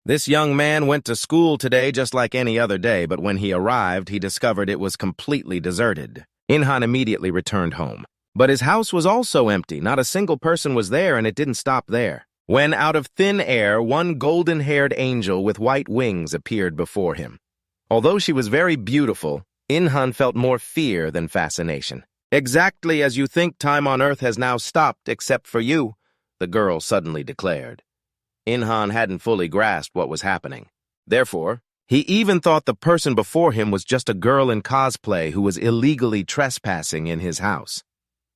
This young man went to school today just like any other day, but when he arrived, he discovered it was completely deserted. Inhan immediately returned home. But his house was also empty. Not a single person was there, and it didn't stop there. When out of thin air, one golden-haired angel with white wings appeared before him. Although she was very beautiful, Inhan felt more fear than fascination. "Exactly as you think, time on Earth has now stopped, except for you," the girl suddenly declared. Inhan hadn't fully grasped what was happening. Therefore, he even thought the person before him was just a girl in cosplay who was illegally trespassing in his house.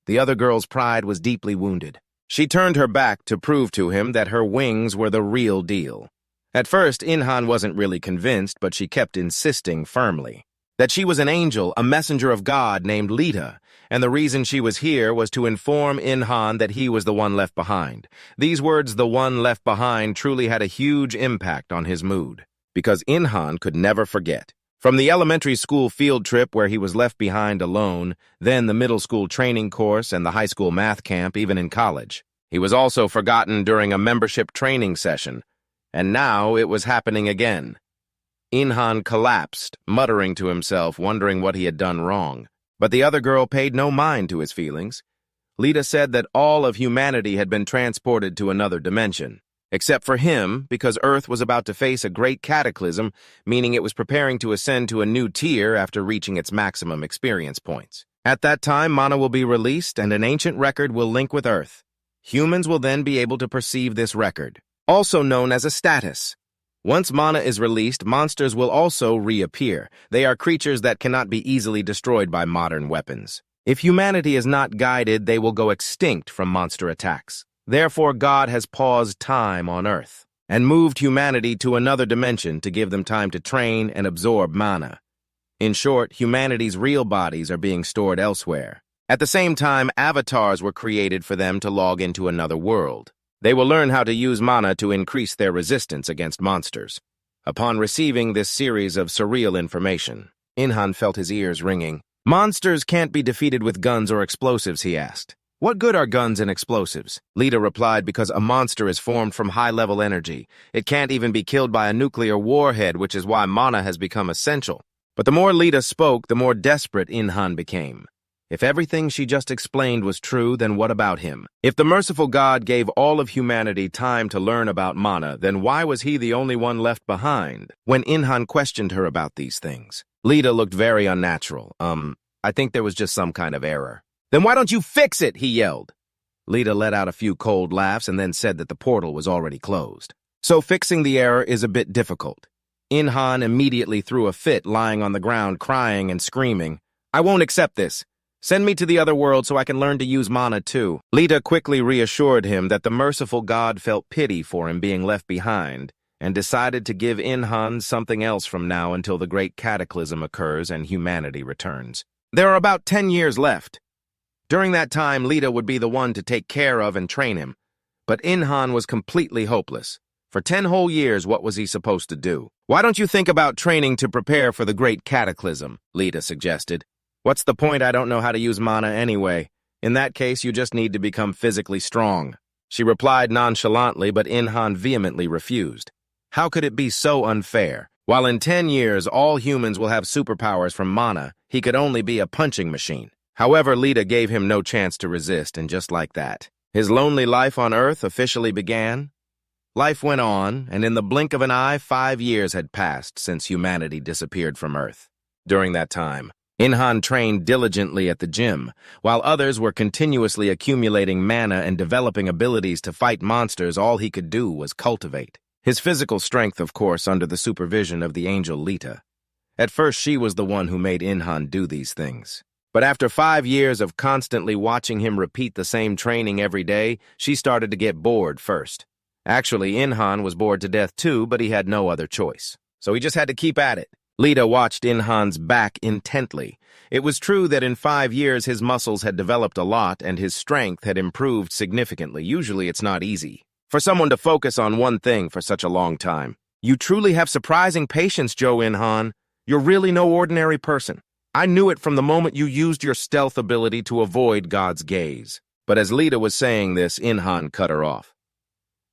The other girl's pride was deeply wounded. She turned her back to prove to him that her wings were the real deal. At first, Inhan wasn't really convinced, but she kept insisting firmly that she was an angel, a messenger of God named Lita, and the reason she was here was to inform Inhan that he was the one left behind. These words, "the one left behind," truly had a huge impact on his mood, because Inhan could never forget. From the elementary school field trip where he was left behind alone, then the middle school training course and the high school math camp, even in college. He was also forgotten during a membership training session, and now it was happening again. Inhan collapsed, muttering to himself, wondering what he had done wrong. But the other girl paid no mind to his feelings. Lita said that all of humanity had been transported to another dimension, except for him, because Earth was about to face a great cataclysm, meaning it was preparing to ascend to a new tier after reaching its maximum experience points. At that time, mana will be released and an ancient record will link with Earth. Humans will then be able to perceive this record, also known as a status. Once mana is released, monsters will also reappear. They are creatures that cannot be easily destroyed by modern weapons. If humanity is not guided, they will go extinct from monster attacks. Therefore, God has paused time on Earth and moved humanity to another dimension to give them time to train and absorb mana. In short, humanity's real bodies are being stored elsewhere. At the same time, avatars were created for them to log into another world. They will learn how to use mana to increase their resistance against monsters. Upon receiving this series of surreal information, Inhan felt his ears ringing. "Monsters can't be defeated with guns or explosives," he asked. "What good are guns and explosives?" Lita replied, "Because a monster is formed from high-level energy. It can't even be killed by a nuclear warhead, which is why mana has become essential." But the more Lita spoke, the more desperate Inhan became. If everything she just explained was true, then what about him? If the merciful God gave all of humanity time to learn about mana, then why was he the only one left behind? When Inhan questioned her about these things, Lita looked very unnatural. I think there was just some kind of error." "Then why don't you fix it?" he yelled. Lita let out a few cold laughs and then said that the portal was already closed. "So fixing the error is a bit difficult." Inhan immediately threw a fit, lying on the ground, crying and screaming. "I won't accept this. Send me to the other world so I can learn to use mana too." Lita quickly reassured him that the merciful God felt pity for him being left behind and decided to give Inhan something else from now until the great cataclysm occurs and humanity returns. There are about 10 years left. During that time, Lita would be the one to take care of and train him. But Inhan was completely hopeless. For 10 whole years, what was he supposed to do? "Why don't you think about training to prepare for the great cataclysm?" Lita suggested. "What's the point? I don't know how to use mana anyway. In that case, you just need to become physically strong." She replied nonchalantly, but Inhan vehemently refused. How could it be so unfair? While in 10 years all humans will have superpowers from mana, he could only be a punching machine. However, Lita gave him no chance to resist, and just like that, his lonely life on Earth officially began. Life went on, and in the blink of an eye, 5 years had passed since humanity disappeared from Earth. During that time, Inhan trained diligently at the gym, while others were continuously accumulating mana and developing abilities to fight monsters. All he could do was cultivate his physical strength, of course, under the supervision of the angel Lita. At first, she was the one who made Inhan do these things. But after 5 years of constantly watching him repeat the same training every day, she started to get bored first. Actually, Inhan was bored to death too, but he had no other choice. So he just had to keep at it. Lita watched Inhan's back intently. It was true that in 5 years his muscles had developed a lot and his strength had improved significantly. Usually it's not easy for someone to focus on one thing for such a long time. "You truly have surprising patience, Joe Inhan. You're really no ordinary person. I knew it from the moment you used your stealth ability to avoid God's gaze." But as Lita was saying this, Inhan cut her off.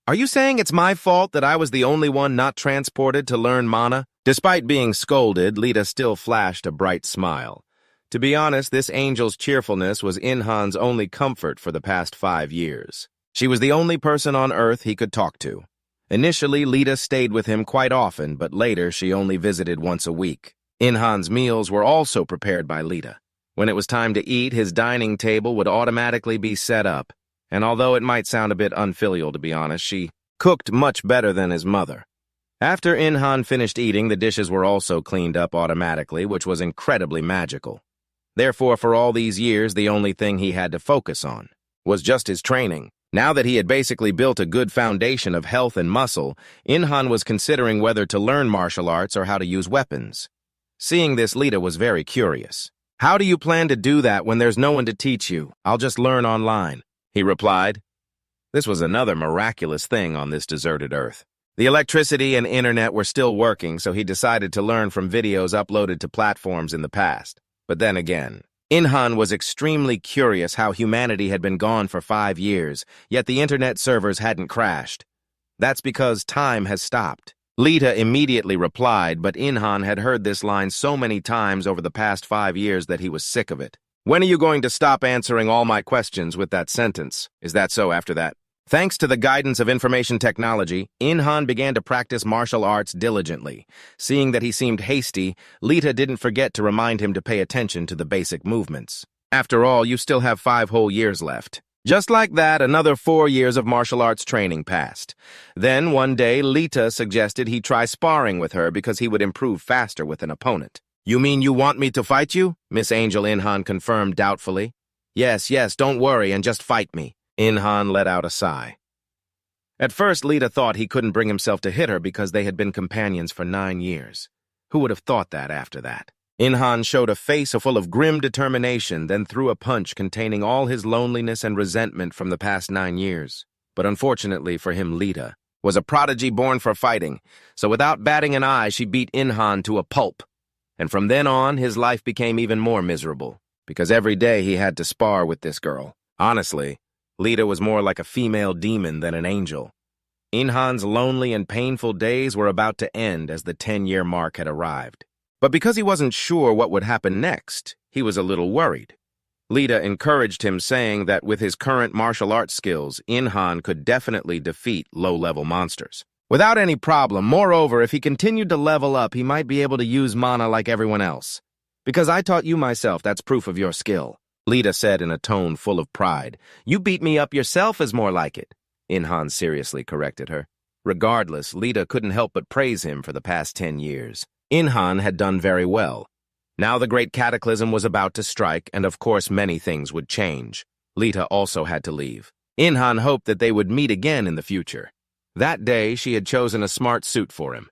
Are you saying it's my fault that I was the only one not transported to learn mana? Despite being scolded, Lita still flashed a bright smile. To be honest, this angel's cheerfulness was Inhan's only comfort for the past 5 years. She was the only person on Earth he could talk to. Initially, Lita stayed with him quite often, but later she only visited once a week. Inhan's meals were also prepared by Lita. When it was time to eat, his dining table would automatically be set up, and although it might sound a bit unfilial to be honest, she cooked much better than his mother. After Inhan finished eating, the dishes were also cleaned up automatically, which was incredibly magical. Therefore, for all these years, the only thing he had to focus on was just his training. Now that he had basically built a good foundation of health and muscle, Inhan was considering whether to learn martial arts or how to use weapons. Seeing this, Lita was very curious. "How do you plan to do that when there's no one to teach you? I'll just learn online," he replied. This was another miraculous thing on this deserted Earth. The electricity and internet were still working, so he decided to learn from videos uploaded to platforms in the past. But then again, Inhan was extremely curious how humanity had been gone for 5 years, yet the internet servers hadn't crashed. That's because time has stopped. Lita immediately replied, but Inhan had heard this line so many times over the past 5 years that he was sick of it. "When are you going to stop answering all my questions with that sentence? Is that so after that?" Thanks to the guidance of information technology, Inhan began to practice martial arts diligently. Seeing that he seemed hasty, Lita didn't forget to remind him to pay attention to the basic movements. "After all, you still have 5 whole years left." Just like that, another 4 years of martial arts training passed. Then, one day, Lita suggested he try sparring with her because he would improve faster with an opponent. "You mean you want me to fight you?" Miss Angel Inhan confirmed doubtfully. Yes, don't worry and just fight me." Inhan let out a sigh. At first, Lita thought he couldn't bring himself to hit her because they had been companions for 9 years. Who would have thought that after that? Inhan showed a face full of grim determination, then threw a punch containing all his loneliness and resentment from the past 9 years. But unfortunately for him, Lita was a prodigy born for fighting, so without batting an eye, she beat Inhan to a pulp. And from then on, his life became even more miserable, because every day he had to spar with this girl. Honestly, Lita was more like a female demon than an angel. Inhan's lonely and painful days were about to end as the 10-year mark had arrived. But because he wasn't sure what would happen next, he was a little worried. Lita encouraged him, saying that with his current martial arts skills, Inhan could definitely defeat low-level monsters without any problem. Moreover, if he continued to level up, he might be able to use mana like everyone else. "Because I taught you myself, that's proof of your skill," Lita said in a tone full of pride. "You beat me up yourself is more like it," Inhan seriously corrected her. Regardless, Lita couldn't help but praise him for the past 10 years. Inhan had done very well. Now the great cataclysm was about to strike, and of course many things would change. Lita also had to leave. Inhan hoped that they would meet again in the future. That day, she had chosen a smart suit for him.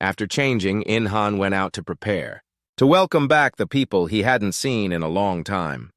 After changing, Inhan went out to prepare, to welcome back the people he hadn't seen in a long time.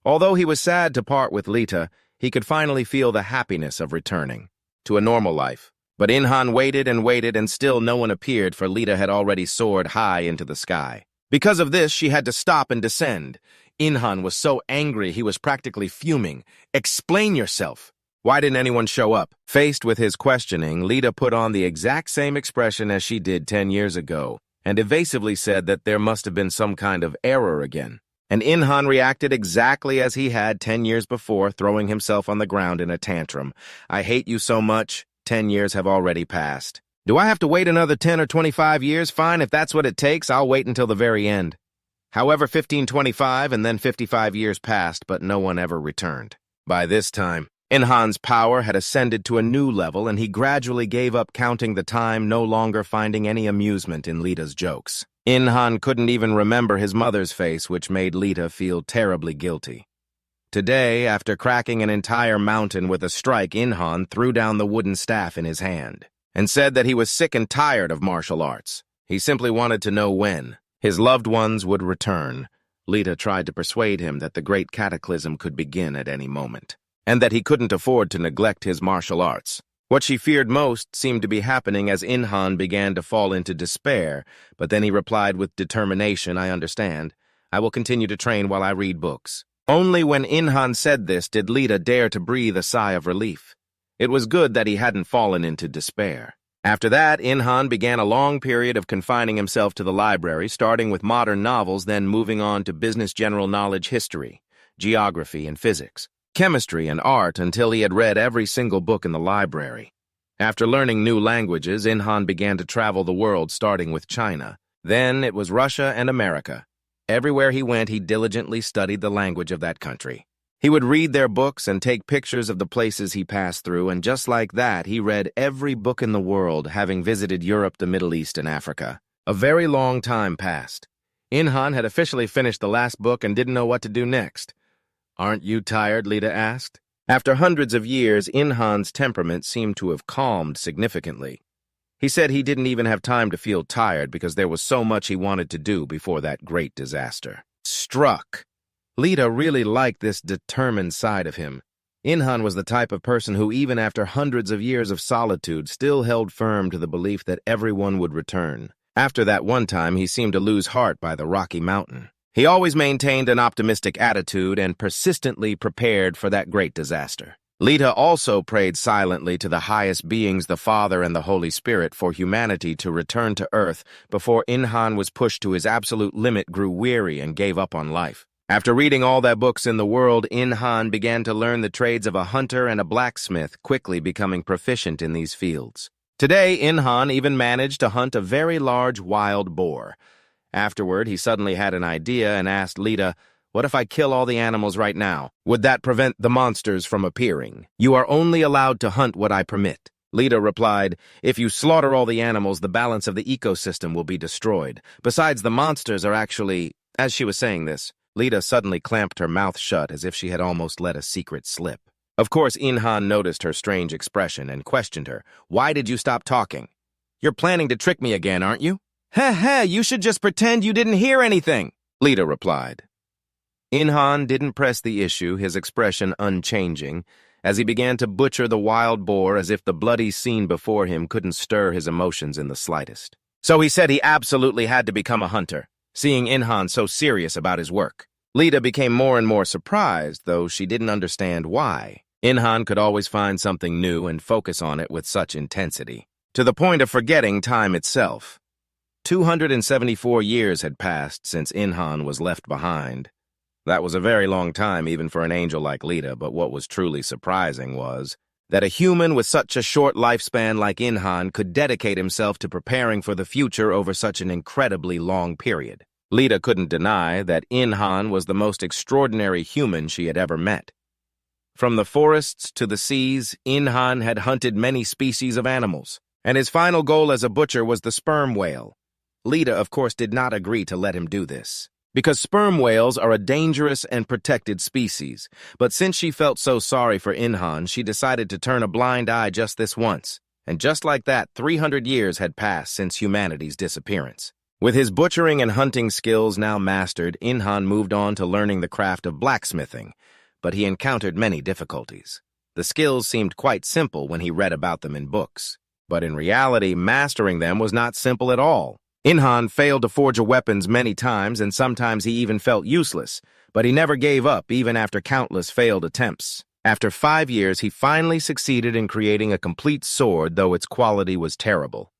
Although he was sad to part with Lita, he could finally feel the happiness of returning to a normal life. But Inhan waited and still no one appeared, for Lita had already soared high into the sky. Because of this, she had to stop and descend. Inhan was so angry he was practically fuming. "Explain yourself. Why didn't anyone show up?" Faced with his questioning, Lita put on the exact same expression as she did 10 years ago, and evasively said that there must have been some kind of error again. And Inhan reacted exactly as he had 10 years before, throwing himself on the ground in a tantrum. "I hate you so much. 10 years have already passed. Do I have to wait another 10 or 25 years? Fine, if that's what it takes, I'll wait until the very end." However, 1525 and then 55 years passed, but no one ever returned. By this time, Inhan's power had ascended to a new level, and he gradually gave up counting the time, no longer finding any amusement in Lita's jokes. Inhan couldn't even remember his mother's face, which made Lita feel terribly guilty. Today, after cracking an entire mountain with a strike, Inhan threw down the wooden staff in his hand and said that he was sick and tired of martial arts. He simply wanted to know when his loved ones would return. Lita tried to persuade him that the great cataclysm could begin at any moment, and that he couldn't afford to neglect his martial arts. What she feared most seemed to be happening as Inhan began to fall into despair, but then he replied with determination, "I understand. I will continue to train while I read books." Only when Inhan said this did Lita dare to breathe a sigh of relief. It was good that he hadn't fallen into despair. After that, Inhan began a long period of confining himself to the library, starting with modern novels, then moving on to business general knowledge, history, geography, and physics, chemistry, and art until he had read every single book in the library. After learning new languages, Inhan began to travel the world, starting with China. Then it was Russia and America. Everywhere he went, he diligently studied the language of that country. He would read their books and take pictures of the places he passed through, and just like that, he read every book in the world, having visited Europe, the Middle East, and Africa. A very long time passed. Inhan had officially finished the last book and didn't know what to do next. "Aren't you tired?" Lita asked. After hundreds of years, Inhan's temperament seemed to have calmed significantly. He said he didn't even have time to feel tired because there was so much he wanted to do before that great disaster struck. Lita really liked this determined side of him. Inhan was the type of person who, even after hundreds of years of solitude, still held firm to the belief that everyone would return. After that one time, he seemed to lose heart by the Rocky Mountain. He always maintained an optimistic attitude and persistently prepared for that great disaster. Lita also prayed silently to the highest beings, the Father and the Holy Spirit, for humanity to return to Earth before Inhan was pushed to his absolute limit, grew weary, and gave up on life. After reading all the books in the world, Inhan began to learn the trades of a hunter and a blacksmith, quickly becoming proficient in these fields. Today, Inhan even managed to hunt a very large wild boar. Afterward, he suddenly had an idea and asked Lita, "What if I kill all the animals right now? Would that prevent the monsters from appearing?" "You are only allowed to hunt what I permit." Lita replied, "If you slaughter all the animals, the balance of the ecosystem will be destroyed. Besides, the monsters are actually—" As she was saying this, Lita suddenly clamped her mouth shut as if she had almost let a secret slip. Of course, Inhan noticed her strange expression and questioned her. "Why did you stop talking? You're planning to trick me again, aren't you?" "Heh, you should just pretend you didn't hear anything," Lita replied. Inhan didn't press the issue, his expression unchanging, as he began to butcher the wild boar as if the bloody scene before him couldn't stir his emotions in the slightest. So he said he absolutely had to become a hunter, seeing Inhan so serious about his work. Lita became more and more surprised, though she didn't understand why. Inhan could always find something new and focus on it with such intensity, to the point of forgetting time itself. 274 years had passed since Inhan was left behind. That was a very long time even for an angel like Lita, but what was truly surprising was that a human with such a short lifespan like Inhan could dedicate himself to preparing for the future over such an incredibly long period. Lita couldn't deny that Inhan was the most extraordinary human she had ever met. From the forests to the seas, Inhan had hunted many species of animals, and his final goal as a butcher was the sperm whale. Lita, of course, did not agree to let him do this, because sperm whales are a dangerous and protected species. But since she felt so sorry for Inhan, she decided to turn a blind eye just this once. And just like that, 300 years had passed since humanity's disappearance. With his butchering and hunting skills now mastered, Inhan moved on to learning the craft of blacksmithing, but he encountered many difficulties. The skills seemed quite simple when he read about them in books, but in reality, mastering them was not simple at all. Inhan failed to forge weapons many times, and sometimes he even felt useless, but he never gave up even after countless failed attempts. After 5 years, he finally succeeded in creating a complete sword, though its quality was terrible.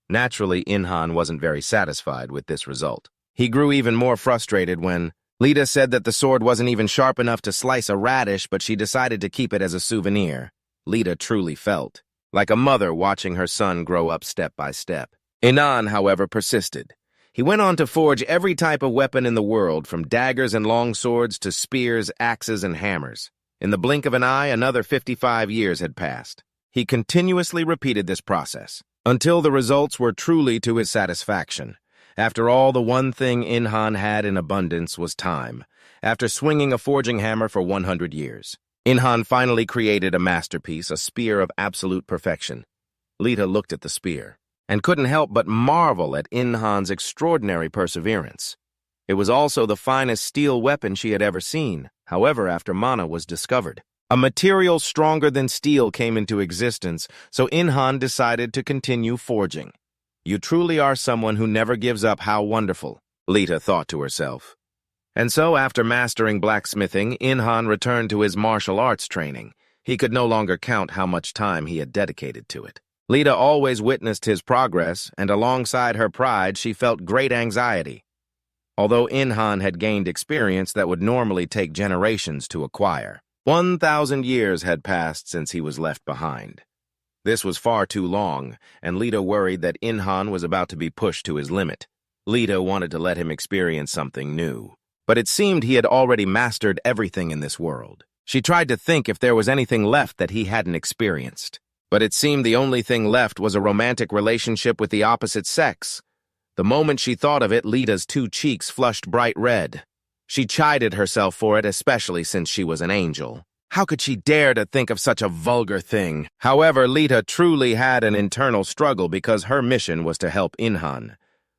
Naturally, Inhan wasn't very satisfied with this result. He grew even more frustrated when Lita said that the sword wasn't even sharp enough to slice a radish, but she decided to keep it as a souvenir. Lita truly felt like a mother watching her son grow up step by step. Inhan, however, persisted. He went on to forge every type of weapon in the world, from daggers and long swords to spears, axes, and hammers. In the blink of an eye, another 55 years had passed. He continuously repeated this process, until the results were truly to his satisfaction. After all, the one thing Inhan had in abundance was time. After swinging a forging hammer for 100 years, Inhan finally created a masterpiece, a spear of absolute perfection. Lita looked at the spear and couldn't help but marvel at Inhan's extraordinary perseverance. It was also the finest steel weapon she had ever seen. However, after mana was discovered, a material stronger than steel came into existence, so Inhan decided to continue forging. "You truly are someone who never gives up. How wonderful," Lita thought to herself. And so, after mastering blacksmithing, Inhan returned to his martial arts training. He could no longer count how much time he had dedicated to it. Lita always witnessed his progress, and alongside her pride, she felt great anxiety. Although Inhan had gained experience that would normally take generations to acquire. 1,000 years had passed since he was left behind. This was far too long, and Lita worried that Inhan was about to be pushed to his limit. Lita wanted to let him experience something new. But it seemed he had already mastered everything in this world. She tried to think if there was anything left that he hadn't experienced. But it seemed the only thing left was a romantic relationship with the opposite sex. The moment she thought of it, Lita's two cheeks flushed bright red. She chided herself for it, especially since she was an angel. How could she dare to think of such a vulgar thing? However, Lita truly had an internal struggle because her mission was to help Inhan.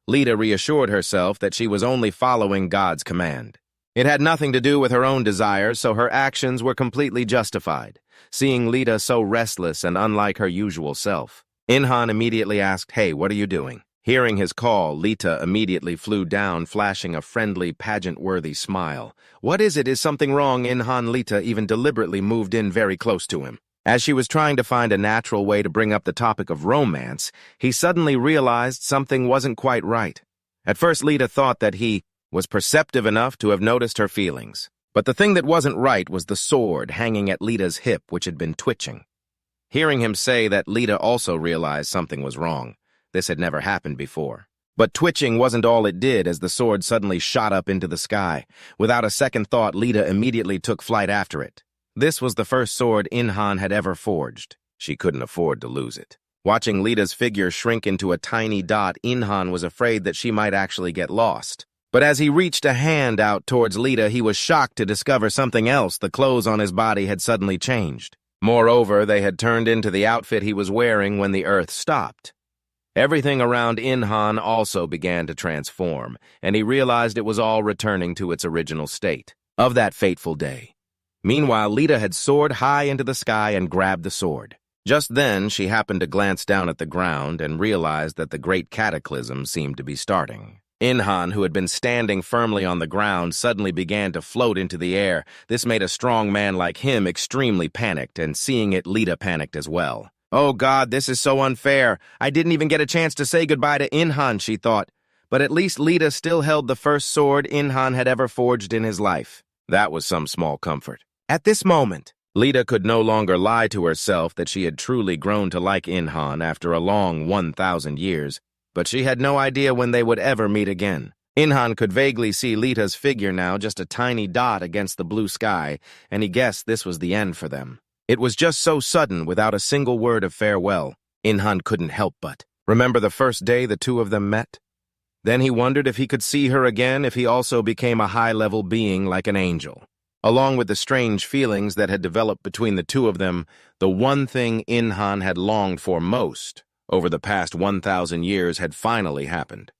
Lita reassured herself that she was only following God's command. It had nothing to do with her own desires, so her actions were completely justified, seeing Lita so restless and unlike her usual self. Inhan immediately asked, "Hey, what are you doing?" Hearing his call, Lita immediately flew down, flashing a friendly, pageant-worthy smile. "What is it? Is something wrong?" Inhan Lita even deliberately moved in very close to him. As she was trying to find a natural way to bring up the topic of romance, he suddenly realized something wasn't quite right. At first, Lita thought that he was perceptive enough to have noticed her feelings. But the thing that wasn't right was the sword hanging at Lita's hip, which had been twitching. Hearing him say that, Lita also realized something was wrong. This had never happened before. But twitching wasn't all it did as the sword suddenly shot up into the sky. Without a second thought, Lita immediately took flight after it. This was the first sword Inhan had ever forged. She couldn't afford to lose it. Watching Lita's figure shrink into a tiny dot, Inhan was afraid that she might actually get lost. But as he reached a hand out towards Lita, he was shocked to discover something else. The clothes on his body had suddenly changed. Moreover, they had turned into the outfit he was wearing when the earth stopped. Everything around Inhan also began to transform, and he realized it was all returning to its original state of that fateful day. Meanwhile, Lita had soared high into the sky and grabbed the sword. Just then, she happened to glance down at the ground and realized that the great cataclysm seemed to be starting. Inhan, who had been standing firmly on the ground, suddenly began to float into the air. This made a strong man like him extremely panicked, and seeing it, Lita panicked as well. "Oh God, this is so unfair. I didn't even get a chance to say goodbye to Inhan," she thought. But at least Lita still held the first sword Inhan had ever forged in his life. That was some small comfort. At this moment, Lita could no longer lie to herself that she had truly grown to like Inhan after a long 1,000 years, but she had no idea when they would ever meet again. Inhan could vaguely see Lita's figure now, just a tiny dot against the blue sky, and he guessed this was the end for them. It was just so sudden, without a single word of farewell. Inhan couldn't help but remember the first day the two of them met. Then he wondered if he could see her again if he also became a high-level being like an angel. Along with the strange feelings that had developed between the two of them, the one thing Inhan had longed for most over the past 1,000 years had finally happened.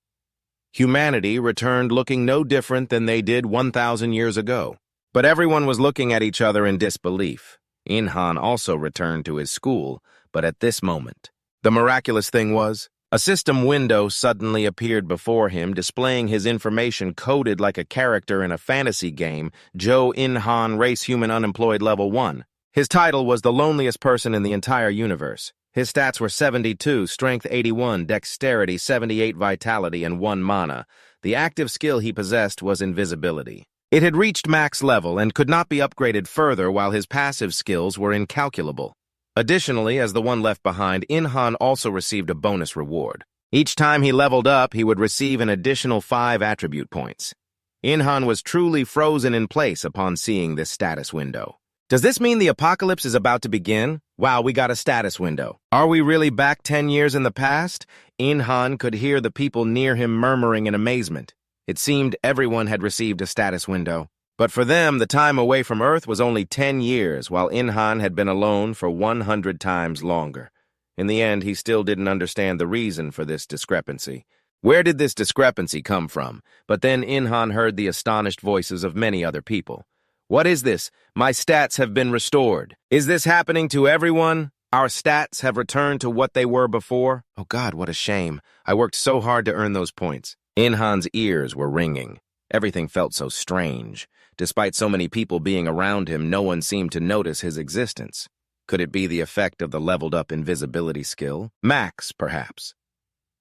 Humanity returned looking no different than they did 1,000 years ago. But everyone was looking at each other in disbelief. Inhan also returned to his school, but at this moment, the miraculous thing was, a system window suddenly appeared before him, displaying his information coded like a character in a fantasy game, Joe Inhan, Race Human Unemployed Level 1. His title was the loneliest person in the entire universe. His stats were 72, Strength 81, Dexterity 78, Vitality, and 1 Mana. The active skill he possessed was Invisibility. It had reached max level and could not be upgraded further, while his passive skills were incalculable. Additionally, as the one left behind, Inhan also received a bonus reward. Each time he leveled up, he would receive an additional 5 attribute points. Inhan was truly frozen in place upon seeing this status window. Does this mean the apocalypse is about to begin? Wow, we got a status window. Are we really back 10 years in the past? Inhan could hear the people near him murmuring in amazement. It seemed everyone had received a status window. But for them, the time away from Earth was only 10 years, while Inhan had been alone for 100 times longer. In the end, he still didn't understand the reason for this discrepancy. Where did this discrepancy come from? But then Inhan heard the astonished voices of many other people. What is this? My stats have been restored. Is this happening to everyone? Our stats have returned to what they were before? Oh God, what a shame. I worked so hard to earn those points. Inhan's ears were ringing. Everything felt so strange. Despite so many people being around him, no one seemed to notice his existence. Could it be the effect of the leveled-up invisibility skill? Max, perhaps.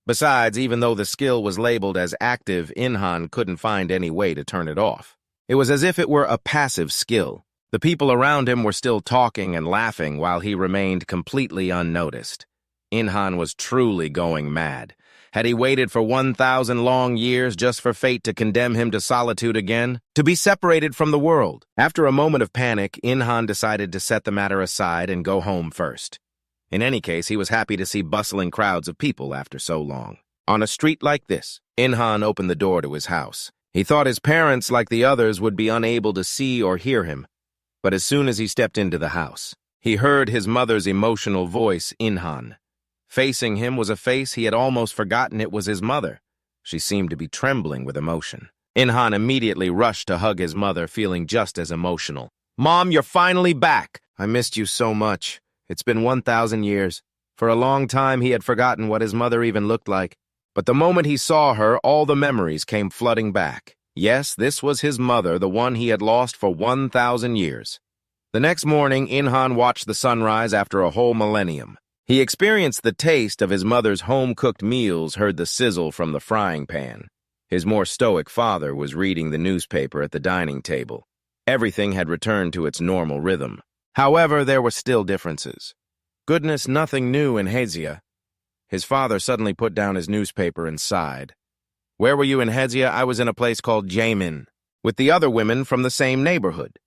Besides, even though the skill was labeled as active, Inhan couldn't find any way to turn it off. It was as if it were a passive skill. The people around him were still talking and laughing while he remained completely unnoticed. Inhan was truly going mad. Had he waited for 1,000 long years just for fate to condemn him to solitude again? To be separated from the world? After a moment of panic, Inhan decided to set the matter aside and go home first. In any case, he was happy to see bustling crowds of people after so long. On a street like this, Inhan opened the door to his house. He thought his parents, like the others, would be unable to see or hear him. But as soon as he stepped into the house, he heard his mother's emotional voice, Inhan. Facing him was a face he had almost forgotten it was his mother. She seemed to be trembling with emotion. Inhan immediately rushed to hug his mother, feeling just as emotional. "Mom, you're finally back! I missed you so much. It's been 1,000 years. For a long time, he had forgotten what his mother even looked like. But the moment he saw her, all the memories came flooding back. Yes, this was his mother, the one he had lost for 1,000 years. The next morning, Inhan watched the sunrise after a whole millennium. He experienced the taste of his mother's home-cooked meals, heard the sizzle from the frying pan. His more stoic father was reading the newspaper at the dining table. Everything had returned to its normal rhythm. However, there were still differences. Goodness, nothing new in Hezia. His father suddenly put down his newspaper and sighed. "Where were you in Hezia? I was in a place called Jamin, with the other women from the same neighborhood."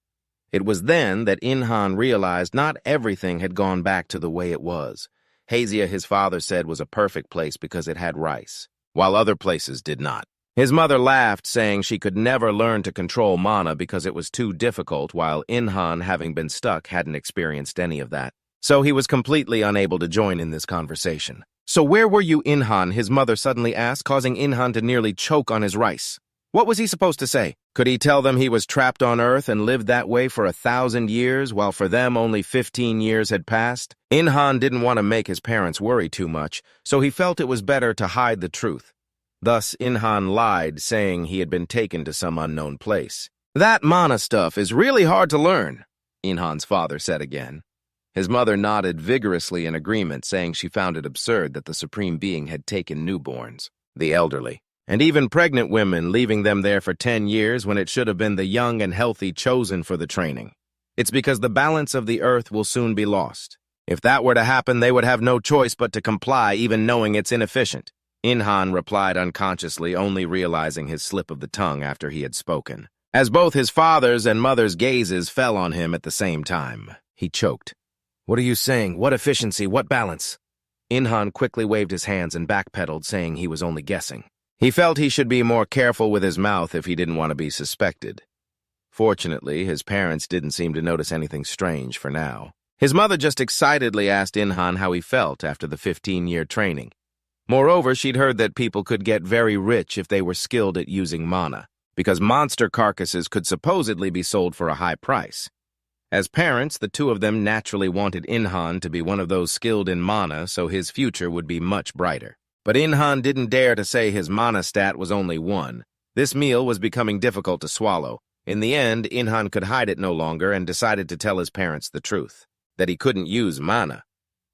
It was then that Inhan realized not everything had gone back to the way it was. Hezia, his father said, was a perfect place because it had rice, while other places did not. His mother laughed, saying she could never learn to control mana because it was too difficult, while Inhan, having been stuck, hadn't experienced any of that. So he was completely unable to join in this conversation. "So where were you, Inhan?" his mother suddenly asked, causing Inhan to nearly choke on his rice. What was he supposed to say? Could he tell them he was trapped on Earth and lived that way for 1,000 years, while for them only 15 years had passed? Inhan didn't want to make his parents worry too much, so he felt it was better to hide the truth. Thus, Inhan lied, saying he had been taken to some unknown place. "That mana stuff is really hard to learn," Inhan's father said again. His mother nodded vigorously in agreement, saying she found it absurd that the Supreme Being had taken newborns, the elderly, and even pregnant women, leaving them there for 10 years when it should have been the young and healthy chosen for the training. It's because the balance of the earth will soon be lost. If that were to happen, they would have no choice but to comply, even knowing it's inefficient. Inhan replied unconsciously, only realizing his slip of the tongue after he had spoken. As both his father's and mother's gazes fell on him at the same time, he choked. "What are you saying? What efficiency? What balance?" Inhan quickly waved his hands and backpedaled, saying he was only guessing. He felt he should be more careful with his mouth if he didn't want to be suspected. Fortunately, his parents didn't seem to notice anything strange for now. His mother just excitedly asked Inhan how he felt after the 15-year training. Moreover, she'd heard that people could get very rich if they were skilled at using mana, because monster carcasses could supposedly be sold for a high price. As parents, the two of them naturally wanted Inhan to be one of those skilled in mana, so his future would be much brighter. But Inhan didn't dare to say his mana stat was only 1. This meal was becoming difficult to swallow. In the end, Inhan could hide it no longer and decided to tell his parents the truth, that he couldn't use mana.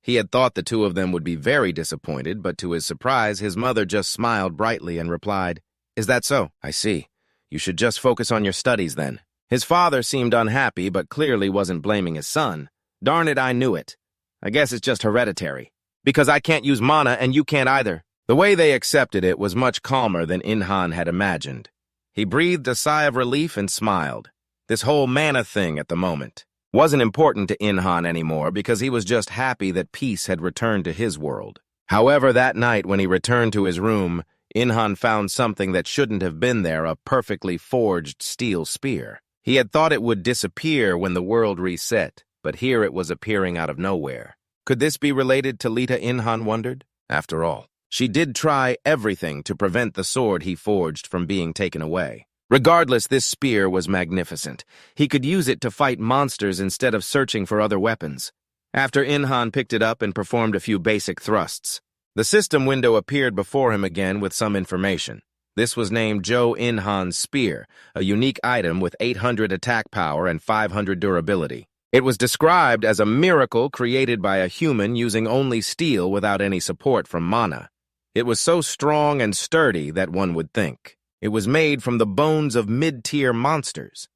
He had thought the two of them would be very disappointed, but to his surprise, his mother just smiled brightly and replied, "Is that so? I see. You should just focus on your studies then." His father seemed unhappy, but clearly wasn't blaming his son. "Darn it, I knew it. I guess it's just hereditary. Because I can't use mana and you can't either." The way they accepted it was much calmer than Inhan had imagined. He breathed a sigh of relief and smiled. This whole mana thing at the moment wasn't important to Inhan anymore because he was just happy that peace had returned to his world. However, that night when he returned to his room, Inhan found something that shouldn't have been there, a perfectly forged steel spear. He had thought it would disappear when the world reset, but here it was appearing out of nowhere. Could this be related to Lita, Inhan wondered? After all, she did try everything to prevent the sword he forged from being taken away. Regardless, this spear was magnificent. He could use it to fight monsters instead of searching for other weapons. After Inhan picked it up and performed a few basic thrusts, the system window appeared before him again with some information. This was named Joe Inhan's Spear, a unique item with 800 attack power and 500 durability. It was described as a miracle created by a human using only steel without any support from mana. It was so strong and sturdy that one would think. It was made from the bones of mid-tier monsters.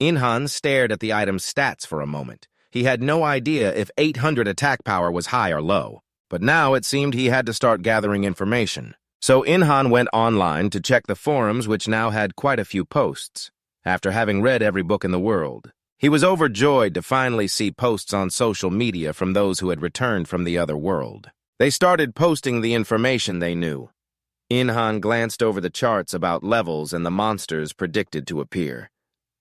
Inhan stared at the item's stats for a moment. He had no idea if 800 attack power was high or low, but now it seemed he had to start gathering information. So Inhan went online to check the forums, which now had quite a few posts. After having read every book in the world, he was overjoyed to finally see posts on social media from those who had returned from the other world. They started posting the information they knew. Inhan glanced over the charts about levels and the monsters predicted to appear.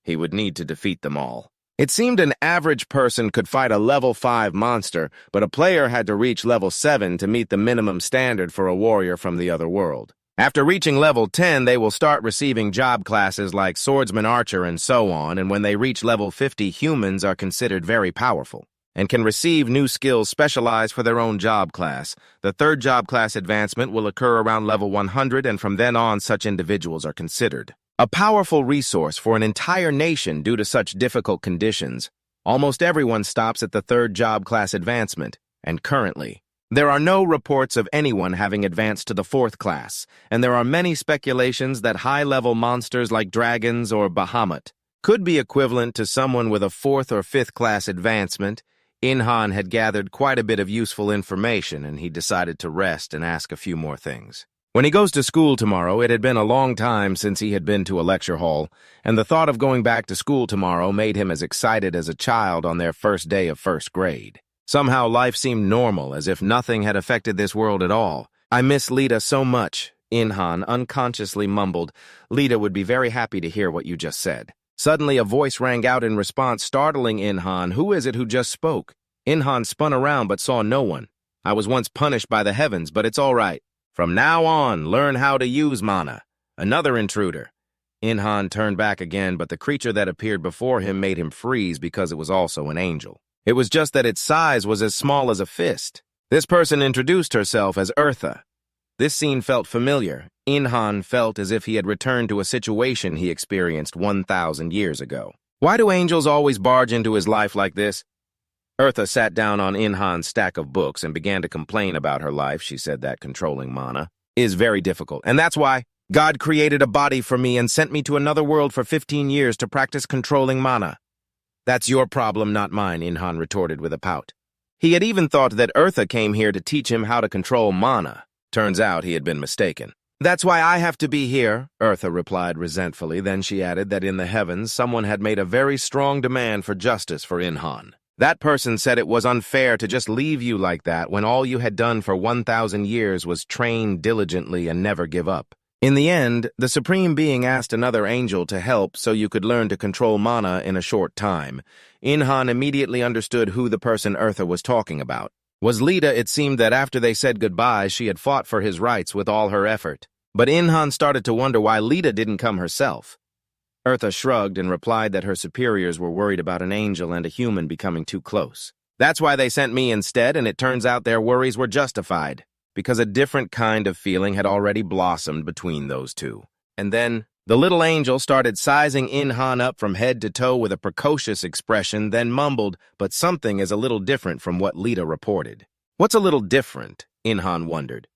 He would need to defeat them all. It seemed an average person could fight a level 5 monster, but a player had to reach level 7 to meet the minimum standard for a warrior from the other world. After reaching level 10, they will start receiving job classes like swordsman, archer, and so on, and when they reach level 50, humans are considered very powerful and can receive new skills specialized for their own job class. The third job class advancement will occur around level 100, and from then on, such individuals are considered a powerful resource for an entire nation due to such difficult conditions. Almost everyone stops at the third job class advancement, and currently, there are no reports of anyone having advanced to the fourth class, and there are many speculations that high-level monsters like dragons or Bahamut could be equivalent to someone with a fourth or fifth class advancement. Inhan had gathered quite a bit of useful information, and he decided to rest and ask a few more things. When he goes to school tomorrow, it had been a long time since he had been to a lecture hall, and the thought of going back to school tomorrow made him as excited as a child on their first day of first grade. Somehow life seemed normal, as if nothing had affected this world at all. "I miss Lita so much," Inhan unconsciously mumbled. "Lita would be very happy to hear what you just said." Suddenly a voice rang out in response, startling Inhan. "Who is it who just spoke?" Inhan spun around but saw no one. "I was once punished by the heavens, but it's all right. From now on, learn how to use mana." Another intruder. Inhan turned back again, but the creature that appeared before him made him freeze because it was also an angel. It was just that its size was as small as a fist. This person introduced herself as Eartha. This scene felt familiar. Inhan felt as if he had returned to a situation he experienced 1,000 years ago. Why do angels always barge into his life like this? Eartha sat down on Inhan's stack of books and began to complain about her life. She said that controlling mana is very difficult, and that's why God created a body for me and sent me to another world for 15 years to practice controlling mana. "That's your problem, not mine," Inhan retorted with a pout. He had even thought that Eartha came here to teach him how to control mana. Turns out he had been mistaken. "That's why I have to be here," Eartha replied resentfully. Then she added that in the heavens, someone had made a very strong demand for justice for Inhan. That person said it was unfair to just leave you like that when all you had done for 1,000 years was train diligently and never give up. In the end, the Supreme Being asked another angel to help so you could learn to control mana in a short time. Inhan immediately understood who the person Eartha was talking about. Was Lita. It seemed that after they said goodbye, she had fought for his rights with all her effort. But Inhan started to wonder why Lita didn't come herself. Eartha shrugged and replied that her superiors were worried about an angel and a human becoming too close. "That's why they sent me instead, and it turns out their worries were justified, because a different kind of feeling had already blossomed between those two." And then the little angel started sizing Inhan up from head to toe with a precocious expression, then mumbled, "But something is a little different from what Lita reported." What's a little different? Inhan wondered.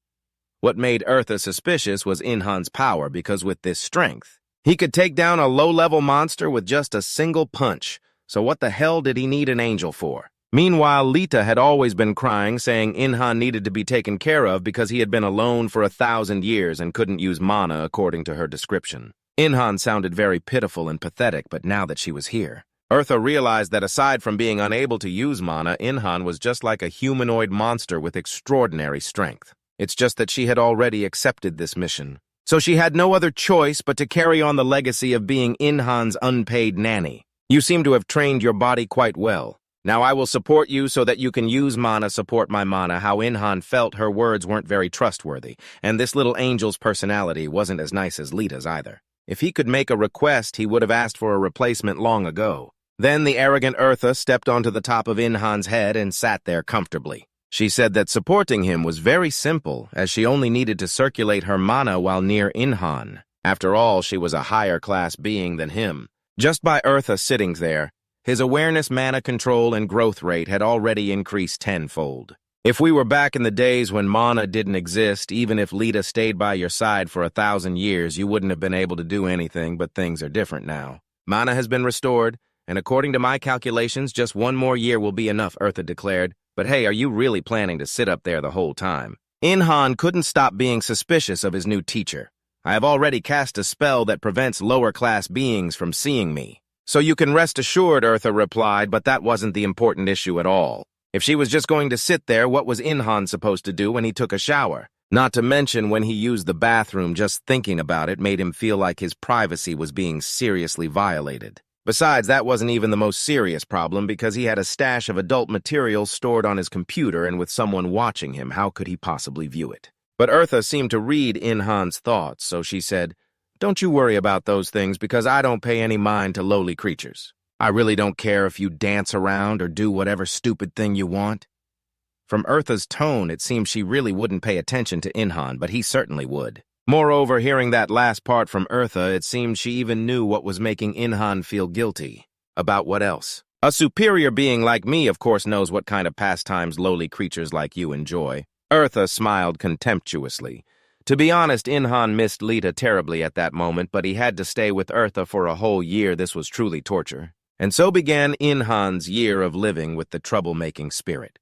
What made Eartha suspicious was Inhan's power, because with this strength, he could take down a low-level monster with just a single punch. So what the hell did he need an angel for? Meanwhile, Lita had always been crying, saying Inhan needed to be taken care of because he had been alone for 1,000 years and couldn't use mana according to her description. Inhan sounded very pitiful and pathetic, but now that she was here, Eartha realized that aside from being unable to use mana, Inhan was just like a humanoid monster with extraordinary strength. It's just that she had already accepted this mission. So she had no other choice but to carry on the legacy of being Inhan's unpaid nanny. "You seem to have trained your body quite well. Now I will support you so that you can use mana, support my mana." How Inhan felt her words weren't very trustworthy, and this little angel's personality wasn't as nice as Lita's either. If he could make a request, he would have asked for a replacement long ago. Then the arrogant Eartha stepped onto the top of Inhan's head and sat there comfortably. She said that supporting him was very simple, as she only needed to circulate her mana while near Inhan. After all, she was a higher-class being than him. Just by Eartha sitting there, his awareness, mana control, and growth rate had already increased tenfold. If we were back in the days when mana didn't exist, even if Lita stayed by your side for 1,000 years, you wouldn't have been able to do anything, but things are different now. Mana has been restored, and according to my calculations, just one more year will be enough, Eartha declared. But hey, are you really planning to sit up there the whole time? Inhan couldn't stop being suspicious of his new teacher. I have already cast a spell that prevents lower-class beings from seeing me. So you can rest assured, Eartha replied, but that wasn't the important issue at all. If she was just going to sit there, what was Inhan supposed to do when he took a shower? Not to mention when he used the bathroom, just thinking about it made him feel like his privacy was being seriously violated. Besides, that wasn't even the most serious problem because he had a stash of adult material stored on his computer, and with someone watching him, how could he possibly view it? But Eartha seemed to read Inhan's thoughts, so she said, "Don't you worry about those things because I don't pay any mind to lowly creatures. I really don't care if you dance around or do whatever stupid thing you want." From Eartha's tone, it seemed she really wouldn't pay attention to Inhan, but he certainly would. Moreover, hearing that last part from Eartha, it seemed she even knew what was making Inhan feel guilty. About what else? A superior being like me, of course, knows what kind of pastimes lowly creatures like you enjoy. Eartha smiled contemptuously. To be honest, Inhan missed Lita terribly at that moment, but he had to stay with Eartha for a whole year. This was truly torture. And so began Inhan's year of living with the troublemaking spirit.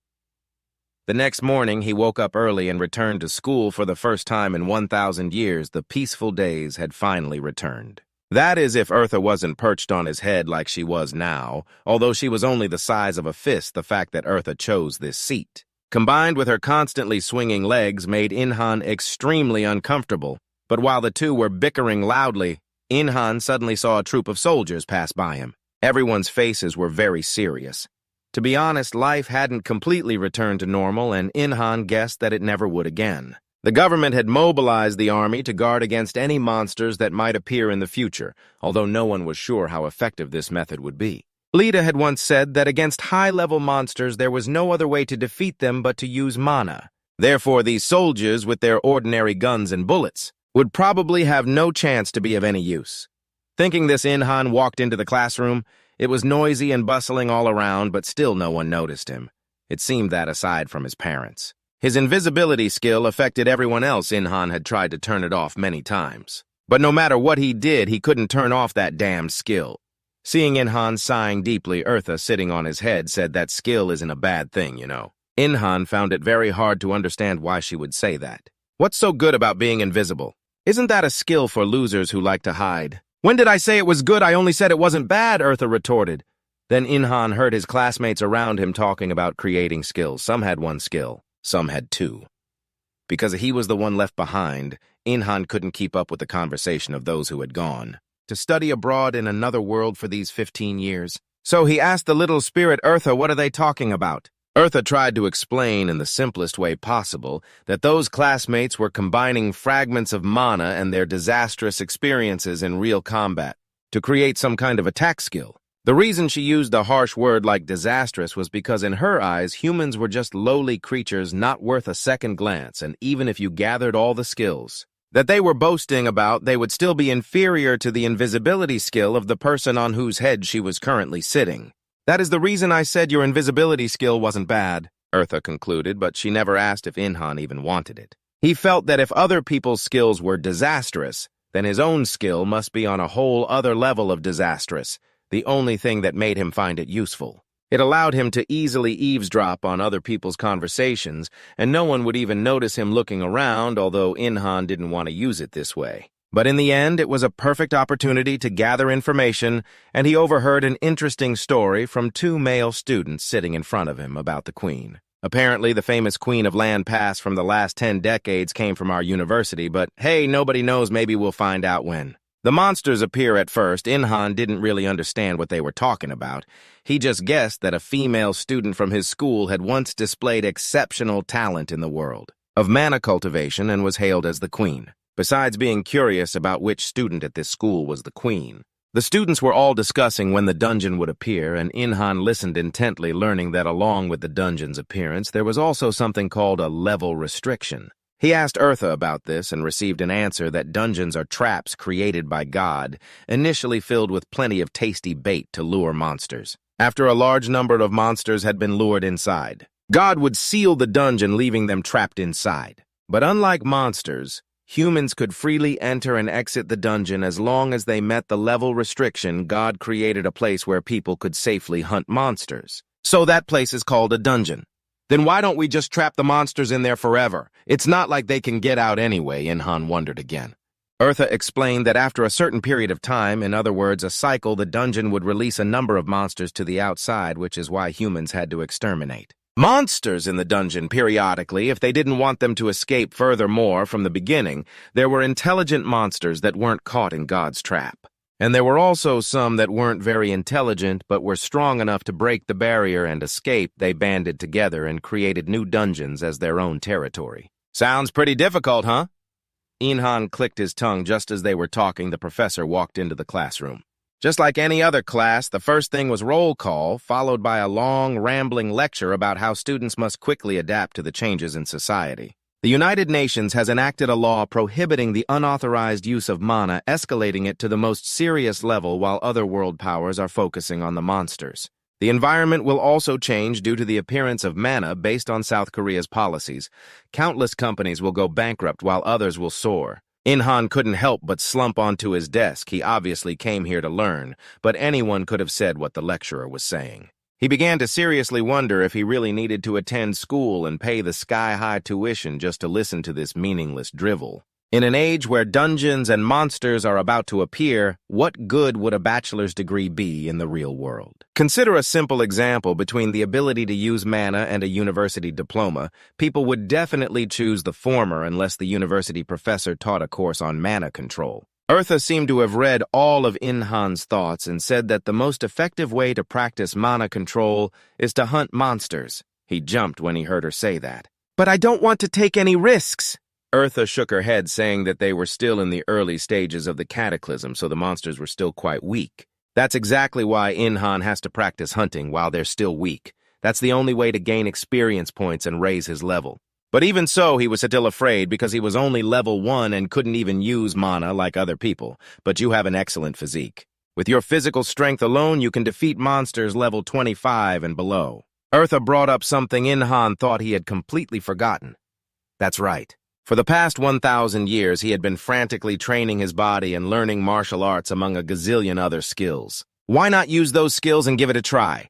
The next morning, he woke up early and returned to school for the first time in 1,000 years. The peaceful days had finally returned. That is, if Eartha wasn't perched on his head like she was now, although she was only the size of a fist. The fact that Eartha chose this seat, combined with her constantly swinging legs, made Inhan extremely uncomfortable. But while the two were bickering loudly, Inhan suddenly saw a troop of soldiers pass by him. Everyone's faces were very serious. To be honest, life hadn't completely returned to normal, and Inhan guessed that it never would again. The government had mobilized the army to guard against any monsters that might appear in the future, although no one was sure how effective this method would be. Lita had once said that against high-level monsters there was no other way to defeat them but to use mana. Therefore, these soldiers, with their ordinary guns and bullets, would probably have no chance to be of any use. Thinking this, Inhan walked into the classroom. It was noisy and bustling all around, but still no one noticed him. It seemed that aside from his parents. His invisibility skill affected everyone else. Inhan had tried to turn it off many times. But no matter what he did, he couldn't turn off that damn skill. Seeing Inhan sighing deeply, Eartha, sitting on his head, said that skill isn't a bad thing, you know. Inhan found it very hard to understand why she would say that. What's so good about being invisible? Isn't that a skill for losers who like to hide? When did I say it was good? I only said it wasn't bad, Eartha retorted. Then Inhan heard his classmates around him talking about creating skills. Some had one skill, some had two. Because he was the one left behind, Inhan couldn't keep up with the conversation of those who had gone to study abroad in another world for these 15 years. So he asked the little spirit, Eartha, what are they talking about? Eartha tried to explain in the simplest way possible that those classmates were combining fragments of mana and their disastrous experiences in real combat to create some kind of attack skill. The reason she used a harsh word like disastrous was because in her eyes, humans were just lowly creatures not worth a second glance, and even if you gathered all the skills that they were boasting about, they would still be inferior to the invisibility skill of the person on whose head she was currently sitting. That is the reason I said your invisibility skill wasn't bad, Eartha concluded, but she never asked if Inhan even wanted it. He felt that if other people's skills were disastrous, then his own skill must be on a whole other level of disastrous, the only thing that made him find it useful. It allowed him to easily eavesdrop on other people's conversations, and no one would even notice him looking around, although Inhan didn't want to use it this way. But in the end, it was a perfect opportunity to gather information, and he overheard an interesting story from two male students sitting in front of him about the Queen. Apparently, the famous Queen of Land Pass from the last 10 decades came from our university, but hey, nobody knows, maybe we'll find out when. The monsters appear at first. Inhan didn't really understand what they were talking about. He just guessed that a female student from his school had once displayed exceptional talent in the world of mana cultivation and was hailed as the Queen. Besides being curious about which student at this school was the Queen, The students were all discussing when the dungeon would appear, and Inhan listened intently, learning that along with the dungeon's appearance, there was also something called a level restriction. He asked Eartha about this and received an answer that dungeons are traps created by God, initially filled with plenty of tasty bait to lure monsters. After a large number of monsters had been lured inside, God would seal the dungeon, leaving them trapped inside. But unlike monsters, humans could freely enter and exit the dungeon as long as they met the level restriction. God created a place where people could safely hunt monsters. So that place is called a dungeon. Then why don't we just trap the monsters in there forever? It's not like they can get out anyway, Inhan wondered again. Eartha explained that after a certain period of time, in other words, a cycle, the dungeon would release a number of monsters to the outside, which is why humans had to exterminate monsters in the dungeon periodically if they didn't want them to escape. Furthermore, from the beginning, there were intelligent monsters that weren't caught in God's trap. And there were also some that weren't very intelligent but were strong enough to break the barrier and escape. They banded together and created new dungeons as their own territory. Sounds pretty difficult, huh? Inhan clicked his tongue. Just as they were talking, the professor walked into the classroom. Just like any other class, the first thing was roll call, followed by a long, rambling lecture about how students must quickly adapt to the changes in society. The United Nations has enacted a law prohibiting the unauthorized use of mana, escalating it to the most serious level while other world powers are focusing on the monsters. The environment will also change due to the appearance of mana based on South Korea's policies. Countless companies will go bankrupt while others will soar. Inhan couldn't help but slump onto his desk. He obviously came here to learn, but anyone could have said what the lecturer was saying. He began to seriously wonder if he really needed to attend school and pay the sky-high tuition just to listen to this meaningless drivel. In an age where dungeons and monsters are about to appear, what good would a bachelor's degree be in the real world? Consider a simple example. Between the ability to use mana and a university diploma, people would definitely choose the former unless the university professor taught a course on mana control. Eartha seemed to have read all of Inhan's thoughts and said that the most effective way to practice mana control is to hunt monsters. He jumped when he heard her say that. But I don't want to take any risks. Eartha shook her head, saying that they were still in the early stages of the cataclysm, so the monsters were still quite weak. That's exactly why Inhan has to practice hunting while they're still weak. That's the only way to gain experience points and raise his level. But even so, he was still afraid because he was only level 1 and couldn't even use mana like other people. But you have an excellent physique. With your physical strength alone, you can defeat monsters level 25 and below. Eartha brought up something Inhan thought he had completely forgotten. That's right. For the past 1,000 years, he had been frantically training his body and learning martial arts among a gazillion other skills. Why not use those skills and give it a try?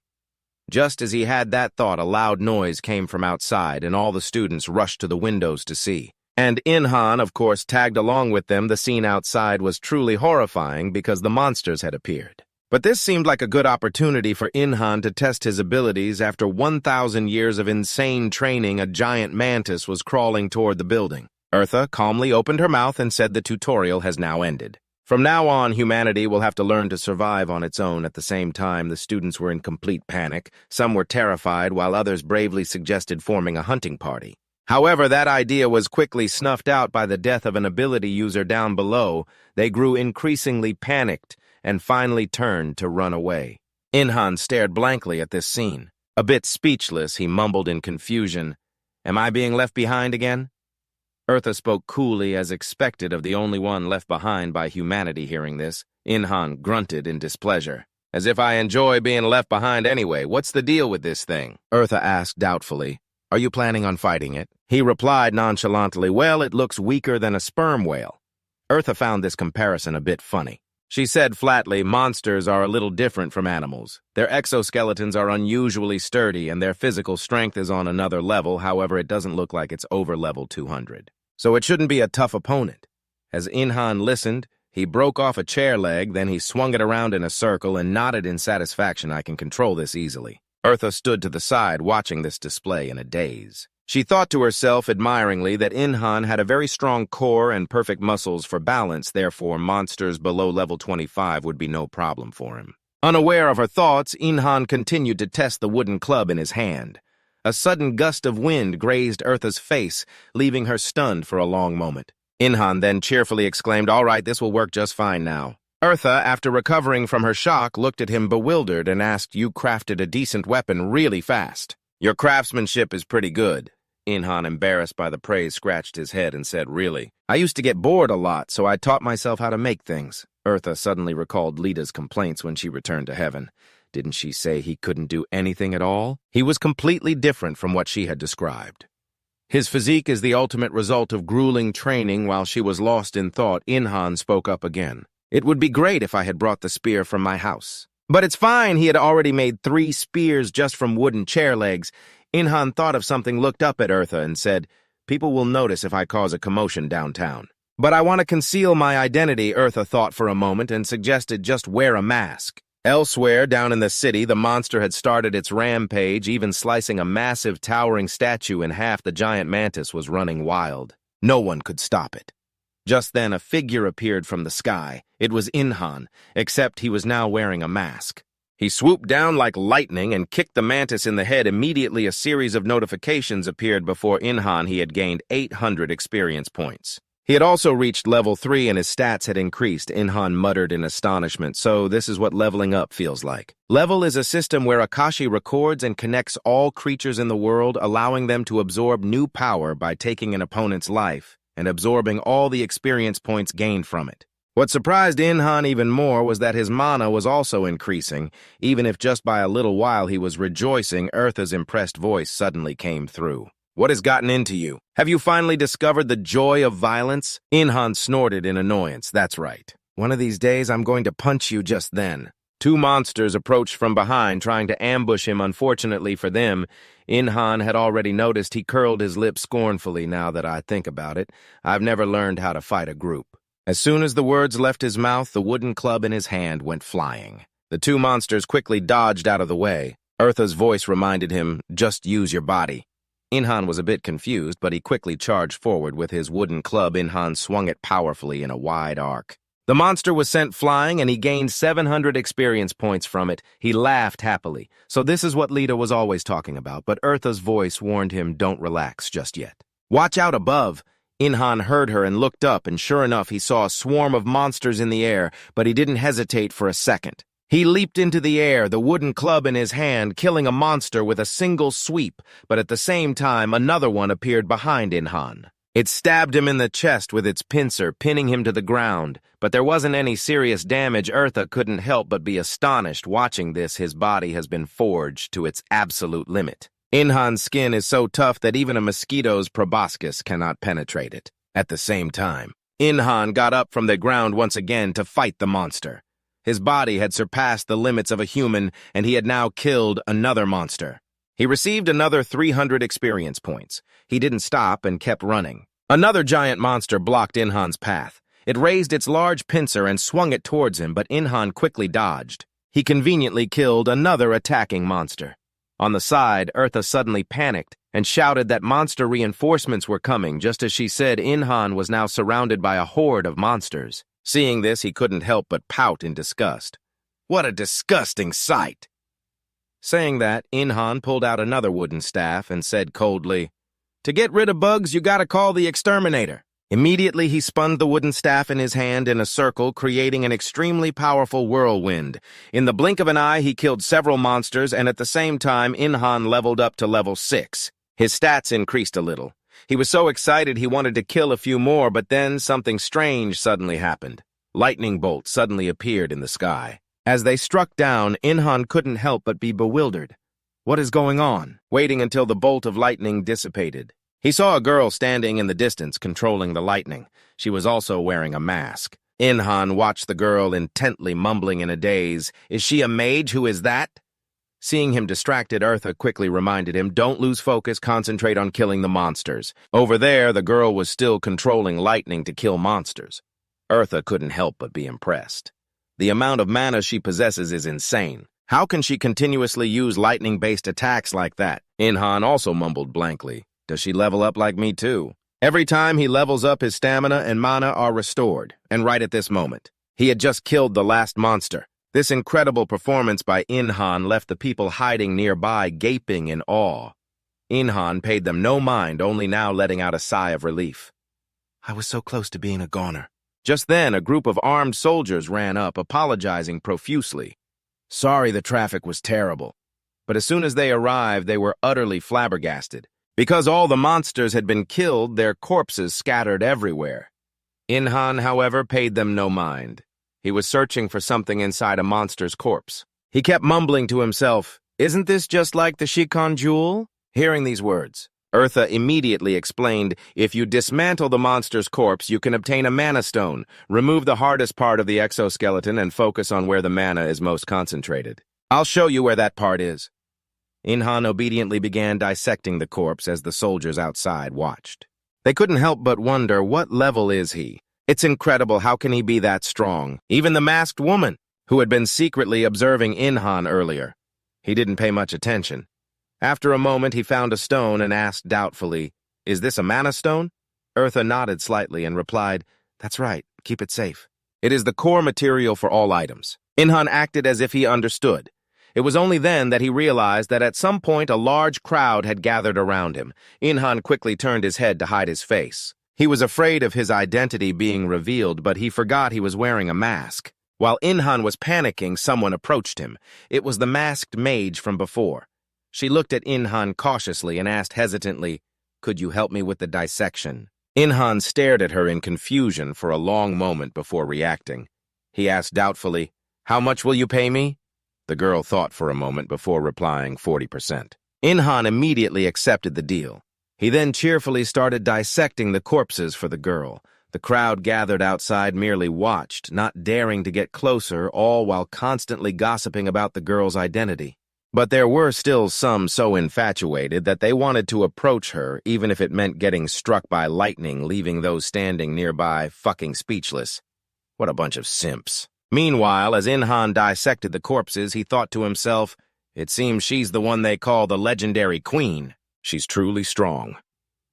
Just as he had that thought, a loud noise came from outside, and all the students rushed to the windows to see. And Inhan, of course, tagged along with them. The scene outside was truly horrifying because the monsters had appeared. But this seemed like a good opportunity for Inhan to test his abilities. After 1,000 years of insane training, a giant mantis was crawling toward the building. Eartha calmly opened her mouth and said the tutorial has now ended. From now on, humanity will have to learn to survive on its own. At the same time, the students were in complete panic. Some were terrified, while others bravely suggested forming a hunting party. However, that idea was quickly snuffed out by the death of an ability user down below. They grew increasingly panicked and finally turned to run away. Inhan stared blankly at this scene. A bit speechless, he mumbled in confusion, "Am I being left behind again?" Eartha spoke coolly, as expected of the only one left behind by humanity. Hearing this, Inhan grunted in displeasure. "As if I enjoy being left behind anyway. What's the deal with this thing?" Eartha asked doubtfully. "Are you planning on fighting it?" He replied nonchalantly, "Well, it looks weaker than a sperm whale." Eartha found this comparison a bit funny. She said flatly, "Monsters are a little different from animals. Their exoskeletons are unusually sturdy and their physical strength is on another level. However, it doesn't look like it's over level 200. So it shouldn't be a tough opponent." As Inhan listened, he broke off a chair leg, then he swung it around in a circle and nodded in satisfaction. "I can control this easily." Eartha stood to the side, watching this display in a daze. She thought to herself admiringly that Inhan had a very strong core and perfect muscles for balance, therefore monsters below level 25 would be no problem for him. Unaware of her thoughts, Inhan continued to test the wooden club in his hand. A sudden gust of wind grazed Eartha's face, leaving her stunned for a long moment. Inhan then cheerfully exclaimed, "All right, this will work just fine now." Eartha, after recovering from her shock, looked at him bewildered and asked, "You crafted a decent weapon really fast." "Your craftsmanship is pretty good." Inhan, embarrassed by the praise, scratched his head and said, "Really? I used to get bored a lot, so I taught myself how to make things." Eartha suddenly recalled Lita's complaints when she returned to heaven. Didn't she say he couldn't do anything at all? He was completely different from what she had described. His physique is the ultimate result of grueling training. While she was lost in thought, Inhan spoke up again. "It would be great if I had brought the spear from my house." "But it's fine, he had already made 3 spears just from wooden chair legs." Inhan thought of something, looked up at Eartha, and said, "People will notice if I cause a commotion downtown." "But I want to conceal my identity," Eartha thought for a moment and suggested just wear a mask. Elsewhere, down in the city, the monster had started its rampage, even slicing a massive towering statue in half. The giant mantis was running wild. No one could stop it. Just then, a figure appeared from the sky. It was Inhan, except he was now wearing a mask. He swooped down like lightning and kicked the mantis in the head. Immediately, a series of notifications appeared before Inhan. He had gained 800 experience points. He had also reached level 3 and his stats had increased. Inhan muttered in astonishment. So this is what leveling up feels like. Level is a system where Akashi records and connects all creatures in the world, allowing them to absorb new power by taking an opponent's life and absorbing all the experience points gained from it. What surprised Inhan even more was that his mana was also increasing. Even if just by a little while he was rejoicing, Eartha's impressed voice suddenly came through. "What has gotten into you? Have you finally discovered the joy of violence?" Inhan snorted in annoyance. "That's right. One of these days I'm going to punch you." Just then, 2 monsters approached from behind, trying to ambush him. Unfortunately for them, Inhan had already noticed. He curled his lips scornfully. "Now that I think about it, I've never learned how to fight a group." As soon as the words left his mouth, the wooden club in his hand went flying. The 2 monsters quickly dodged out of the way. Eartha's voice reminded him, "Just use your body." Inhan was a bit confused, but he quickly charged forward with his wooden club. Inhan swung it powerfully in a wide arc. The monster was sent flying, and he gained 700 experience points from it. He laughed happily. So this is what Lita was always talking about, but Eartha's voice warned him, "Don't relax just yet. Watch out above." Inhan heard her and looked up, and sure enough, he saw a swarm of monsters in the air, but he didn't hesitate for a second. He leaped into the air, the wooden club in his hand, killing a monster with a single sweep, but at the same time, another one appeared behind Inhan. It stabbed him in the chest with its pincer, pinning him to the ground, but there wasn't any serious damage. Eartha couldn't help but be astonished. Watching this, his body has been forged to its absolute limit. Inhan's skin is so tough that even a mosquito's proboscis cannot penetrate it. At the same time, Inhan got up from the ground once again to fight the monster. His body had surpassed the limits of a human, and he had now killed another monster. He received another 300 experience points. He didn't stop and kept running. Another giant monster blocked Inhan's path. It raised its large pincer and swung it towards him, but Inhan quickly dodged. He conveniently killed another attacking monster. On the side, Eartha suddenly panicked and shouted that monster reinforcements were coming. Just as she said, Inhan was now surrounded by a horde of monsters. Seeing this, he couldn't help but pout in disgust. "What a disgusting sight!" Saying that, Inhan pulled out another wooden staff and said coldly, "To get rid of bugs, you gotta call the exterminator." Immediately, he spun the wooden staff in his hand in a circle, creating an extremely powerful whirlwind. In the blink of an eye, he killed several monsters, and at the same time, Inhan leveled up to level 6. His stats increased a little. He was so excited he wanted to kill a few more, but then something strange suddenly happened. Lightning bolts suddenly appeared in the sky. As they struck down, Inhan couldn't help but be bewildered. What is going on? Waiting until the bolt of lightning dissipated, he saw a girl standing in the distance controlling the lightning. She was also wearing a mask. Inhan watched the girl intently, mumbling in a daze. "Is she a mage? Who is that?" Seeing him distracted, Eartha quickly reminded him, "Don't lose focus, concentrate on killing the monsters." Over there, the girl was still controlling lightning to kill monsters. Eartha couldn't help but be impressed. The amount of mana she possesses is insane. How can she continuously use lightning-based attacks like that? Inhan also mumbled blankly, "Does she level up like me too?" Every time he levels up, his stamina and mana are restored, and right at this moment, he had just killed the last monster. This incredible performance by Inhan left the people hiding nearby gaping in awe. Inhan paid them no mind, only now letting out a sigh of relief. "I was so close to being a goner." Just then, a group of armed soldiers ran up, apologizing profusely. Sorry, the traffic was terrible. But as soon as they arrived, they were utterly flabbergasted. Because all the monsters had been killed, their corpses scattered everywhere. Inhan, however, paid them no mind. He was searching for something inside a monster's corpse. He kept mumbling to himself, "Isn't this just like the Shikon jewel?" Hearing these words, Eartha immediately explained, "If you dismantle the monster's corpse, you can obtain a mana stone. Remove the hardest part of the exoskeleton and focus on where the mana is most concentrated. I'll show you where that part is." Inhan obediently began dissecting the corpse as the soldiers outside watched. They couldn't help but wonder, what level is he? It's incredible, how can he be that strong? Even the masked woman, who had been secretly observing Inhan earlier. He didn't pay much attention. After a moment, he found a stone and asked doubtfully, "Is this a mana stone?" Eartha nodded slightly and replied, "That's right, keep it safe. It is the core material for all items." Inhan acted as if he understood. It was only then that he realized that at some point a large crowd had gathered around him. Inhan quickly turned his head to hide his face. He was afraid of his identity being revealed, but he forgot he was wearing a mask. While Inhan was panicking, someone approached him. It was the masked mage from before. She looked at Inhan cautiously and asked hesitantly, "Could you help me with the dissection?" Inhan stared at her in confusion for a long moment before reacting. He asked doubtfully, "How much will you pay me?" The girl thought for a moment before replying 40%. Inhan immediately accepted the deal. He then cheerfully started dissecting the corpses for the girl. The crowd gathered outside merely watched, not daring to get closer, all while constantly gossiping about the girl's identity. But there were still some so infatuated that they wanted to approach her, even if it meant getting struck by lightning, leaving those standing nearby fucking speechless. What a bunch of simps. Meanwhile, as Inhan dissected the corpses, he thought to himself, "It seems she's the one they call the legendary queen. She's truly strong."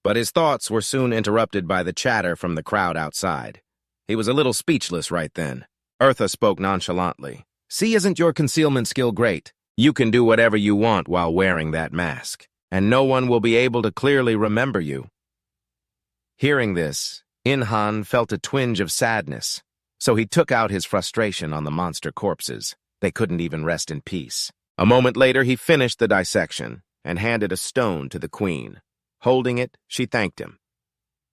But his thoughts were soon interrupted by the chatter from the crowd outside. He was a little speechless right then. Eartha spoke nonchalantly. "See, isn't your concealment skill great? You can do whatever you want while wearing that mask, and no one will be able to clearly remember you." Hearing this, Inhan felt a twinge of sadness. So he took out his frustration on the monster corpses. They couldn't even rest in peace. A moment later, he finished the dissection and handed a stone to the queen. Holding it, she thanked him.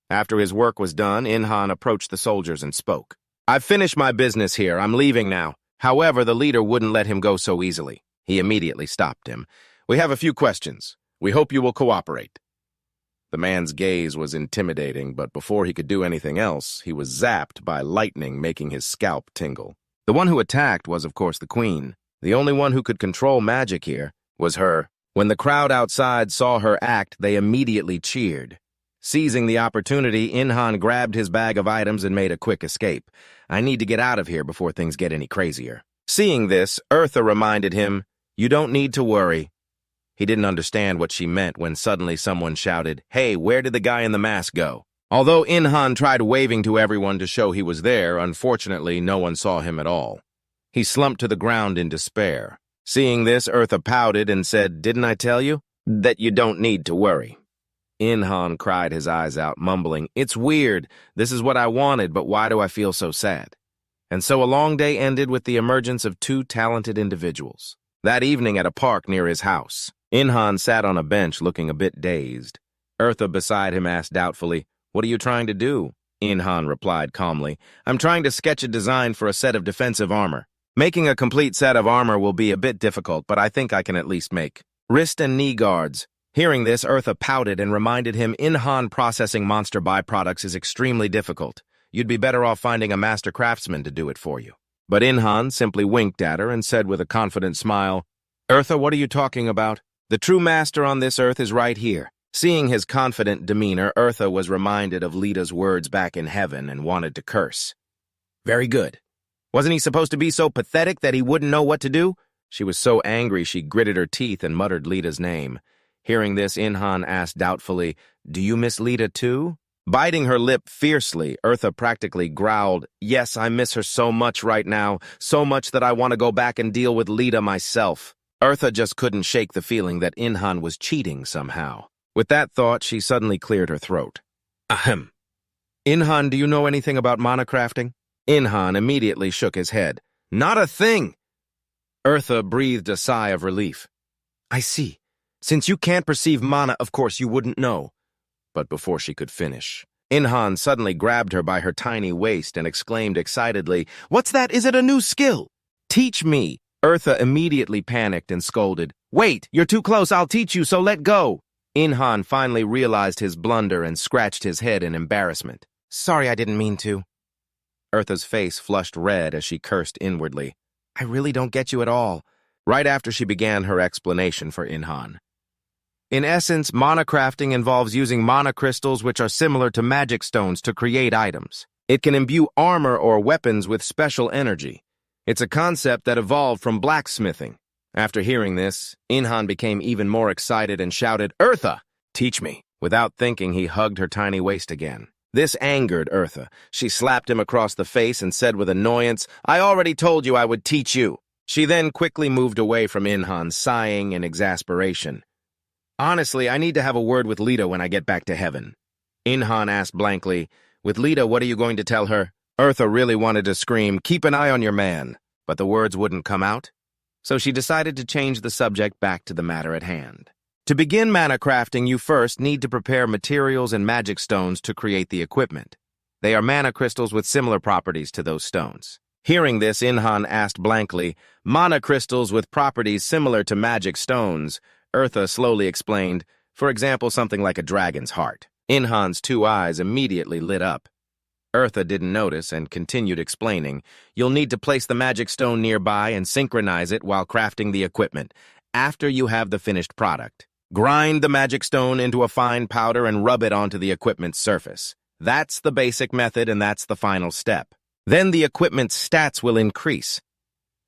After his work was done, Inhan approached the soldiers and spoke. "I've finished my business here. I'm leaving now." However, the leader wouldn't let him go so easily. He immediately stopped him. "We have a few questions. We hope you will cooperate." The man's gaze was intimidating, but before he could do anything else, he was zapped by lightning, making his scalp tingle. The one who attacked was, of course, the queen. The only one who could control magic here was her. When the crowd outside saw her act, they immediately cheered. Seizing the opportunity, Inhan grabbed his bag of items and made a quick escape. "I need to get out of here before things get any crazier." Seeing this, Eartha reminded him, "You don't need to worry." He didn't understand what she meant when suddenly someone shouted, "Hey, where did the guy in the mask go?" Although Inhan tried waving to everyone to show he was there, unfortunately no one saw him at all. He slumped to the ground in despair. Seeing this, Eartha pouted and said, "Didn't I tell you that you don't need to worry?" Inhan cried his eyes out, mumbling, "It's weird. This is what I wanted, but why do I feel so sad?" And so a long day ended with the emergence of two talented individuals. That evening at a park near his house, Inhan sat on a bench looking a bit dazed. Eartha beside him asked doubtfully, "What are you trying to do?" Inhan replied calmly, "I'm trying to sketch a design for a set of defensive armor. Making a complete set of armor will be a bit difficult, but I think I can at least make wrist and knee guards." Hearing this, Eartha pouted and reminded him Inhan processing monster byproducts is extremely difficult. You'd be better off finding a master craftsman to do it for you. But Inhan simply winked at her and said with a confident smile, "Eartha, what are you talking about? The true master on this earth is right here." Seeing his confident demeanor, Eartha was reminded of Lita's words back in heaven and wanted to curse. Very good. Wasn't he supposed to be so pathetic that he wouldn't know what to do? She was so angry she gritted her teeth and muttered Lita's name. Hearing this, Inhan asked doubtfully, "Do you miss Lita too?" Biting her lip fiercely, Eartha practically growled, "Yes, I miss her so much right now, so much that I want to go back and deal with Lita myself." Eartha just couldn't shake the feeling that Inhan was cheating somehow. With that thought, she suddenly cleared her throat. "Ahem. Inhan, do you know anything about mana crafting? Inhan immediately shook his head. Not a thing! Eartha breathed a sigh of relief. I see. Since you can't perceive mana, of course you wouldn't know. But before she could finish, Inhan suddenly grabbed her by her tiny waist and exclaimed excitedly, What's that? Is it a new skill? Teach me. Eartha immediately panicked and scolded. Wait, you're too close, I'll teach you, so let go. Inhan finally realized his blunder and scratched his head in embarrassment. Sorry, I didn't mean to. Eartha's face flushed red as she cursed inwardly. I really don't get you at all. Right after she began her explanation for Inhan. In essence, mana crafting involves using mana crystals which are similar to magic stones to create items. It can imbue armor or weapons with special energy. It's a concept that evolved from blacksmithing. After hearing this, Inhan became even more excited and shouted, Eartha, teach me. Without thinking, he hugged her tiny waist again. This angered Eartha. She slapped him across the face and said with annoyance, I already told you I would teach you. She then quickly moved away from Inhan, sighing in exasperation. Honestly, I need to have a word with Lita when I get back to heaven. Inhan asked blankly, With Lita, what are you going to tell her? Eartha really wanted to scream, Keep an eye on your man, but the words wouldn't come out. So she decided to change the subject back to the matter at hand. To begin mana crafting, you first need to prepare materials and magic stones to create the equipment. They are mana crystals with similar properties to those stones. Hearing this, Inhan asked blankly, Mana crystals with properties similar to magic stones, Eartha slowly explained, for example, something like a dragon's heart. Inhan's two eyes immediately lit up. Eartha didn't notice and continued explaining, You'll need to place the magic stone nearby and synchronize it while crafting the equipment. After you have the finished product, grind the magic stone into a fine powder and rub it onto the equipment's surface. That's the basic method and that's the final step. Then the equipment's stats will increase.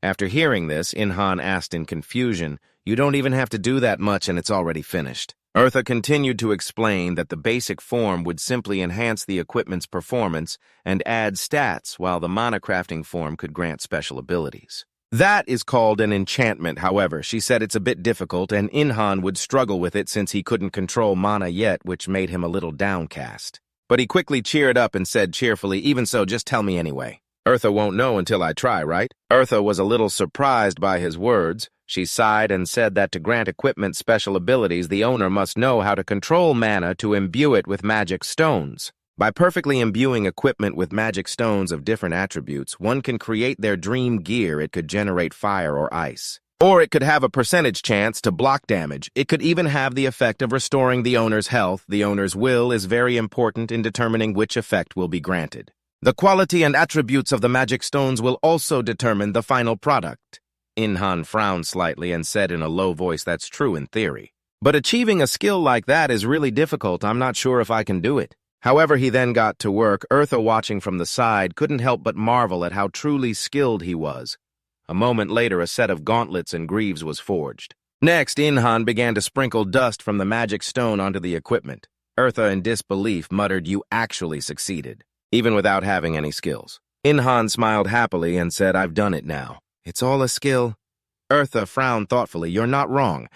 After hearing this, Inhan asked in confusion, You don't even have to do that much and it's already finished. Eartha continued to explain that the basic form would simply enhance the equipment's performance and add stats, while the mana crafting form could grant special abilities. That is called an enchantment, however. She said it's a bit difficult, and Inhan would struggle with it since he couldn't control mana yet, which made him a little downcast. But he quickly cheered up and said cheerfully, Even so, just tell me anyway. Eartha won't know until I try, right? Eartha was a little surprised by his words. She sighed and said that to grant equipment special abilities, the owner must know how to control mana to imbue it with magic stones. By perfectly imbuing equipment with magic stones of different attributes, one can create their dream gear. It could generate fire or ice. Or it could have a percentage chance to block damage. It could even have the effect of restoring the owner's health. The owner's will is very important in determining which effect will be granted. The quality and attributes of the magic stones will also determine the final product. Inhan frowned slightly and said in a low voice, That's true in theory. But achieving a skill like that is really difficult. I'm not sure if I can do it. However, he then got to work. Eartha, watching from the side, couldn't help but marvel at how truly skilled he was. A moment later, a set of gauntlets and greaves was forged. Next, Inhan began to sprinkle dust from the magic stone onto the equipment. Eartha, in disbelief, muttered, You actually succeeded, even without having any skills. Inhan smiled happily and said, I've done it now. It's all a skill. Eartha frowned thoughtfully. You're not wrong.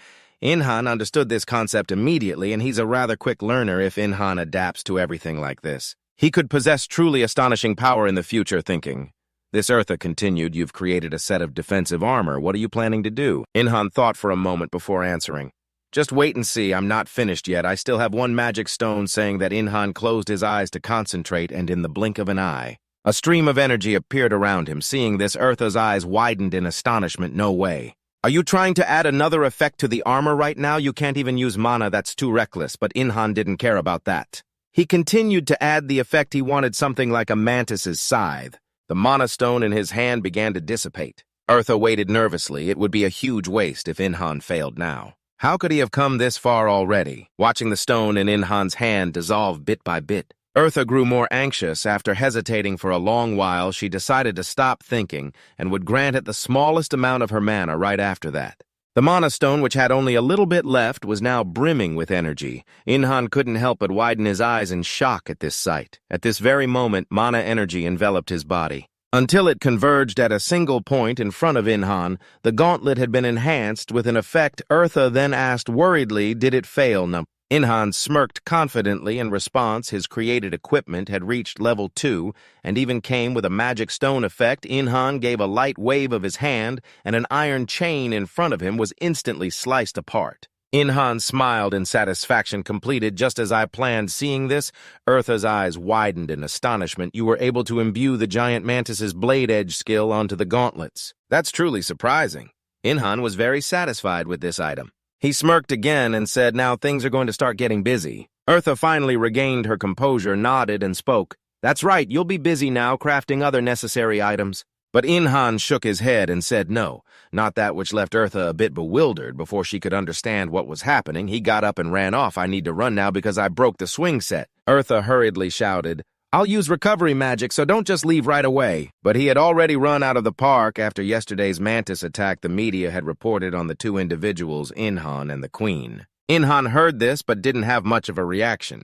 Inhan understood this concept immediately, and he's a rather quick learner if Inhan adapts to everything like this. He could possess truly astonishing power in the future, thinking. This Eartha continued, You've created a set of defensive armor. What are you planning to do? Inhan thought for a moment before answering. Just wait and see. I'm not finished yet. I still have one magic stone. Saying that, Inhan closed his eyes to concentrate, and in the blink of an eye, a stream of energy appeared around him. Seeing this, Eartha's eyes widened in astonishment. No way. Are you trying to add another effect to the armor right now? You can't even use mana. That's too reckless. But Inhan didn't care about that. He continued to add the effect. He wanted something like a mantis's scythe. The mana stone in his hand began to dissipate. Eartha waited nervously. It would be a huge waste if Inhan failed now. How could he have come this far already? Watching the stone in Inhan's hand dissolve bit by bit, Eartha grew more anxious. After hesitating for a long while, she decided to stop thinking and would grant it the smallest amount of her mana right after that. The mana stone, which had only a little bit left, was now brimming with energy. Inhan couldn't help but widen his eyes in shock at this sight. At this very moment, mana energy enveloped his body. Until it converged at a single point in front of Inhan, the gauntlet had been enhanced with an effect. Eartha then asked worriedly, Did it fail? No. Inhan smirked confidently in response. His created equipment had reached level 2 and even came with a magic stone effect. Inhan gave a light wave of his hand, and an iron chain in front of him was instantly sliced apart. Inhan smiled in satisfaction. Completed just as I planned. Seeing this, Eartha's eyes widened in astonishment. You were able to imbue the giant mantis's blade edge skill onto the gauntlets. That's truly surprising. Inhan was very satisfied with this item. He smirked again and said, now things are going to start getting busy. Eartha finally regained her composure, nodded, and spoke. That's right, you'll be busy now crafting other necessary items. But Inhan shook his head and said no, not that, which left Eartha a bit bewildered. Before she could understand what was happening, he got up and ran off. I need to run now because I broke the swing set. Eartha hurriedly shouted, I'll use recovery magic, so don't just leave right away. But he had already run out of the park after yesterday's mantis attack. The media had reported on the two individuals, Inhan and the Queen. Inhan heard this but didn't have much of a reaction.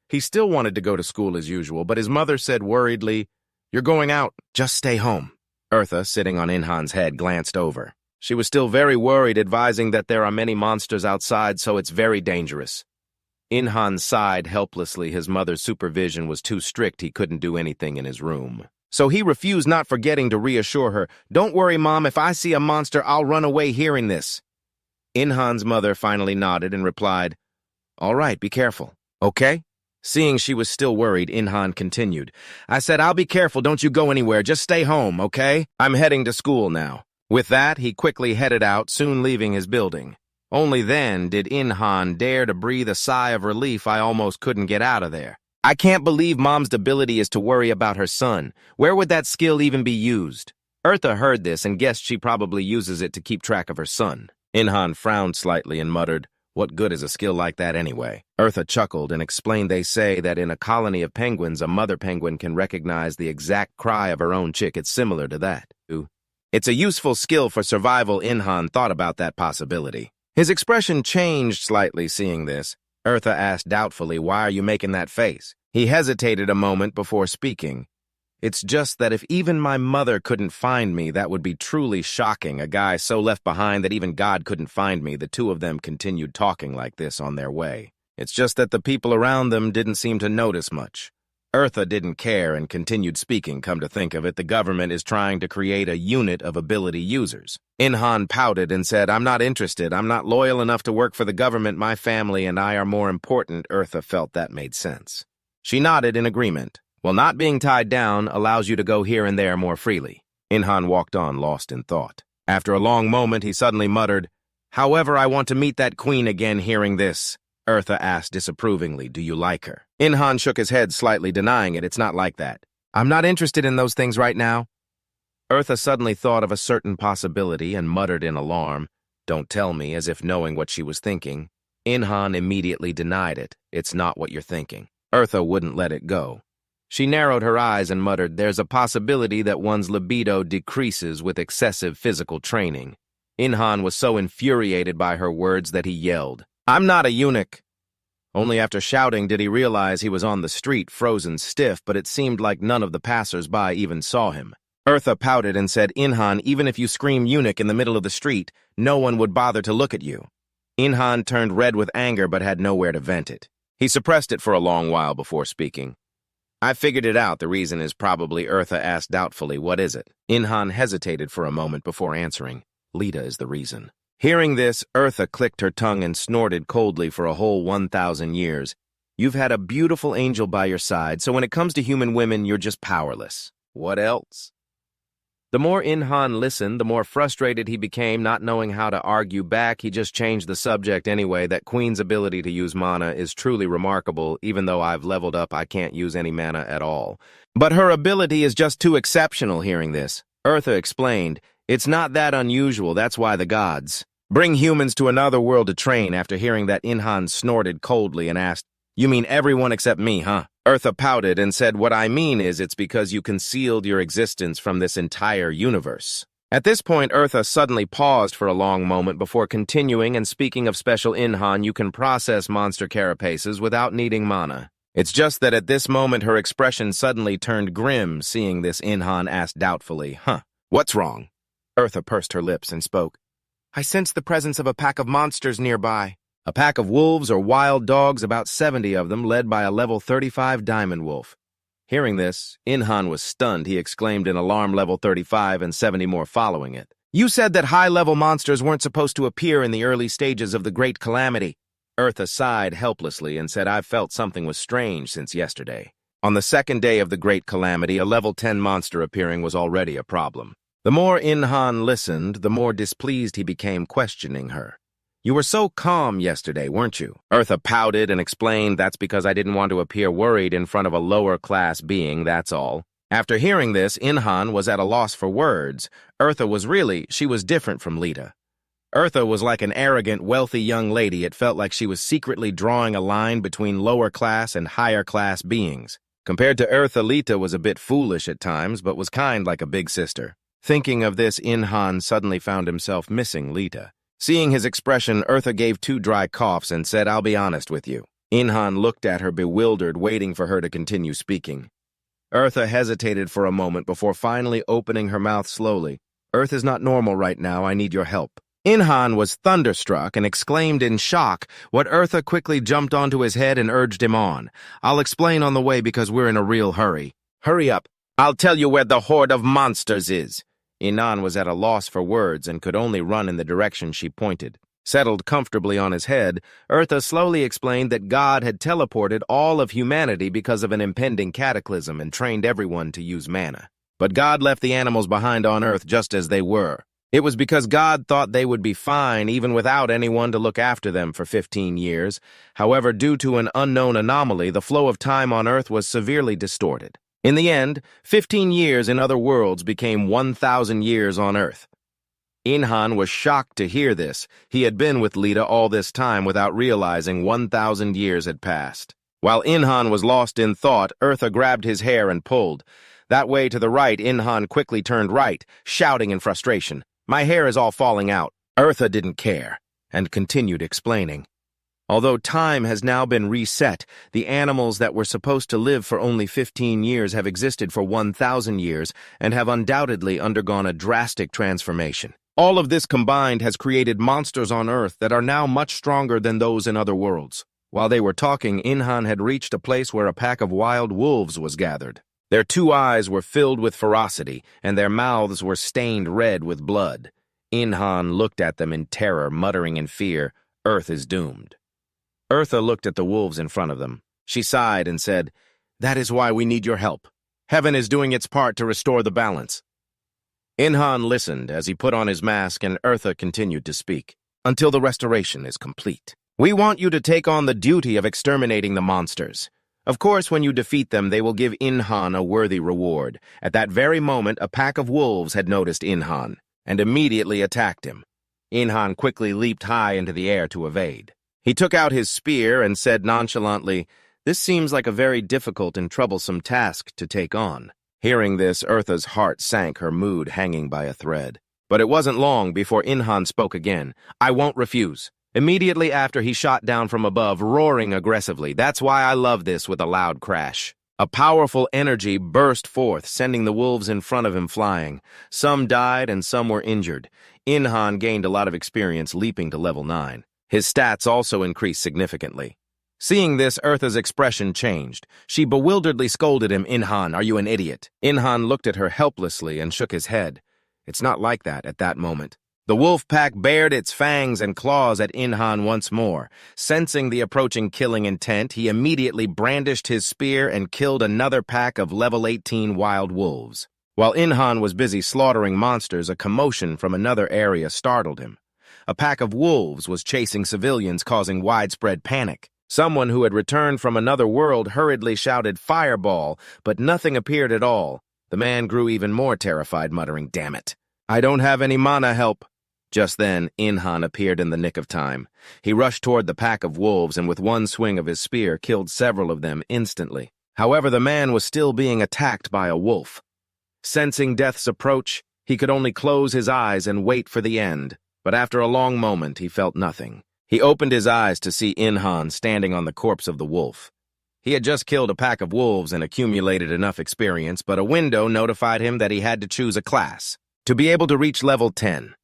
He still wanted to go to school as usual, but his mother said worriedly, You're going out. Just stay home. Eartha, sitting on Inhan's head, glanced over. She was still very worried, advising that there are many monsters outside, so it's very dangerous. Inhan sighed helplessly. His mother's supervision was too strict. He couldn't do anything in his room. So he refused, not forgetting to reassure her. Don't worry, Mom. If I see a monster, I'll run away. Hearing this, Inhan's mother finally nodded and replied, All right, be careful. Okay? Seeing she was still worried, Inhan continued. I said, I'll be careful. Don't you go anywhere. Just stay home, okay? I'm heading to school now. With that, he quickly headed out, soon leaving his building. Only then did Inhan dare to breathe a sigh of relief. I almost couldn't get out of there. I can't believe Mom's ability is to worry about her son. Where would that skill even be used? Eartha heard this and guessed she probably uses it to keep track of her son. Inhan frowned slightly and muttered, What good is a skill like that anyway? Eartha chuckled and explained they say that in a colony of penguins, a mother penguin can recognize the exact cry of her own chick. It's similar to that. It's a useful skill for survival. Inhan thought about that possibility. His expression changed slightly seeing this. Eartha asked doubtfully, Why are you making that face? He hesitated a moment before speaking. It's just that if even my mother couldn't find me, that would be truly shocking. A guy so left behind that even God couldn't find me. The two of them continued talking like this on their way. It's just that the people around them didn't seem to notice much. Eartha didn't care and continued speaking. Come to think of it, the government is trying to create a unit of ability users. Inhan pouted and said, I'm not interested. I'm not loyal enough to work for the government. My family and I are more important. Eartha felt that made sense. She nodded in agreement. Well, not being tied down allows you to go here and there more freely. Inhan walked on, lost in thought. After a long moment, he suddenly muttered, However, I want to meet that queen again. Hearing this, Eartha asked disapprovingly, Do you like her? Inhan shook his head, slightly denying it. It's not like that. I'm not interested in those things right now. Eartha suddenly thought of a certain possibility and muttered in alarm, Don't tell me, as if knowing what she was thinking. Inhan immediately denied it. It's not what you're thinking. Eartha wouldn't let it go. She narrowed her eyes and muttered, There's a possibility that one's libido decreases with excessive physical training. Inhan was so infuriated by her words that he yelled, I'm not a eunuch. Only after shouting did he realize he was on the street, frozen stiff, but it seemed like none of the passers-by even saw him. Eartha pouted and said, Inhan, even if you scream eunuch in the middle of the street, no one would bother to look at you. Inhan turned red with anger but had nowhere to vent it. He suppressed it for a long while before speaking. I figured it out. The reason is probably, Eartha asked doubtfully, What is it? Inhan hesitated for a moment before answering. Lita is the reason. Hearing this, Eartha clicked her tongue and snorted coldly for a whole 1,000 years. You've had a beautiful angel by your side, so when it comes to human women, you're just powerless. What else? The more Inhan listened, the more frustrated he became, not knowing how to argue back. He just changed the subject anyway. That queen's ability to use mana is truly remarkable. Even though I've leveled up, I can't use any mana at all. But her ability is just too exceptional. Hearing this, Eartha explained, It's not that unusual. That's why the gods bring humans to another world to train. After hearing that, Inhan snorted coldly and asked, You mean everyone except me, huh? Eartha pouted and said, What I mean is it's because you concealed your existence from this entire universe. At this point, Eartha suddenly paused for a long moment before continuing and speaking of special. Inhan, you can process monster carapaces without needing mana. It's just that at this moment her expression suddenly turned grim. Seeing this, Inhan asked doubtfully, What's wrong? Eartha pursed her lips and spoke, I sense the presence of a pack of monsters nearby. A pack of wolves or wild dogs, about 70 of them, led by a level 35 diamond wolf. Hearing this, Inhan was stunned. He exclaimed in alarm, level 35 and 70 more following it. You said that high-level monsters weren't supposed to appear in the early stages of the Great Calamity. Eartha sighed helplessly and said, I've felt something was strange since yesterday. On the second day of the Great Calamity, a level 10 monster appearing was already a problem. The more Inhan listened, the more displeased he became, questioning her. You were so calm yesterday, weren't you? Eartha pouted and explained, that's because I didn't want to appear worried in front of a lower-class being, that's all. After hearing this, Inhan was at a loss for words. She was different from Lita. Eartha was like an arrogant, wealthy young lady. It felt like she was secretly drawing a line between lower-class and higher-class beings. Compared to Eartha, Lita was a bit foolish at times, but was kind like a big sister. Thinking of this, Inhan suddenly found himself missing Lita. Seeing his expression, Eartha gave 2 dry coughs and said, I'll be honest with you. Inhan looked at her bewildered, waiting for her to continue speaking. Eartha hesitated for a moment before finally opening her mouth slowly. Earth is not normal right now. I need your help. Inhan was thunderstruck and exclaimed in shock, what Eartha quickly jumped onto his head and urged him on. I'll explain on the way because we're in a real hurry. Hurry up. I'll tell you where the horde of monsters is. Inhan was at a loss for words and could only run in the direction she pointed. Settled comfortably on his head, Eartha slowly explained that God had teleported all of humanity because of an impending cataclysm and trained everyone to use mana. But God left the animals behind on Earth just as they were. It was because God thought they would be fine even without anyone to look after them for 15 years. However, due to an unknown anomaly, the flow of time on Earth was severely distorted. In the end, 15 years in other worlds became 1,000 years on Earth. Inhan was shocked to hear this. He had been with Lita all this time without realizing 1,000 years had passed. While Inhan was lost in thought, Eartha grabbed his hair and pulled. That way to the right, Inhan quickly turned right, shouting in frustration, My hair is all falling out. Eartha didn't care, and continued explaining. Although time has now been reset, the animals that were supposed to live for only 15 years have existed for 1,000 years and have undoubtedly undergone a drastic transformation. All of this combined has created monsters on Earth that are now much stronger than those in other worlds. While they were talking, Inhan had reached a place where a pack of wild wolves was gathered. Their 2 eyes were filled with ferocity, and their mouths were stained red with blood. Inhan looked at them in terror, muttering in fear, Earth is doomed. Eartha looked at the wolves in front of them. She sighed and said, That is why we need your help. Heaven is doing its part to restore the balance. Inhan listened as he put on his mask, and Eartha continued to speak. Until the restoration is complete. We want you to take on the duty of exterminating the monsters. Of course, when you defeat them, they will give Inhan a worthy reward. At that very moment, a pack of wolves had noticed Inhan and immediately attacked him. Inhan quickly leaped high into the air to evade. He took out his spear and said nonchalantly, This seems like a very difficult and troublesome task to take on. Hearing this, Eartha's heart sank, her mood hanging by a thread. But it wasn't long before Inhan spoke again. I won't refuse. Immediately after, he shot down from above, roaring aggressively. That's why I love this with a loud crash. A powerful energy burst forth, sending the wolves in front of him flying. Some died and some were injured. Inhan gained a lot of experience, leaping to level 9. His stats also increased significantly. Seeing this, Eartha's expression changed. She bewilderedly scolded him, Inhan, are you an idiot? Inhan looked at her helplessly and shook his head. It's not like that at that moment. The wolf pack bared its fangs and claws at Inhan once more. Sensing the approaching killing intent, he immediately brandished his spear and killed another pack of level 18 wild wolves. While Inhan was busy slaughtering monsters, a commotion from another area startled him. A pack of wolves was chasing civilians, causing widespread panic. Someone who had returned from another world hurriedly shouted, Fireball, but nothing appeared at all. The man grew even more terrified, muttering, Damn it. I don't have any mana help. Just then, Inhan appeared in the nick of time. He rushed toward the pack of wolves and with one swing of his spear killed several of them instantly. However, the man was still being attacked by a wolf. Sensing death's approach, he could only close his eyes and wait for the end. But after a long moment, he felt nothing. He opened his eyes to see Inhan standing on the corpse of the wolf. He had just killed a pack of wolves and accumulated enough experience, but a window notified him that he had to choose a class to be able to reach level 10.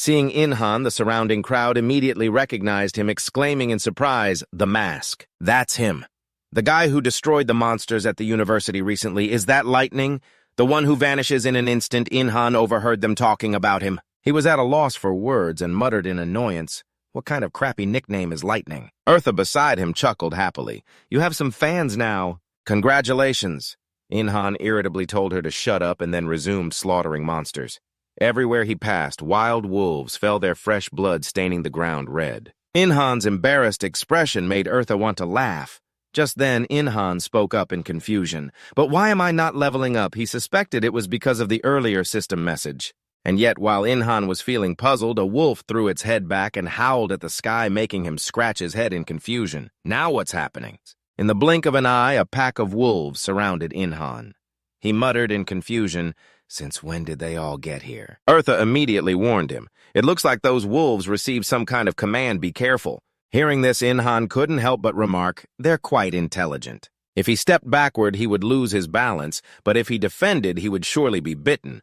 Seeing Inhan, the surrounding crowd immediately recognized him, exclaiming in surprise, "The mask. That's him. The guy who destroyed the monsters at the university recently, is that Lightning? The one who vanishes in an instant?" Inhan overheard them talking about him. He was at a loss for words and muttered in annoyance, "What kind of crappy nickname is Lightning?" Eartha beside him chuckled happily. "You have some fans now. Congratulations." Inhan irritably told her to shut up and then resumed slaughtering monsters. Everywhere he passed, wild wolves fell, their fresh blood staining the ground red. Inhan's embarrassed expression made Eartha want to laugh. Just then, Inhan spoke up in confusion. "But why am I not leveling up?" He suspected it was because of the earlier system message. And yet, while Inhan was feeling puzzled, a wolf threw its head back and howled at the sky, making him scratch his head in confusion. Now what's happening? In the blink of an eye, a pack of wolves surrounded Inhan. He muttered in confusion, "Since when did they all get here?" Eartha immediately warned him. "It looks like those wolves received some kind of command, be careful." Hearing this, Inhan couldn't help but remark, "They're quite intelligent. If he stepped backward, he would lose his balance, but if he defended, he would surely be bitten."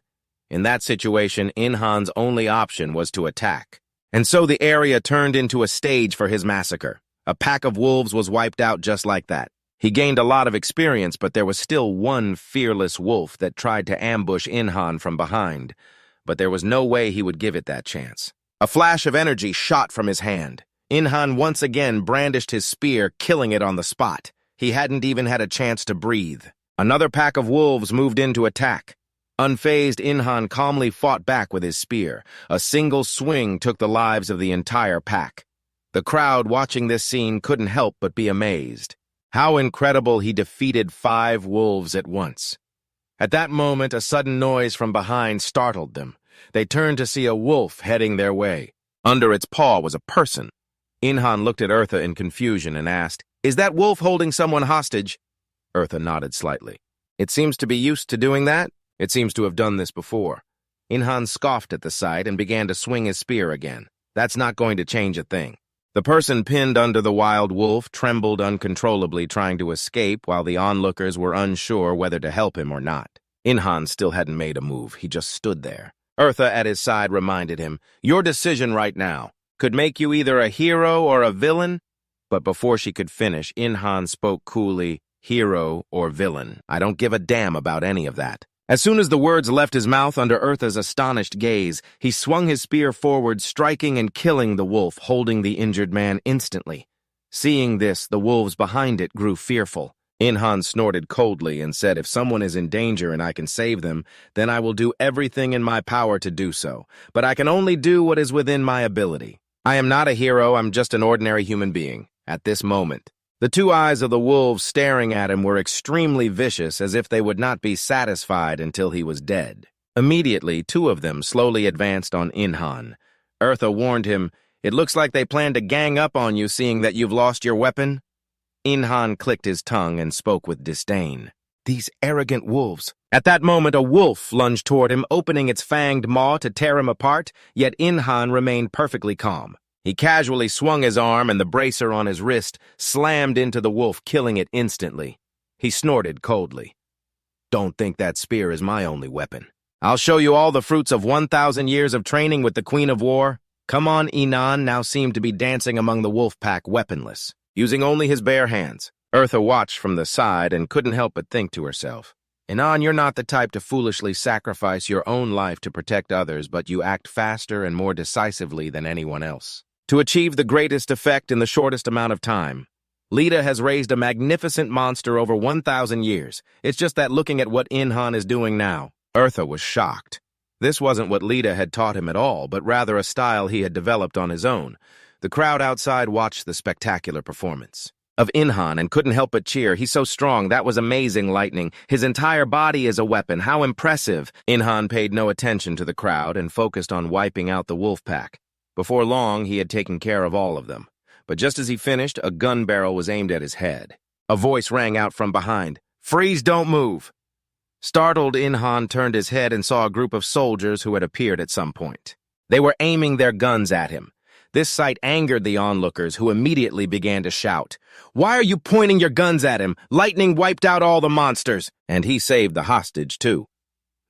In that situation, Inhan's only option was to attack. And so the area turned into a stage for his massacre. A pack of wolves was wiped out just like that. He gained a lot of experience, but there was still one fearless wolf that tried to ambush Inhan from behind. But there was no way he would give it that chance. A flash of energy shot from his hand. Inhan once again brandished his spear, killing it on the spot. He hadn't even had a chance to breathe. Another pack of wolves moved in to attack. Unfazed, Inhan calmly fought back with his spear. A single swing took the lives of the entire pack. The crowd watching this scene couldn't help but be amazed. How incredible, he defeated 5 wolves at once. At that moment, a sudden noise from behind startled them. They turned to see a wolf heading their way. Under its paw was a person. Inhan looked at Eartha in confusion and asked, "Is that wolf holding someone hostage?" Eartha nodded slightly. "It seems to be used to doing that. It seems to have done this before." Inhan scoffed at the sight and began to swing his spear again. "That's not going to change a thing." The person pinned under the wild wolf trembled uncontrollably, trying to escape, while the onlookers were unsure whether to help him or not. Inhan still hadn't made a move. He just stood there. Eartha at his side reminded him, "Your decision right now could make you either a hero or a villain." But before she could finish, Inhan spoke coolly, "Hero or villain. I don't give a damn about any of that." As soon as the words left his mouth under Eartha's astonished gaze, he swung his spear forward, striking and killing the wolf, holding the injured man instantly. Seeing this, the wolves behind it grew fearful. Inhan snorted coldly and said, "If someone is in danger and I can save them, then I will do everything in my power to do so. But I can only do what is within my ability. I am not a hero, I'm just an ordinary human being, at this moment." The 2 eyes of the wolves staring at him were extremely vicious, as if they would not be satisfied until he was dead. Immediately, 2 of them slowly advanced on Inhan. Eartha warned him, "It looks like they plan to gang up on you, seeing that you've lost your weapon." Inhan clicked his tongue and spoke with disdain. "These arrogant wolves." At that moment, a wolf lunged toward him, opening its fanged maw to tear him apart, yet Inhan remained perfectly calm. He casually swung his arm, and the bracer on his wrist slammed into the wolf, killing it instantly. He snorted coldly. "Don't think that spear is my only weapon. I'll show you all the fruits of 1,000 years of training with the Queen of War." Come on, Inhan now seemed to be dancing among the wolf pack, weaponless, using only his bare hands. Eartha watched from the side and couldn't help but think to herself, "Inhan, you're not the type to foolishly sacrifice your own life to protect others, but you act faster and more decisively than anyone else, to achieve the greatest effect in the shortest amount of time. Lita has raised a magnificent monster over 1,000 years. It's just that looking at what Inhan is doing now." Eartha was shocked. This wasn't what Lita had taught him at all, but rather a style he had developed on his own. The crowd outside watched the spectacular performance of Inhan and couldn't help but cheer. "He's so strong. That was amazing, Lightning. His entire body is a weapon. How impressive." Inhan paid no attention to the crowd and focused on wiping out the wolf pack. Before long, he had taken care of all of them. But just as he finished, a gun barrel was aimed at his head. A voice rang out from behind, "Freeze, don't move." Startled, Inhan turned his head and saw a group of soldiers who had appeared at some point. They were aiming their guns at him. This sight angered the onlookers, who immediately began to shout, "Why are you pointing your guns at him? Lightning wiped out all the monsters, and he saved the hostage, too."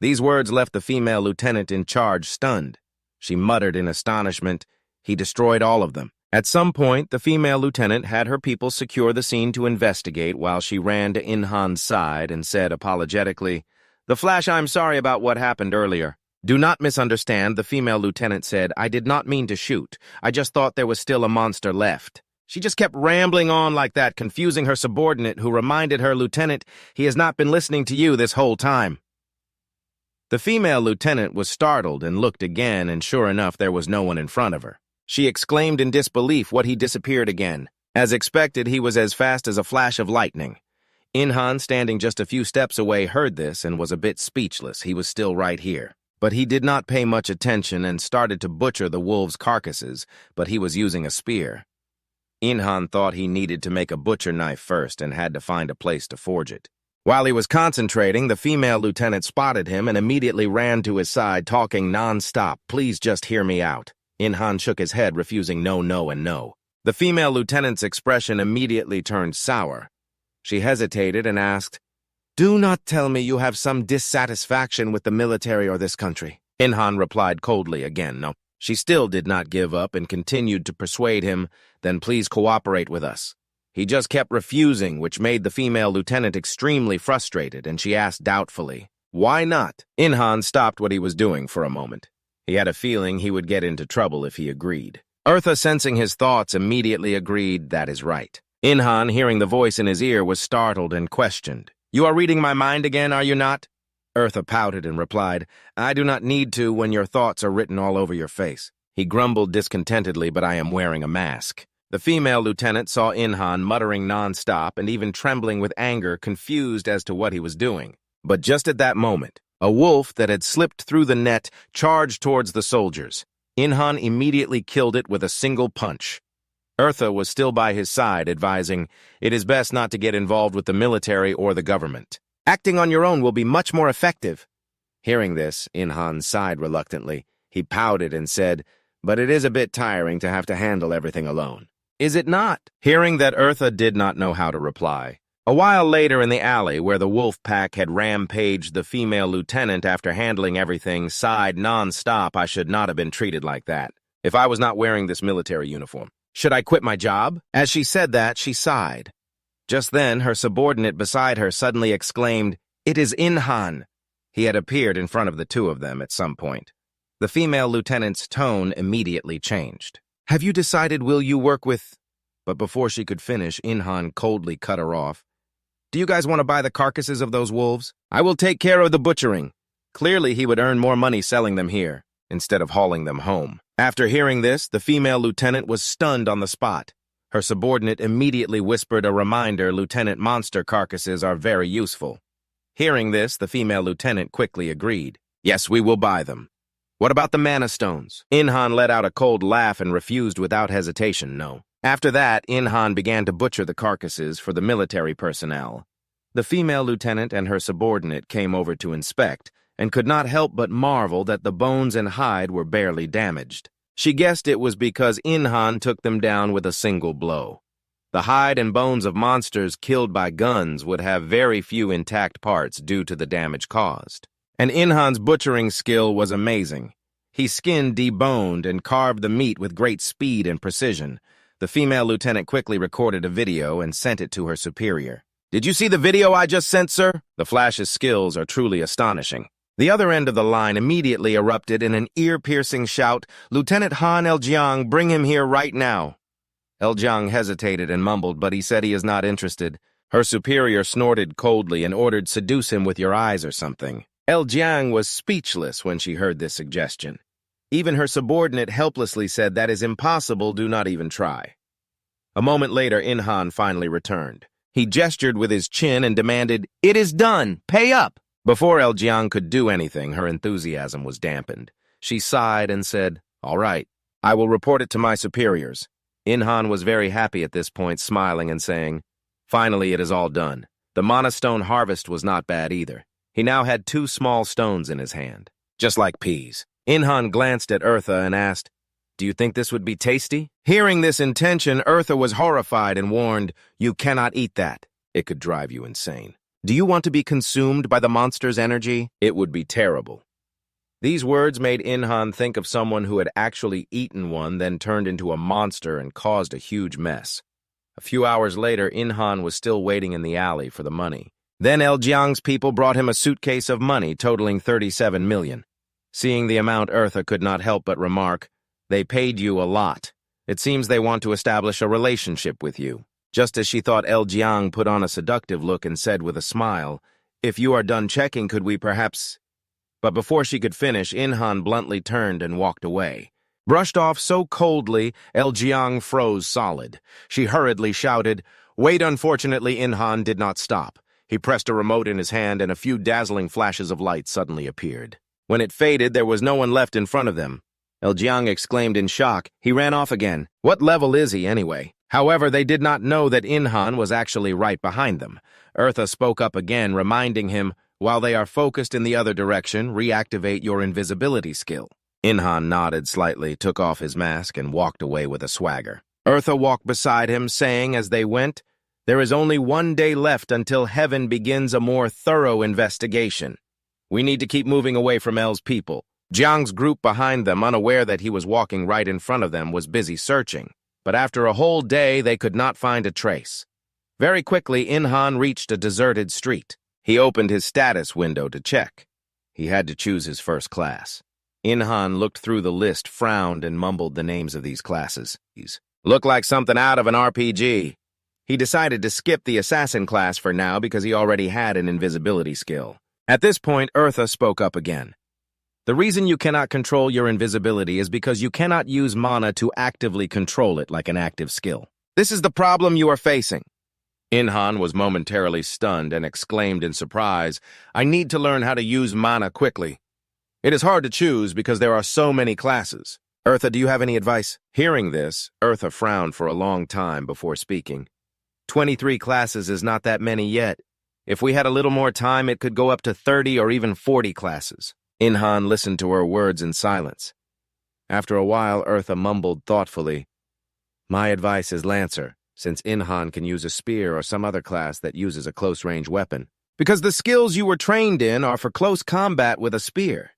These words left the female lieutenant in charge stunned. She muttered in astonishment. He destroyed all of them. At some point, the female lieutenant had her people secure the scene to investigate while she ran to In-han's side and said apologetically, "The Flash, I'm sorry about what happened earlier." "Do not misunderstand," the female lieutenant said. "I did not mean to shoot. I just thought there was still a monster left." She just kept rambling on like that, confusing her subordinate, who reminded her, "Lieutenant, he has not been listening to you this whole time." The female lieutenant was startled and looked again, and sure enough, there was no one in front of her. She exclaimed in disbelief what he disappeared again. As expected, he was as fast as a flash of lightning. In-han, standing just a few steps away, heard this and was a bit speechless. He was still right here. But he did not pay much attention and started to butcher the wolves' carcasses, but he was using a spear. In-han thought he needed to make a butcher knife first and had to find a place to forge it. While he was concentrating, the female lieutenant spotted him and immediately ran to his side, talking non-stop. "Please just hear me out." In-han shook his head, refusing no, no, and no. The female lieutenant's expression immediately turned sour. She hesitated and asked, "Do not tell me you have some dissatisfaction with the military or this country." In-han replied coldly again, no. She still did not give up and continued to persuade him, "Then please cooperate with us." He just kept refusing, which made the female lieutenant extremely frustrated, and she asked doubtfully, "Why not?" In-han stopped what he was doing for a moment. He had a feeling he would get into trouble if he agreed. Eartha, sensing his thoughts, immediately agreed, "That is right." In-han, hearing the voice in his ear, was startled and questioned, "You are reading my mind again, are you not?" Eartha pouted and replied, "I do not need to when your thoughts are written all over your face." He grumbled discontentedly, "But I am wearing a mask." The female lieutenant saw In-han muttering non-stop and even trembling with anger, confused as to what he was doing. But just at that moment, a wolf that had slipped through the net charged towards the soldiers. In-han immediately killed it with a single punch. Eartha was still by his side, advising, "It is best not to get involved with the military or the government. Acting on your own will be much more effective." Hearing this, In-han sighed reluctantly. He pouted and said, "But it is a bit tiring to have to handle everything alone." "Is it not?" Hearing that, Eartha did not know how to reply. A while later in the alley, where the wolf pack had rampaged, the female lieutenant, after handling everything, sighed non-stop, "I should not have been treated like that. If I was not wearing this military uniform, should I quit my job?" As she said that, she sighed. Just then, her subordinate beside her suddenly exclaimed, "It is In-han." He had appeared in front of the two of them at some point. The female lieutenant's tone immediately changed. "Have you decided will you work with—" But before she could finish, In-han coldly cut her off. "Do you guys want to buy the carcasses of those wolves? I will take care of the butchering." Clearly, he would earn more money selling them here, instead of hauling them home. After hearing this, the female lieutenant was stunned on the spot. Her subordinate immediately whispered a reminder, "Lieutenant, monster carcasses are very useful." Hearing this, the female lieutenant quickly agreed. "Yes, we will buy them." "What about the mana stones?" In-han let out a cold laugh and refused without hesitation, no. After that, In-han began to butcher the carcasses for the military personnel. The female lieutenant and her subordinate came over to inspect, and could not help but marvel that the bones and hide were barely damaged. She guessed it was because In-han took them down with a single blow. The hide and bones of monsters killed by guns would have very few intact parts due to the damage caused. And In-han's butchering skill was amazing. He skinned, deboned, and carved the meat with great speed and precision. The female lieutenant quickly recorded a video and sent it to her superior. "Did you see the video I just sent, sir? The Flash's skills are truly astonishing." The other end of the line immediately erupted in an ear-piercing shout, "Lieutenant Han El-jiang, bring him here right now." El-jiang hesitated and mumbled, but he said he is not interested. Her superior snorted coldly and ordered, "Seduce him with your eyes or something." El-jiang was speechless when she heard this suggestion. Even her subordinate helplessly said, "That is impossible, do not even try." A moment later, In-han finally returned. He gestured with his chin and demanded, "It is done! Pay up!" Before El-jiang could do anything, her enthusiasm was dampened. She sighed and said, "All right, I will report it to my superiors." In-han was very happy at this point, smiling and saying, "Finally, it is all done." The monostone harvest was not bad either. He now had 2 small stones in his hand, just like peas. In-han glanced at Eartha and asked, "Do you think this would be tasty?" Hearing this intention, Eartha was horrified and warned, "You cannot eat that. It could drive you insane. Do you want to be consumed by the monster's energy? It would be terrible." These words made Inhan think of someone who had actually eaten one, then turned into a monster and caused a huge mess. A few hours later, Inhan was still waiting in the alley for the money. Then El Jiang's people brought him a suitcase of money totaling 37 million. Seeing the amount, Eartha could not help but remark, "They paid you a lot. It seems they want to establish a relationship with you." Just as she thought, El Jiang put on a seductive look and said with a smile, "If you are done checking, could we perhaps—" But before she could finish, Inhan bluntly turned and walked away. Brushed off so coldly, El Jiang froze solid. She hurriedly shouted, "Wait!" Unfortunately, Inhan did not stop. He pressed a remote in his hand and a few dazzling flashes of light suddenly appeared. When it faded, there was no one left in front of them. El Jiang exclaimed in shock. He ran off again. What level is he, anyway? However, they did not know that Inhan was actually right behind them. Eartha spoke up again, reminding him, "While they are focused in the other direction, reactivate your invisibility skill." Inhan nodded slightly, took off his mask, and walked away with a swagger. Eartha walked beside him, saying as they went, "There is only one day left until heaven begins a more thorough investigation. We need to keep moving away from El's people." Jiang's group behind them, unaware that he was walking right in front of them, was busy searching. But after a whole day, they could not find a trace. Very quickly, Inhan reached a deserted street. He opened his status window to check. He had to choose his first class. Inhan looked through the list, frowned, and mumbled the names of these classes. Look like something out of an RPG. He decided to skip the assassin class for now because he already had an invisibility skill. At this point, Eartha spoke up again. "The reason you cannot control your invisibility is because you cannot use mana to actively control it like an active skill. This is the problem you are facing." Inhan was momentarily stunned and exclaimed in surprise, "I need to learn how to use mana quickly. It is hard to choose because there are so many classes. Eartha, do you have any advice?" Hearing this, Eartha frowned for a long time before speaking. 23 classes is not that many yet. If we had a little more time, it could go up to 30 or even 40 classes. Inhan listened to her words in silence. After a while, Eartha mumbled thoughtfully, "My advice is Lancer, since Inhan can use a spear or some other class that uses a close-range weapon. Because the skills you were trained in are for close combat with a spear."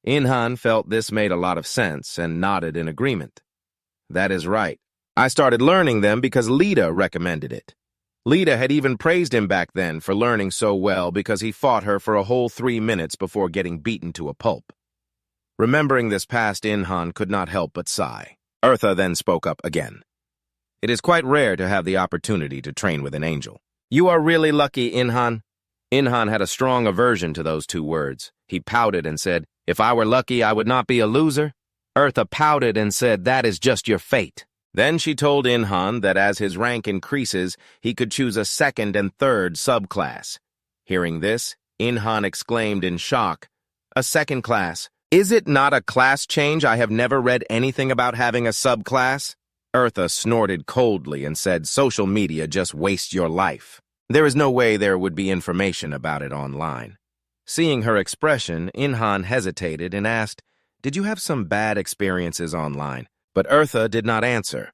Inhan felt this made a lot of sense and nodded in agreement. "That is right. I started learning them because Lita recommended it. Lita had even praised him back then for learning so well because he fought her for a whole 3 minutes before getting beaten to a pulp." Remembering this past, Inhan could not help but sigh. Eartha then spoke up again. "It is quite rare to have the opportunity to train with an angel." "You are really lucky, Inhan." Inhan had a strong aversion to those two words. He pouted and said, "If I were lucky, I would not be a loser." Eartha pouted and said, "That is just your fate." Then she told Inhan that as his rank increases, he could choose a second and third subclass. Hearing this, Inhan exclaimed in shock, "A second class? Is it not a class change? I have never read anything about having a subclass." Eartha snorted coldly and said, "Social media just wastes your life. There is no way there would be information about it online." Seeing her expression, Inhan hesitated and asked, "Did you have some bad experiences online?" But Eartha did not answer.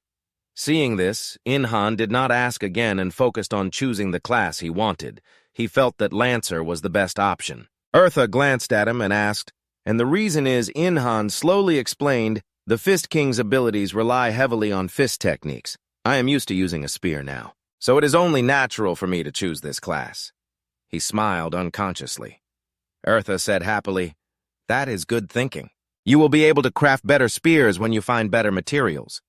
Seeing this, Inhan did not ask again and focused on choosing the class he wanted. He felt that Lancer was the best option. Eartha glanced at him and asked, "And the reason is," Inhan slowly explained, "the Fist King's abilities rely heavily on fist techniques. I am used to using a spear now, so it is only natural for me to choose this class." He smiled unconsciously. Eartha said happily, "That is good thinking. You will be able to craft better spears when you find better materials."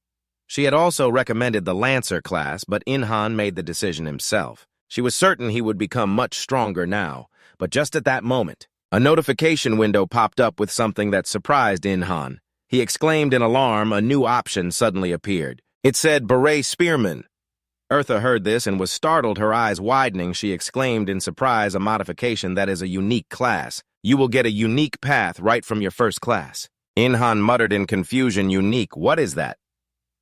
She had also recommended the Lancer class, but Inhan made the decision himself. She was certain he would become much stronger now, but just at that moment, a notification window popped up with something that surprised Inhan. He exclaimed in alarm. A new option suddenly appeared. It said Beret Spearman. Eartha heard this and was startled, her eyes widening. She exclaimed in surprise, "A modification that is a unique class. You will get a unique path right from your first class." Inhan muttered in confusion, "Unique, what is that?"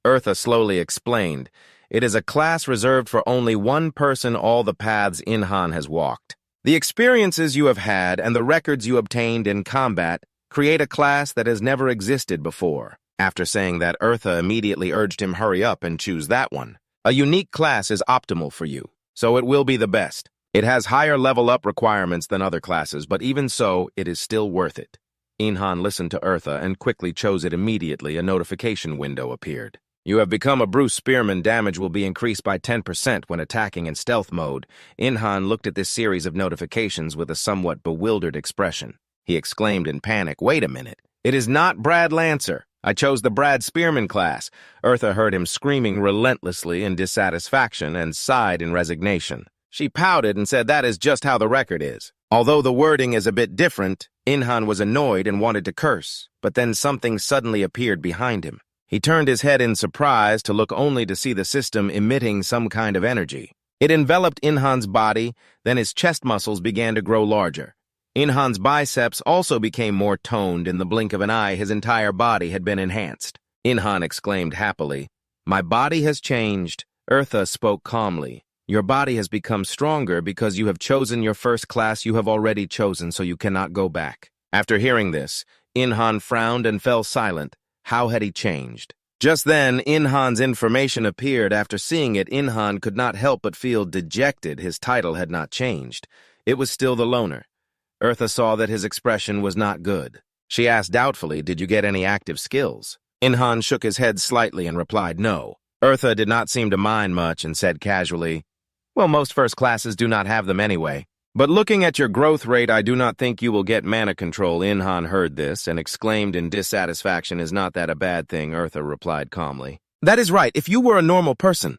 Eartha slowly explained, "It is a class reserved for only one person, all the paths Inhan has walked. The experiences you have had and the records you obtained in combat create a class that has never existed before." After saying that, Eartha immediately urged him hurry up and choose that one. "A unique class is optimal for you, so it will be the best. It has higher level-up requirements than other classes, but even so, it is still worth it." Inhan listened to Eartha and quickly chose it immediately. A notification window appeared. You have become a Bruce Spearman. Damage will be increased by 10% when attacking in stealth mode. Inhan looked at this series of notifications with a somewhat bewildered expression. He exclaimed in panic, "Wait a minute. It is not Brad Lancer. I chose the Brad Spearman class." Eartha heard him screaming relentlessly in dissatisfaction and sighed in resignation. She pouted and said that is just how the record is. Although the wording is a bit different, Inhan was annoyed and wanted to curse, but then something suddenly appeared behind him. He turned his head in surprise to look only to see the system emitting some kind of energy. It enveloped Inhan's body, then his chest muscles began to grow larger. Inhan's biceps also became more toned. In the blink of an eye, his entire body had been enhanced. Inhan exclaimed happily, "My body has changed." Eartha spoke calmly. "Your body has become stronger because you have chosen your first class you have already chosen, so you cannot go back." After hearing this, Inhan frowned and fell silent. How had he changed? Just then, Inhan's information appeared. After seeing it, Inhan could not help but feel dejected. His title had not changed. It was still the loner. Eartha saw that his expression was not good. She asked doubtfully, "Did you get any active skills?" Inhan shook his head slightly and replied no. Eartha did not seem to mind much and said casually, "Well, most first classes do not have them anyway. But looking at your growth rate, I do not think you will get mana control." Inhan heard this and exclaimed in dissatisfaction, "Is not that a bad thing?" Eartha replied calmly, "That is right, if you were a normal person."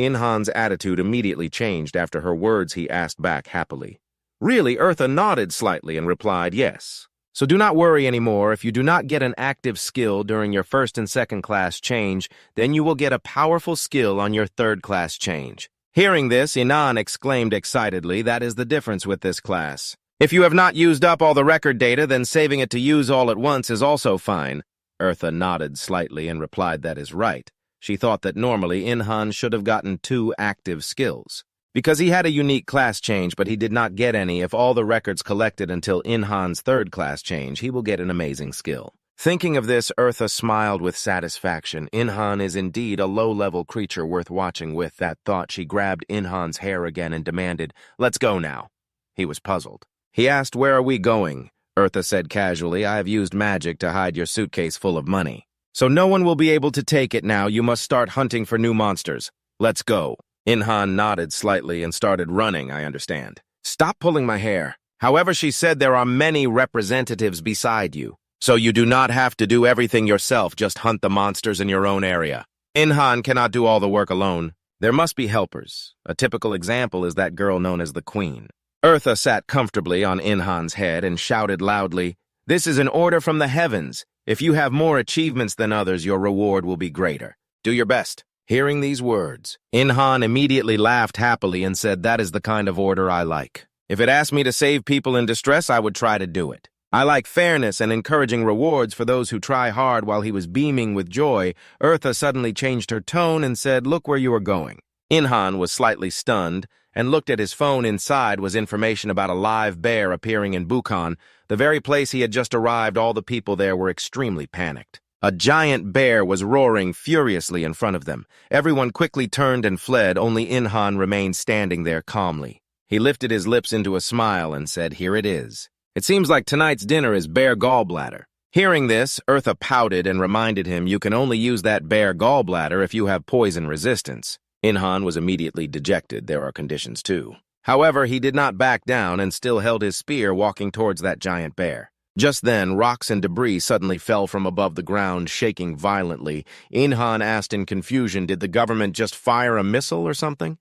Inhan's attitude immediately changed. After her words, he asked back happily. "Really?" Eartha nodded slightly and replied, "Yes. So do not worry anymore. If you do not get an active skill during your first and second class change, then you will get a powerful skill on your third class change." Hearing this, Inhan exclaimed excitedly, "That is the difference with this class. If you have not used up all the record data, then saving it to use all at once is also fine." Eartha nodded slightly and replied, "That is right." She thought that normally Inhan should have gotten 2 active skills. Because he had a unique class change, but he did not get any. If all the records collected until Inhan's third class change, he will get an amazing skill. Thinking of this, Eartha smiled with satisfaction. Inhan is indeed a low-level creature worth watching. With that thought, she grabbed Inhan's hair again and demanded, "Let's go now." He was puzzled. He asked, "Where are we going?" Eartha said casually, "I have used magic to hide your suitcase full of money. So no one will be able to take it now. You must start hunting for new monsters. Let's go." Inhan nodded slightly and started running. "I understand. Stop pulling my hair." However, she said, "There are many representatives beside you. So you do not have to do everything yourself, just hunt the monsters in your own area. Inhan cannot do all the work alone. There must be helpers. A typical example is that girl known as the Queen." Eartha sat comfortably on Inhan's head and shouted loudly, "This is an order from the heavens. If you have more achievements than others, your reward will be greater. Do your best." Hearing these words, Inhan immediately laughed happily and said, "That is the kind of order I like. If it asked me to save people in distress, I would try to do it. I like fairness and encouraging rewards for those who try hard." While he was beaming with joy, Eartha suddenly changed her tone and said, "Look where you are going." Inhan was slightly stunned and looked at his phone. Inside was information about a live bear appearing in Bukhan, the very place he had just arrived. All the people there were extremely panicked. A giant bear was roaring furiously in front of them. Everyone quickly turned and fled. Only Inhan remained standing there calmly. He lifted his lips into a smile and said, "Here it is. It seems like tonight's dinner is bear gallbladder." Hearing this, Eartha pouted and reminded him, "You can only use that bear gallbladder if you have poison resistance." Inhan was immediately dejected. There are conditions too. However, he did not back down and still held his spear, walking towards that giant bear. Just then, rocks and debris suddenly fell from above the ground, shaking violently. Inhan asked in confusion, "Did the government just fire a missile or something?"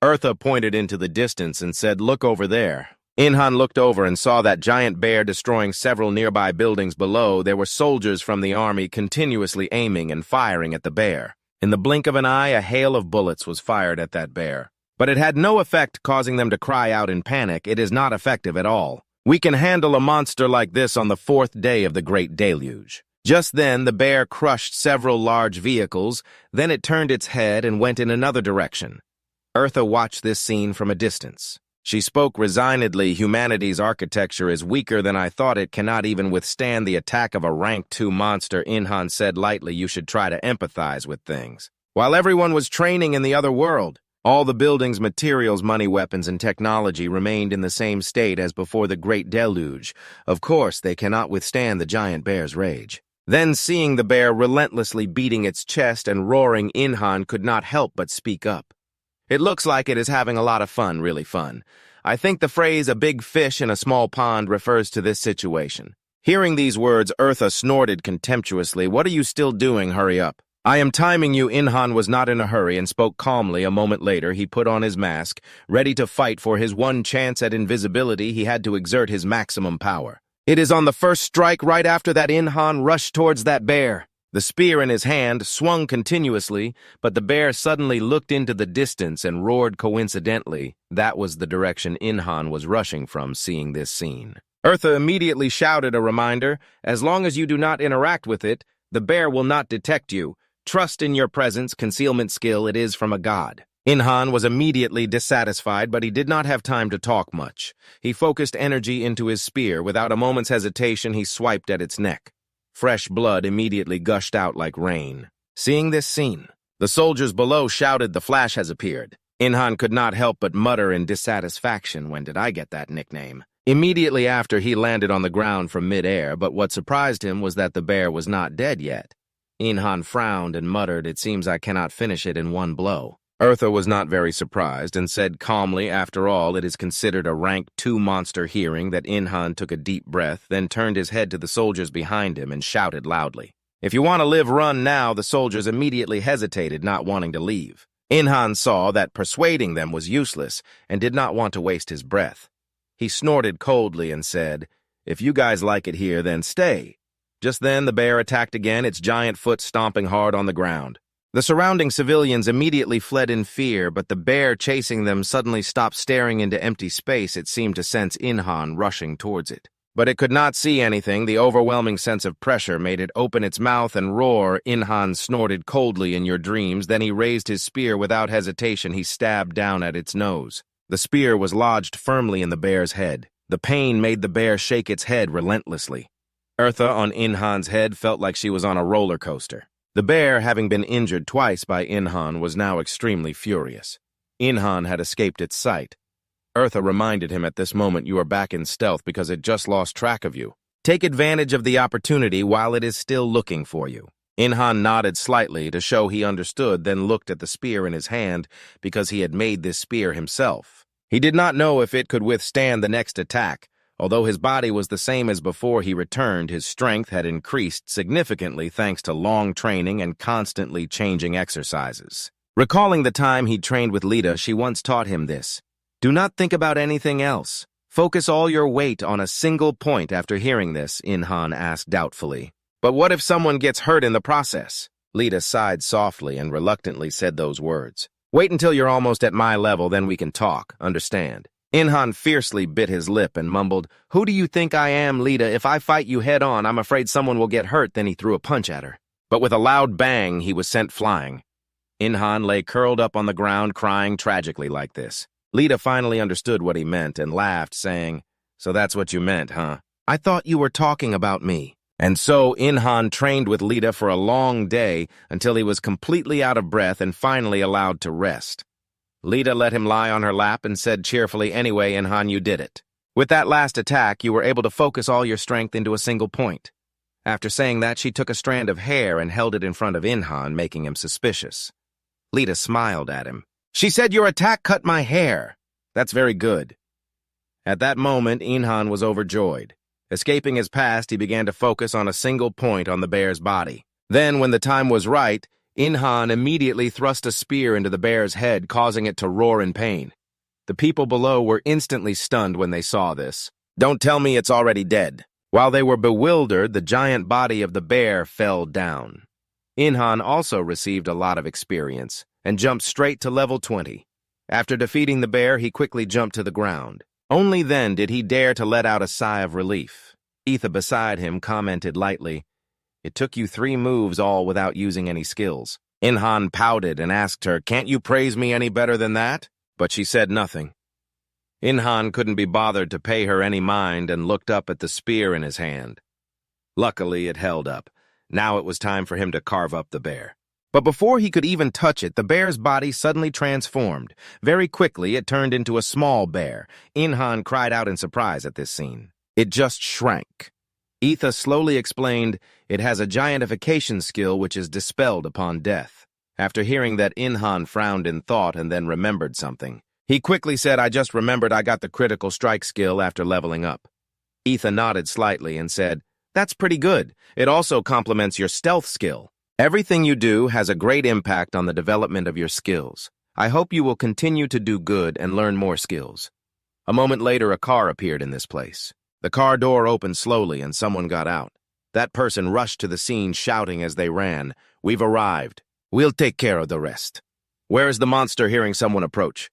Eartha pointed into the distance and said, "Look over there." Inhan looked over and saw that giant bear destroying several nearby buildings below. There were soldiers from the army continuously aiming and firing at the bear. In the blink of an eye, a hail of bullets was fired at that bear. But it had no effect, causing them to cry out in panic. "It is not effective at all. We can handle a monster like this on the 4th day of the Great Deluge." Just then, the bear crushed several large vehicles. Then it turned its head and went in another direction. Eartha watched this scene from a distance. She spoke resignedly, "Humanity's architecture is weaker than I thought. It cannot even withstand the attack of a rank 2 monster." Inhan said lightly, "You should try to empathize with things. While everyone was training in the other world, All the building's materials, money, weapons, and technology remained in the same state as before the Great Deluge. Of course, they cannot withstand the giant bear's rage. Then, seeing the bear relentlessly beating its chest and roaring, Inhan could not help but speak up. "It looks like it is having a lot of fun, really fun. I think the phrase, a big fish in a small pond, refers to this situation." Hearing these words, Eartha snorted contemptuously. "What are you still doing? Hurry up." "I am timing you." Inhan was not in a hurry and spoke calmly. A moment later, he put on his mask. Ready to fight for his one chance at invisibility, he had to exert his maximum power. It is on the first strike. Right after that, Inhan rushed towards that bear. The spear in his hand swung continuously, but the bear suddenly looked into the distance and roared coincidentally. That was the direction Inhan was rushing from, seeing this scene. Eartha immediately shouted a reminder, "As long as you do not interact with it, the bear will not detect you. Trust in your presence, concealment skill, it is from a god." Inhan was immediately dissatisfied, but he did not have time to talk much. He focused energy into his spear. Without a moment's hesitation, he swiped at its neck. Fresh blood immediately gushed out like rain. Seeing this scene, the soldiers below shouted, "The Flash has appeared." Inhan could not help but mutter in dissatisfaction, "When did I get that nickname?" Immediately after, he landed on the ground from mid-air, but what surprised him was that the bear was not dead yet. Inhan frowned and muttered, "It seems I cannot finish it in one blow." Eartha was not very surprised and said calmly, "After all, it is considered a rank 2 monster." Hearing that, Inhan took a deep breath, then turned his head to the soldiers behind him and shouted loudly, "If you want to live, run now." The soldiers immediately hesitated, not wanting to leave. Inhan saw that persuading them was useless and did not want to waste his breath. He snorted coldly and said, "If you guys like it here, then stay." Just then, the bear attacked again, its giant foot stomping hard on the ground. The surrounding civilians immediately fled in fear, but the bear chasing them suddenly stopped staring into empty space. It seemed to sense Inhan rushing towards it. But it could not see anything. The overwhelming sense of pressure made it open its mouth and roar. Inhan snorted coldly, "In your dreams." Then he raised his spear without hesitation. He stabbed down at its nose. The spear was lodged firmly in the bear's head. The pain made the bear shake its head relentlessly. Eartha on Inhan's head felt like she was on a roller coaster. The bear, having been injured twice by Inhan, was now extremely furious. Inhan had escaped its sight. Eartha reminded him at this moment, "You are back in stealth because it just lost track of you. Take advantage of the opportunity while it is still looking for you." Inhan nodded slightly to show he understood, then looked at the spear in his hand because he had made this spear himself. He did not know if it could withstand the next attack. Although his body was the same as before he returned, his strength had increased significantly thanks to long training and constantly changing exercises. Recalling the time he trained with Lita, she once taught him this. "Do not think about anything else. Focus all your weight on a single point." After hearing this, Inhan asked doubtfully, "But what if someone gets hurt in the process?" Lita sighed softly and reluctantly said those words. "Wait until you're almost at my level, then we can talk, understand?" Inhan fiercely bit his lip and mumbled, "Who do you think I am, Lita? If I fight you head-on, I'm afraid someone will get hurt." Then he threw a punch at her. But with a loud bang, he was sent flying. Inhan lay curled up on the ground, crying tragically like this. Lita finally understood what he meant and laughed, saying, "So that's what you meant, huh? I thought you were talking about me." And so Inhan trained with Lita for a long day until he was completely out of breath and finally allowed to rest. Lita let him lie on her lap and said cheerfully, "Anyway, Inhan, you did it. With that last attack, you were able to focus all your strength into a single point." After saying that, she took a strand of hair and held it in front of Inhan, making him suspicious. Lita smiled at him. She said, "Your attack cut my hair. That's very good." At that moment, Inhan was overjoyed. Escaping his past, he began to focus on a single point on the bear's body. Then, when the time was right, Inhan immediately thrust a spear into the bear's head, causing it to roar in pain. The people below were instantly stunned when they saw this. "Don't tell me it's already dead." While they were bewildered, the giant body of the bear fell down. Inhan also received a lot of experience and jumped straight to level 20. After defeating the bear, he quickly jumped to the ground. Only then did he dare to let out a sigh of relief. Etha beside him commented lightly, "It took you 3 moves all without using any skills." Inhan pouted and asked her, "Can't you praise me any better than that?" But she said nothing. Inhan couldn't be bothered to pay her any mind and looked up at the spear in his hand. Luckily, it held up. Now it was time for him to carve up the bear. But before he could even touch it, the bear's body suddenly transformed. Very quickly, it turned into a small bear. Inhan cried out in surprise at this scene. It just shrank. Etha slowly explained, it has a giantification skill which is dispelled upon death. After hearing that, Inhan frowned in thought and then remembered something. He quickly said, I just remembered I got the critical strike skill after leveling up. Etha nodded slightly and said, that's pretty good. It also complements your stealth skill. Everything you do has a great impact on the development of your skills. I hope you will continue to do good and learn more skills. A moment later, a car appeared in this place. The car door opened slowly and someone got out. That person rushed to the scene shouting as they ran, we've arrived. We'll take care of the rest. Where is the monster? Hearing someone approach.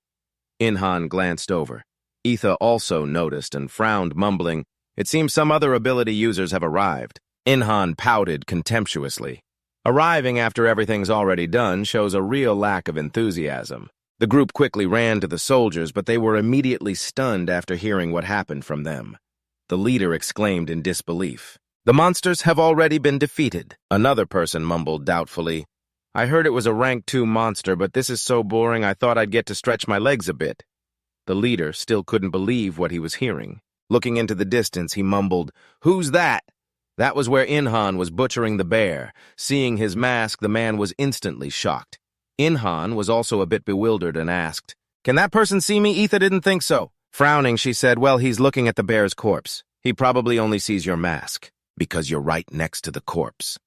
Inhan glanced over. Etha also noticed and frowned, mumbling, it seems some other ability users have arrived. Inhan pouted contemptuously. Arriving after everything's already done shows a real lack of enthusiasm. The group quickly ran to the soldiers, but they were immediately stunned after hearing what happened from them. The leader exclaimed in disbelief. The monsters have already been defeated. Another person mumbled doubtfully. I heard it was a rank 2 monster, but this is so boring I thought I'd get to stretch my legs a bit. The leader still couldn't believe what he was hearing. Looking into the distance, he mumbled, who's that? That was where Inhan was butchering the bear. Seeing his mask, the man was instantly shocked. Inhan was also a bit bewildered and asked, can that person see me? Etha didn't think so. Frowning, she said, well, he's looking at the bear's corpse. He probably only sees your mask, because you're right next to the corpse.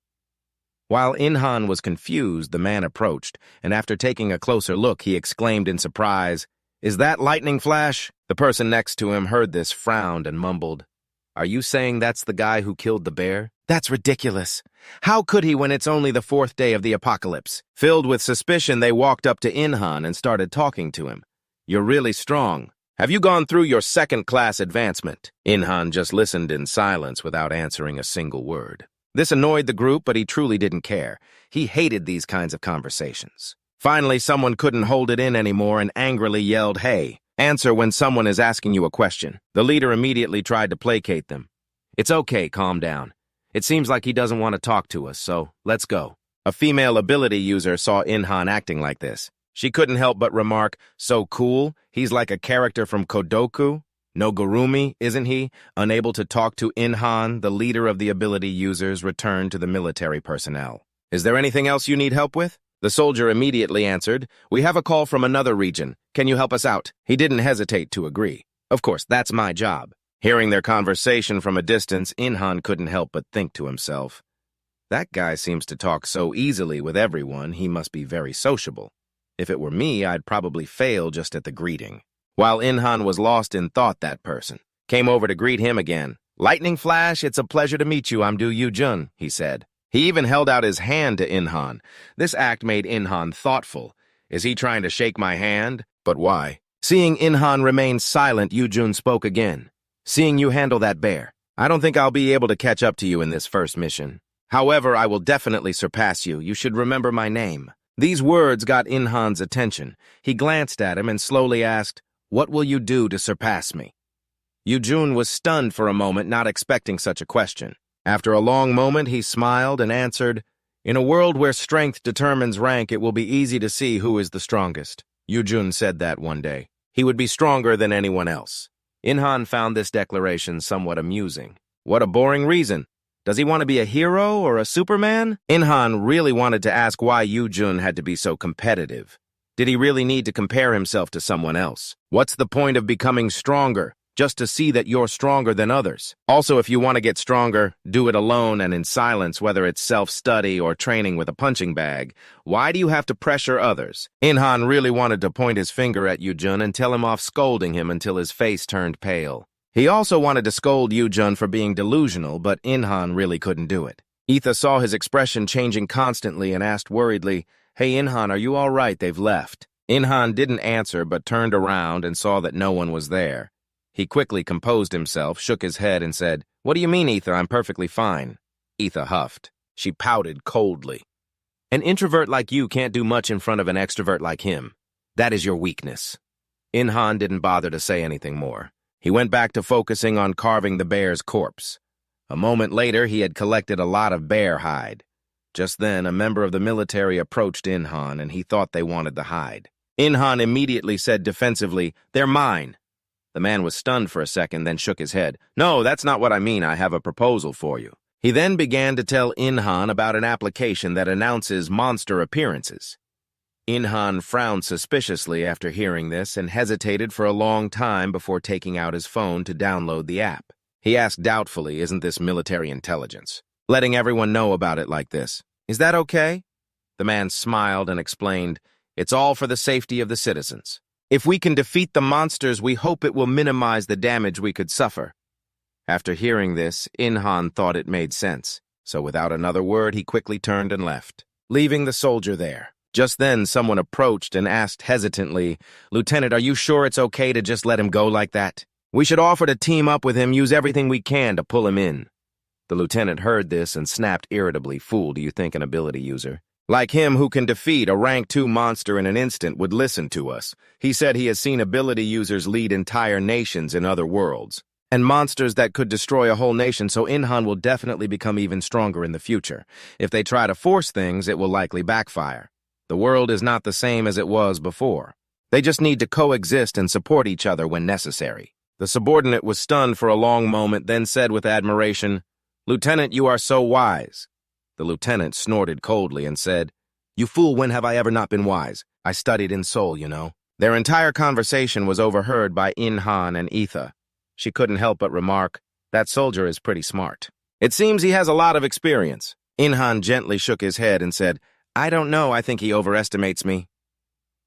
While Inhan was confused, the man approached, and after taking a closer look, he exclaimed in surprise, is that lightning flash? The person next to him heard this, frowned, and mumbled, are you saying that's the guy who killed the bear? That's ridiculous. How could he when it's only the 4th day of the apocalypse? Filled with suspicion, they walked up to Inhan and started talking to him. You're really strong. Have you gone through your 2nd-class advancement? Inhan just listened in silence without answering a single word. This annoyed the group, but he truly didn't care. He hated these kinds of conversations. Finally, someone couldn't hold it in anymore and angrily yelled, hey, answer when someone is asking you a question. The leader immediately tried to placate them. It's okay, calm down. It seems like he doesn't want to talk to us, so let's go. A female ability user saw Inhan acting like this. She couldn't help but remark, so cool, he's like a character from Kodoku. Nogurumi, isn't he? Unable to talk to Inhan, the leader of the ability users returned to the military personnel. Is there anything else you need help with? The soldier immediately answered, we have a call from another region. Can you help us out? He didn't hesitate to agree. Of course, that's my job. Hearing their conversation from a distance, Inhan couldn't help but think to himself, that guy seems to talk so easily with everyone, he must be very sociable. If it were me, I'd probably fail just at the greeting. While Inhan was lost in thought, that person came over to greet him again. Lightning Flash, it's a pleasure to meet you. I'm Du Yu-jun, he said. He even held out his hand to Inhan. This act made Inhan thoughtful. Is he trying to shake my hand? But why? Seeing Inhan remain silent, Yu-jun spoke again. Seeing you handle that bear, I don't think I'll be able to catch up to you in this first mission. However, I will definitely surpass you. You should remember my name. These words got Inhan's attention. He glanced at him and slowly asked, what will you do to surpass me? Yu-jun was stunned for a moment, not expecting such a question. After a long moment, he smiled and answered, in a world where strength determines rank, it will be easy to see who is the strongest. Yu-jun said that one day. He would be stronger than anyone else. Inhan found this declaration somewhat amusing. What a boring reason. Does he want to be a hero or a Superman? Inhan really wanted to ask why Yu-jun had to be so competitive. Did he really need to compare himself to someone else? What's the point of becoming stronger? Just to see that you're stronger than others. Also, if you want to get stronger, do it alone and in silence, whether it's self-study or training with a punching bag. Why do you have to pressure others? Inhan really wanted to point his finger at Yu-jun and tell him off, scolding him until his face turned pale. He also wanted to scold Yu-jun for being delusional, but Inhan really couldn't do it. Etha saw his expression changing constantly and asked worriedly, hey Inhan, are you all right? They've left. Inhan didn't answer but turned around and saw that no one was there. He quickly composed himself, shook his head, and said, what do you mean, Etha? I'm perfectly fine. Etha huffed. She pouted coldly. An introvert like you can't do much in front of an extrovert like him. That is your weakness. Inhan didn't bother to say anything more. He went back to focusing on carving the bear's corpse. A moment later, he had collected a lot of bear hide. Just then, a member of the military approached Inhan, and he thought they wanted the hide. Inhan immediately said defensively, "They're mine." The man was stunned for a second, then shook his head. "No, that's not what I mean. I have a proposal for you." He then began to tell Inhan about an application that announces monster appearances. Inhan frowned suspiciously after hearing this and hesitated for a long time before taking out his phone to download the app. He asked doubtfully, "Isn't this military intelligence? Letting everyone know about it like this. Is that okay?" The man smiled and explained, "It's all for the safety of the citizens. If we can defeat the monsters, we hope it will minimize the damage we could suffer." After hearing this, Inhan thought it made sense, so without another word, he quickly turned and left, leaving the soldier there. Just then, someone approached and asked hesitantly, "Lieutenant, are you sure it's okay to just let him go like that? We should offer to team up with him, use everything we can to pull him in." The lieutenant heard this and snapped irritably, "Fool, do you think an ability user like him, who can defeat a rank 2 monster in an instant, would listen to us? He said he has seen ability users lead entire nations in other worlds, and monsters that could destroy a whole nation, so Inhan will definitely become even stronger in the future. If they try to force things, it will likely backfire. The world is not the same as it was before. They just need to coexist and support each other when necessary." The subordinate was stunned for a long moment, then said with admiration, "Lieutenant, you are so wise." The lieutenant snorted coldly and said, "You fool, when have I ever not been wise? I studied in Seoul, you know." Their entire conversation was overheard by Inhan and Etha. She couldn't help but remark, "That soldier is pretty smart. It seems he has a lot of experience." Inhan gently shook his head and said, "I don't know, I think he overestimates me."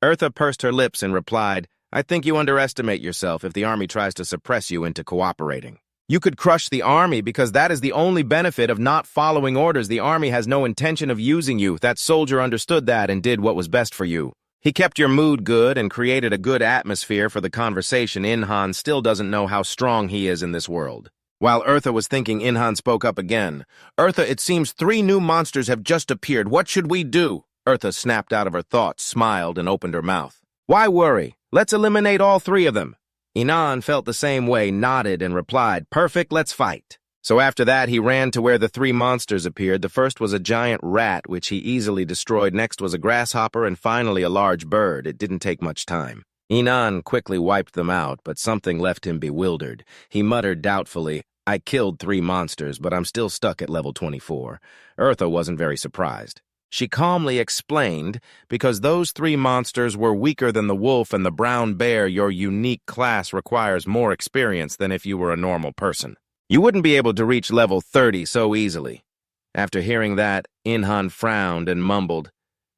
Eartha pursed her lips and replied, "I think you underestimate yourself if the army tries to suppress you into cooperating. You could crush the army because that is the only benefit of not following orders. The army has no intention of using you. That soldier understood that and did what was best for you. He kept your mood good and created a good atmosphere for the conversation. Inhan still doesn't know how strong he is in this world." While Eartha was thinking, Inhan spoke up again. "Eartha, it seems 3 new monsters have just appeared. What should we do?" Eartha snapped out of her thoughts, smiled, and opened her mouth. "Why worry? Let's eliminate all 3 of them." Inhan felt the same way, nodded, and replied, "Perfect, let's fight." So after that, he ran to where the 3 monsters appeared. The first was a giant rat, which he easily destroyed. Next was a grasshopper, and finally a large bird. It didn't take much time. Inhan quickly wiped them out, but something left him bewildered. He muttered doubtfully, "I killed 3 monsters, but I'm still stuck at level 24. Eartha wasn't very surprised. She calmly explained, "Because those 3 monsters were weaker than the wolf and the brown bear, your unique class requires more experience than if you were a normal person. You wouldn't be able to reach level 30 so easily." After hearing that, Inhan frowned and mumbled,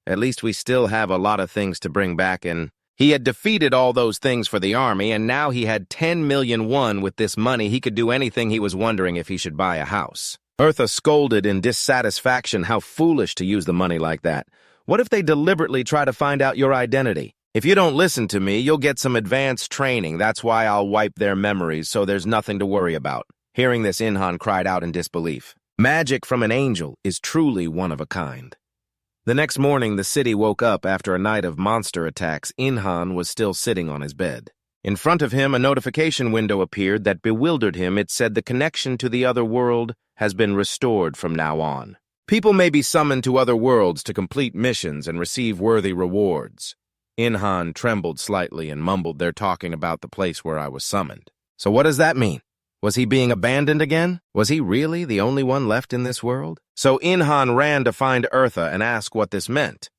"At least we still have a lot of things to bring back in." He had defeated all those things for the army, and now he had 10 million won. With this money, he could do anything. He was wondering if he should buy a house. Eartha scolded in dissatisfaction. How foolish to use the money like that. What if they deliberately try to find out your identity? If you don't listen to me, you'll get some advanced training. That's why I'll wipe their memories, so there's nothing to worry about. Hearing this, Inhan cried out in disbelief. Magic from an angel is truly one of a kind. The next morning, the city woke up after a night of monster attacks. Inhan was still sitting on his bed. In front of him, a notification window appeared that bewildered him. It said the connection to the other world has been restored from now on. People may be summoned to other worlds to complete missions and receive worthy rewards. Inhan trembled slightly and mumbled, "They're talking about the place where I was summoned. So what does that mean? Was he being abandoned again? Was he really the only one left in this world?" So Inhan ran to find Eartha and ask what this meant.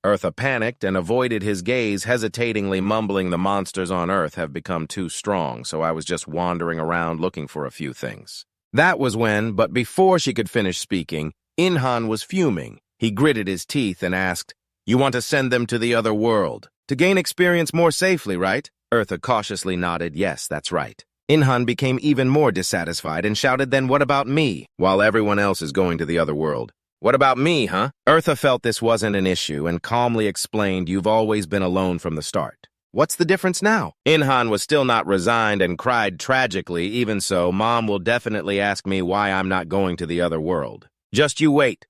Eartha panicked and avoided his gaze, hesitatingly mumbling, "The monsters on Earth have become too strong, so I was just wandering around looking for a few things." That was when, but before she could finish speaking, Inhan was fuming. He gritted his teeth and asked, "You want to send them to the other world? To gain experience more safely, right?" Eartha cautiously nodded, "Yes, that's right." Inhan became even more dissatisfied and shouted, "Then what about me, while everyone else is going to the other world? What about me, huh?" Eartha felt this wasn't an issue and calmly explained, "You've always been alone from the start. What's the difference now?" Inhan was still not resigned and cried tragically, "Even so, Mom will definitely ask me why I'm not going to the other world. Just you wait."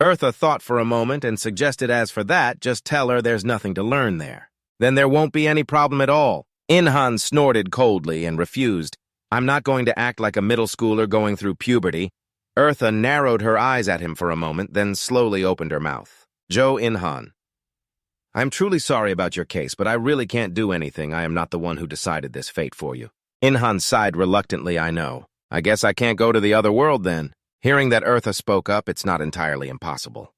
Eartha thought for a moment and suggested, "As for that, just tell her there's nothing to learn there. Then there won't be any problem at all." Inhan snorted coldly and refused. "I'm not going to act like a middle schooler going through puberty. Eartha narrowed her eyes at him for a moment, then slowly opened her mouth. Jo In-han. I'm truly sorry about your case, but I really can't do anything. I am not the one who decided this fate for you. In-han sighed reluctantly, I know. I guess I can't go to the other world then. Hearing that Eartha spoke up, it's not entirely impossible.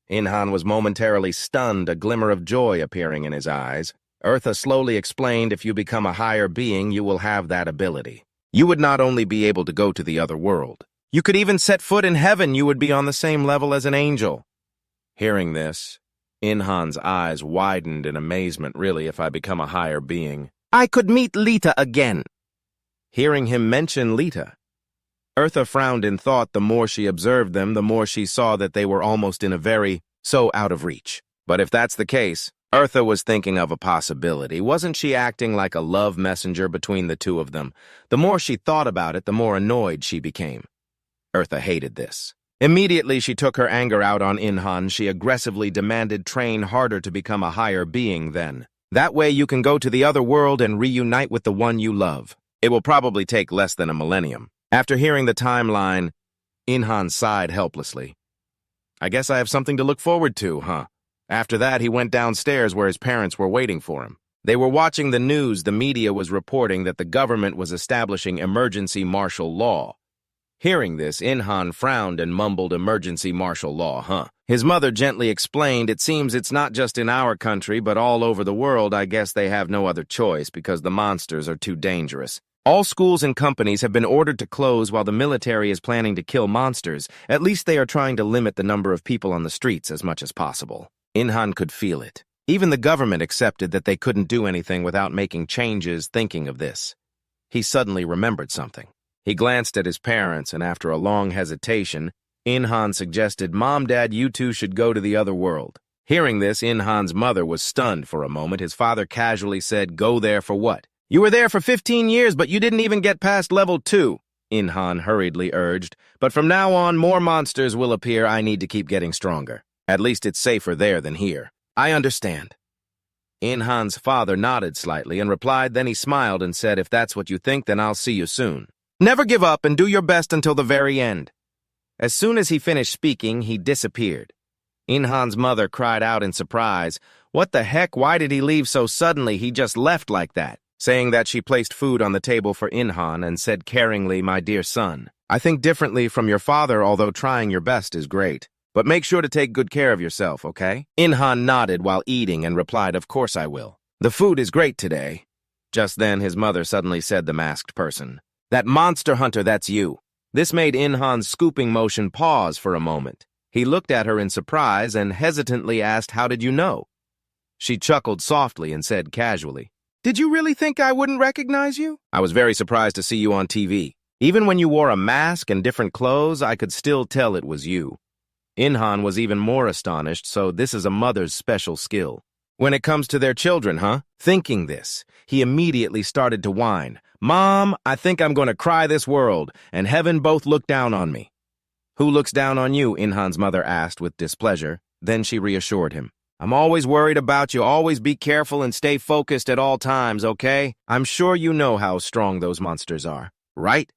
In-han was momentarily stunned, a glimmer of joy appearing in his eyes. Eartha slowly explained, if you become a higher being, you will have that ability. You would not only be able to go to the other world, you could even set foot in heaven. You would be on the same level as an angel. Hearing this, In-han's eyes widened in amazement. Really, if I become a higher being, I could meet Lita again. Hearing him mention Lita, Eartha frowned in thought. The more she observed them, the more she saw that they were almost in a very so out of reach. But if that's the case, Eartha was thinking of a possibility. Wasn't she acting like a love messenger between the two of them? The more she thought about it, the more annoyed she became. Eartha hated this. Immediately, she took her anger out on In-han. She aggressively demanded train harder to become a higher being then. That way you can go to the other world and reunite with the one you love. It will probably take less than a millennium. After hearing the timeline, In-han sighed helplessly. I guess I have something to look forward to, huh? After that, he went downstairs where his parents were waiting for him. They were watching the news. The media was reporting that the government was establishing emergency martial law. Hearing this, In-han frowned and mumbled, emergency martial law, huh? His mother gently explained, it seems it's not just in our country, but all over the world. I guess they have no other choice because the monsters are too dangerous. All schools and companies have been ordered to close while the military is planning to kill monsters. At least they are trying to limit the number of people on the streets as much as possible. In-han could feel it. Even the government accepted that they couldn't do anything without making changes. Thinking of this, he suddenly remembered something. He glanced at his parents, and after a long hesitation, In-han suggested, Mom, Dad, you two should go to the other world. Hearing this, In-han's mother was stunned for a moment. His father casually said, go there for what? You were there for 15 years, but you didn't even get past level 2, In-han hurriedly urged. But from now on, more monsters will appear. I need to keep getting stronger. At least it's safer there than here. I understand. In-han's father nodded slightly and replied, then he smiled and said, if that's what you think, then I'll see you soon. Never give up and do your best until the very end. As soon as he finished speaking, he disappeared. In-han's mother cried out in surprise. What the heck? Why did he leave so suddenly? He just left like that. Saying that, she placed food on the table for In-han and said caringly, my dear son, I think differently from your father, although trying your best is great. But make sure to take good care of yourself, okay? In-han nodded while eating and replied, of course I will. The food is great today. Just then, his mother suddenly said, the masked person. That monster hunter, that's you. This made In-han's scooping motion pause for a moment. He looked at her in surprise and hesitantly asked, how did you know? She chuckled softly and said casually, did you really think I wouldn't recognize you? I was very surprised to see you on TV. Even when you wore a mask and different clothes, I could still tell it was you. In-han was even more astonished, so this is a mother's special skill. When it comes to their children, huh? Thinking this, he immediately started to whine. Mom, I think I'm going to cry this world, and heaven both look down on me. Who looks down on you? In-han's mother asked with displeasure. Then she reassured him. I'm always worried about you. Always be careful and stay focused at all times, okay? I'm sure you know how strong those monsters are, right?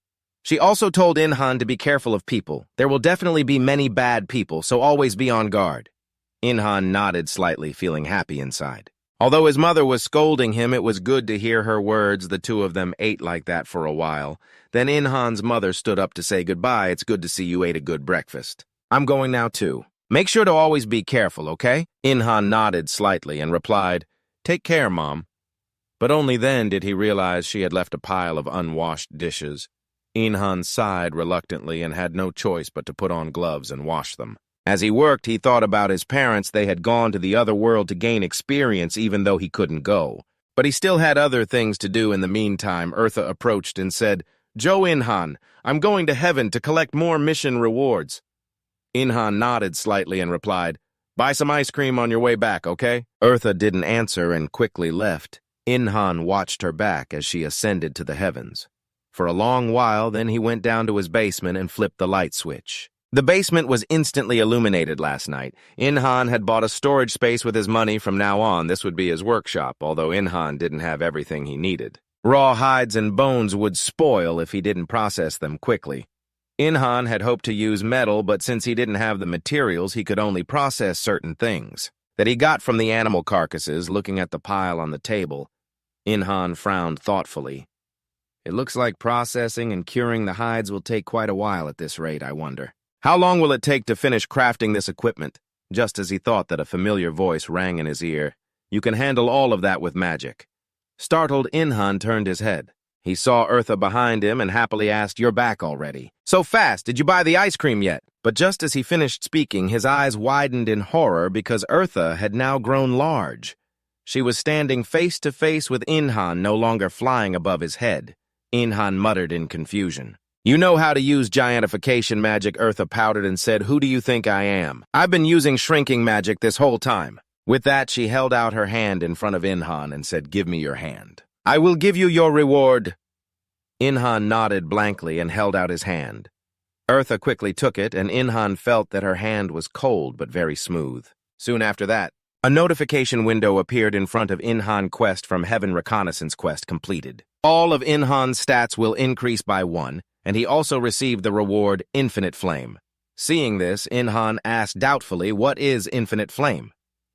She also told In-han to be careful of people. There will definitely be many bad people, so always be on guard. In-han nodded slightly, feeling happy inside. Although his mother was scolding him, it was good to hear her words. The two of them ate like that for a while. Then In-han's mother stood up to say goodbye. It's good to see you ate a good breakfast. I'm going now too. Make sure to always be careful, okay? In-han nodded slightly and replied, take care, Mom. But only then did he realize she had left a pile of unwashed dishes. In-han sighed reluctantly and had no choice but to put on gloves and wash them. As he worked, he thought about his parents. They had gone to the other world to gain experience even though he couldn't go. But he still had other things to do in the meantime. Eartha approached and said, Jo In-han, I'm going to heaven to collect more mission rewards. In-han nodded slightly and replied, buy some ice cream on your way back, okay? Eartha didn't answer and quickly left. In-han watched her back as she ascended to the heavens. For a long while, then he went down to his basement and flipped the light switch. The basement was instantly illuminated last night. In-han had bought a storage space with his money. From now on, this would be his workshop, although In-han didn't have everything he needed. Raw hides and bones would spoil if he didn't process them quickly. Inhan had hoped to use metal, but since he didn't have the materials, he could only process certain things that he got from the animal carcasses. Looking at the pile on the table, Inhan frowned thoughtfully. It looks like processing and curing the hides will take quite a while at this rate, I wonder. How long will it take to finish crafting this equipment? Just as he thought that, a familiar voice rang in his ear. You can handle all of that with magic. Startled, Inhan turned his head. He saw Eartha behind him and happily asked, You're back already. So fast, did you buy the ice cream yet? But just as he finished speaking, his eyes widened in horror because Eartha had now grown large. She was standing face to face with Inhan, no longer flying above his head. Inhan muttered in confusion. You know how to use giantification magic, Eartha pouted and said, Who do you think I am? I've been using shrinking magic this whole time. With that, she held out her hand in front of Inhan and said, Give me your hand. I will give you your reward. Inhan nodded blankly and held out his hand. Eartha quickly took it, and Inhan felt that her hand was cold but very smooth. Soon after that, a notification window appeared in front of Inhan quest from Heaven Reconnaissance quest completed. All of Inhan's stats will increase by 1, and he also received the reward Infinite Flame. Seeing this, Inhan asked doubtfully, What is Infinite Flame?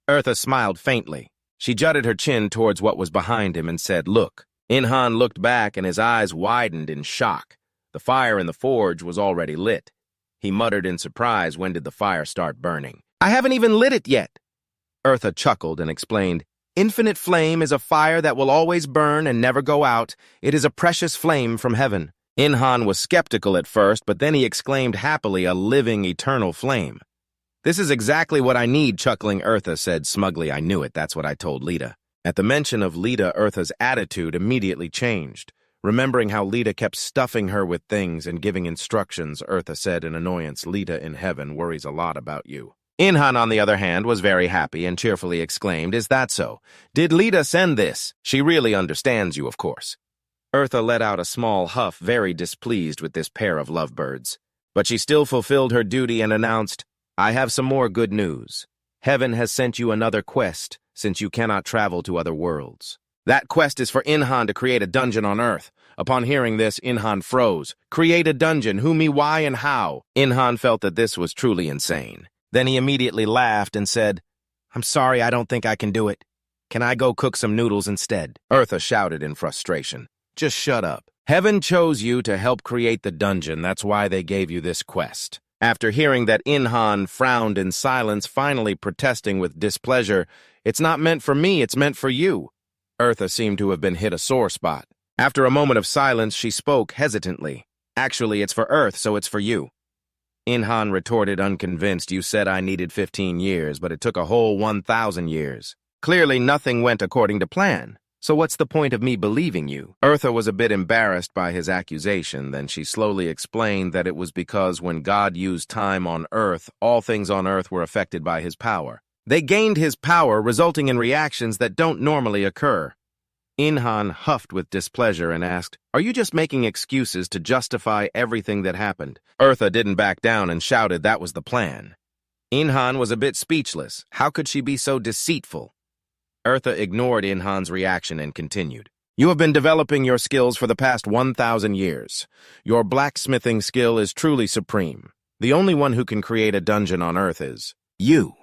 Eartha smiled faintly. She jutted her chin towards what was behind him and said, Look. Inhan looked back and his eyes widened in shock. The fire in the forge was already lit. He muttered in surprise, When did the fire start burning? I haven't even lit it yet. Eartha chuckled and explained, Infinite Flame is a fire that will always burn and never go out. It is a precious flame from heaven. Inhan was skeptical at first, but then he exclaimed happily, A living, eternal flame. This is exactly what I need, chuckling. Eartha said smugly, I knew it, that's what I told Lita. At the mention of Lita, Eartha's attitude immediately changed. Remembering how Lita kept stuffing her with things and giving instructions, Eartha said in annoyance, Lita in heaven worries a lot about you. Inhan, on the other hand, was very happy and cheerfully exclaimed, Is that so? Did Lita send this? She really understands you, of course. Eartha let out a small huff, very displeased with this pair of lovebirds. But she still fulfilled her duty and announced, I have some more good news. Heaven has sent you another quest, since you cannot travel to other worlds. That quest is for Inhan to create a dungeon on Earth. Upon hearing this, Inhan froze. Create a dungeon, who, me, why, and how? Inhan felt that this was truly insane. Then he immediately laughed and said, I'm sorry, I don't think I can do it. Can I go cook some noodles instead? Eartha shouted in frustration. Just shut up. Heaven chose you to help create the dungeon, that's why they gave you this quest. After hearing that, Inhan frowned in silence, finally protesting with displeasure, It's not meant for me, it's meant for you. Eartha seemed to have been hit a sore spot. After a moment of silence, she spoke hesitantly. Actually, it's for Earth, so it's for you. Inhan retorted, unconvinced, You said I needed 15 years, but it took a whole 1,000 years. Clearly, nothing went according to plan. So what's the point of me believing you? Eartha was a bit embarrassed by his accusation, then she slowly explained that it was because when God used time on Earth, all things on Earth were affected by his power. They gained his power, resulting in reactions that don't normally occur. Inhan huffed with displeasure and asked, Are you just making excuses to justify everything that happened? Eartha didn't back down and shouted that was the plan. Inhan was a bit speechless. How could she be so deceitful? Eartha ignored Inhan's reaction and continued. You have been developing your skills for the past 1,000 years. Your blacksmithing skill is truly supreme. The only one who can create a dungeon on Earth is you.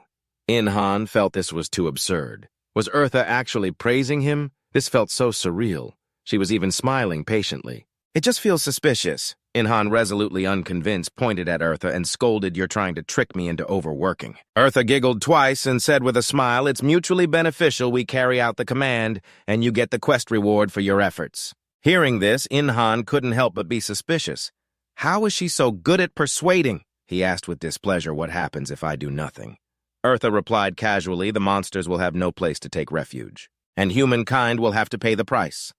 Inhan felt this was too absurd. Was Eartha actually praising him? This felt so surreal. She was even smiling patiently. It just feels suspicious. Inhan, resolutely unconvinced, pointed at Eartha and scolded, You're trying to trick me into overworking. Eartha giggled twice and said with a smile, It's mutually beneficial we carry out the command, and you get the quest reward for your efforts. Hearing this, Inhan couldn't help but be suspicious. How is she so good at persuading? He asked with displeasure, What happens if I do nothing? Eartha replied casually, The monsters will have no place to take refuge, and humankind will have to pay the price.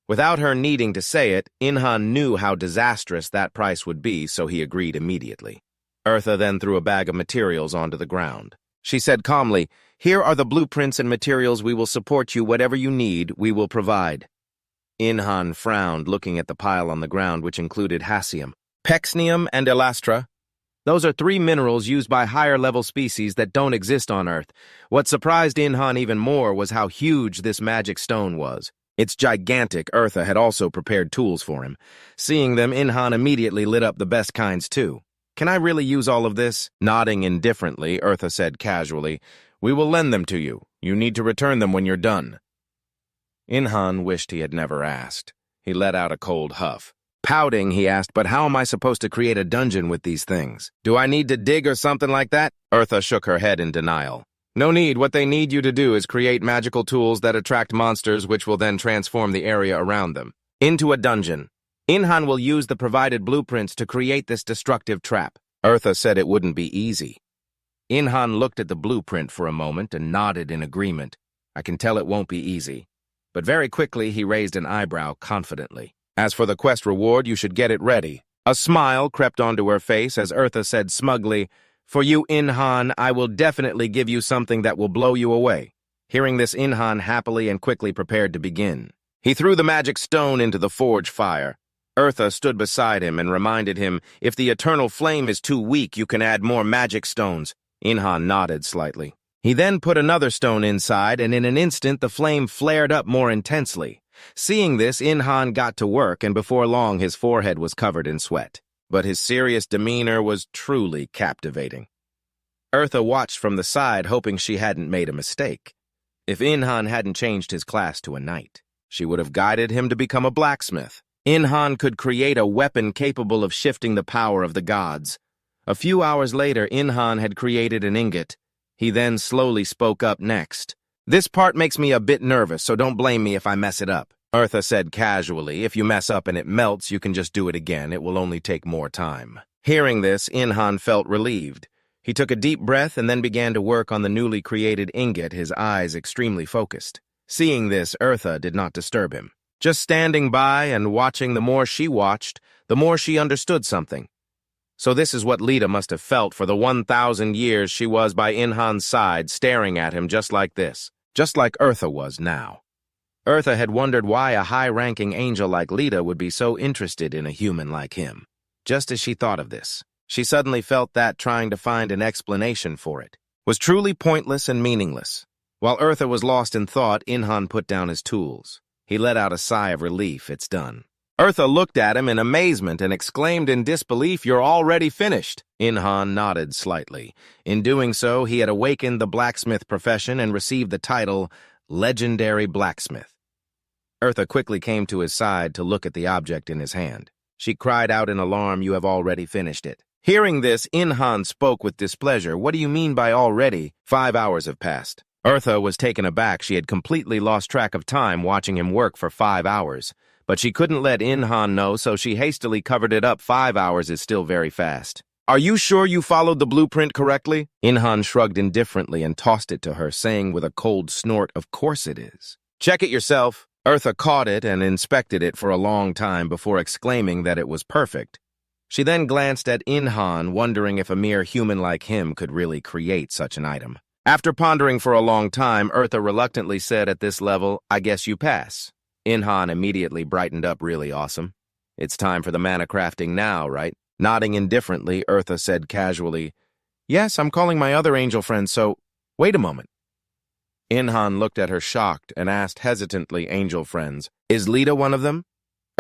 Without her needing to say it, Inhan knew how disastrous that price would be, so he agreed immediately. Eartha then threw a bag of materials onto the ground. She said calmly, Here are the blueprints and materials. We will support you. Whatever you need, we will provide. Inhan frowned, looking at the pile on the ground, which included hassium, pexnium, and elastra. Those are 3 minerals used by higher-level species that don't exist on Earth. What surprised Inhan even more was how huge this magic stone was. It's gigantic. Eartha had also prepared tools for him. Seeing them, Inhan immediately lit up the best kinds too. Can I really use all of this? Nodding indifferently, Eartha said casually, We will lend them to you. You need to return them when you're done. Inhan wished he had never asked. He let out a cold huff. Pouting, he asked, but how am I supposed to create a dungeon with these things? Do I need to dig or something like that? Eartha shook her head in denial. No need. What they need you to do is create magical tools that attract monsters which will then transform the area around them into a dungeon. Inhan will use the provided blueprints to create this destructive trap. Eartha said it wouldn't be easy. Inhan looked at the blueprint for a moment and nodded in agreement. I can tell it won't be easy. But very quickly he raised an eyebrow confidently. As for the quest reward, you should get it ready. A smile crept onto her face as Eartha said smugly, For you, Inhan, I will definitely give you something that will blow you away. Hearing this, Inhan happily and quickly prepared to begin. He threw the magic stone into the forge fire. Eartha stood beside him and reminded him, If the eternal flame is too weak, you can add more magic stones. Inhan nodded slightly. He then put another stone inside, and in an instant the flame flared up more intensely. Seeing this, Inhan got to work, and before long his forehead was covered in sweat. But his serious demeanor was truly captivating. Eartha watched from the side, hoping she hadn't made a mistake. If Inhan hadn't changed his class to a knight, she would have guided him to become a blacksmith. Inhan could create a weapon capable of shifting the power of the gods. A few hours later, Inhan had created an ingot. He then slowly spoke up next. This part makes me a bit nervous, so don't blame me if I mess it up. Eartha said casually, If you mess up and it melts, you can just do it again. It will only take more time. Hearing this, Inhan felt relieved. He took a deep breath and then began to work on the newly created ingot, his eyes extremely focused. Seeing this, Eartha did not disturb him. Just standing by and watching, the more she watched, the more she understood something. So this is what Lita must have felt for the 1,000 years she was by Inhan's side, staring at him just like this. Just like Eartha was now. Eartha had wondered why a high-ranking angel like Lita would be so interested in a human like him. Just as she thought of this, she suddenly felt that trying to find an explanation for it was truly pointless and meaningless. While Eartha was lost in thought, Inhan put down his tools. He let out a sigh of relief. It's done. Eartha looked at him in amazement and exclaimed in disbelief, You're already finished. Inhan nodded slightly. In doing so, he had awakened the blacksmith profession and received the title Legendary Blacksmith. Eartha quickly came to his side to look at the object in his hand. She cried out in alarm, You have already finished it. Hearing this, Inhan spoke with displeasure. What do you mean by already? 5 hours have passed. Eartha was taken aback. She had completely lost track of time watching him work for 5 hours. But she couldn't let Inhan know, so she hastily covered it up. 5 hours is still very fast. Are you sure you followed the blueprint correctly? Inhan shrugged indifferently and tossed it to her, saying with a cold snort, Of course it is. Check it yourself. Eartha caught it and inspected it for a long time before exclaiming that it was perfect. She then glanced at Inhan, wondering if a mere human like him could really create such an item. After pondering for a long time, Eartha reluctantly said, At this level, I guess you pass. Inhan immediately brightened up. Really awesome. It's time for the mana crafting now, right? Nodding indifferently, Eartha said casually, Yes, I'm calling my other angel friends, so wait a moment. Inhan looked at her shocked and asked hesitantly, Angel friends, is Lita one of them?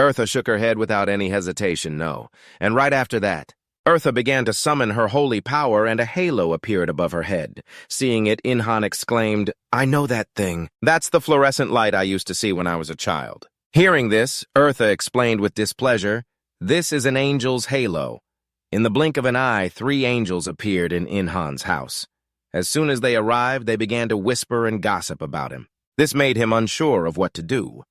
Eartha shook her head without any hesitation, no. And right after that, Eartha began to summon her holy power and a halo appeared above her head. Seeing it, Inhan exclaimed, I know that thing. That's the fluorescent light I used to see when I was a child. Hearing this, Eartha explained with displeasure, This is an angel's halo. In the blink of an eye, 3 angels appeared in Inhan's house. As soon as they arrived, they began to whisper and gossip about him. This made him unsure of what to do.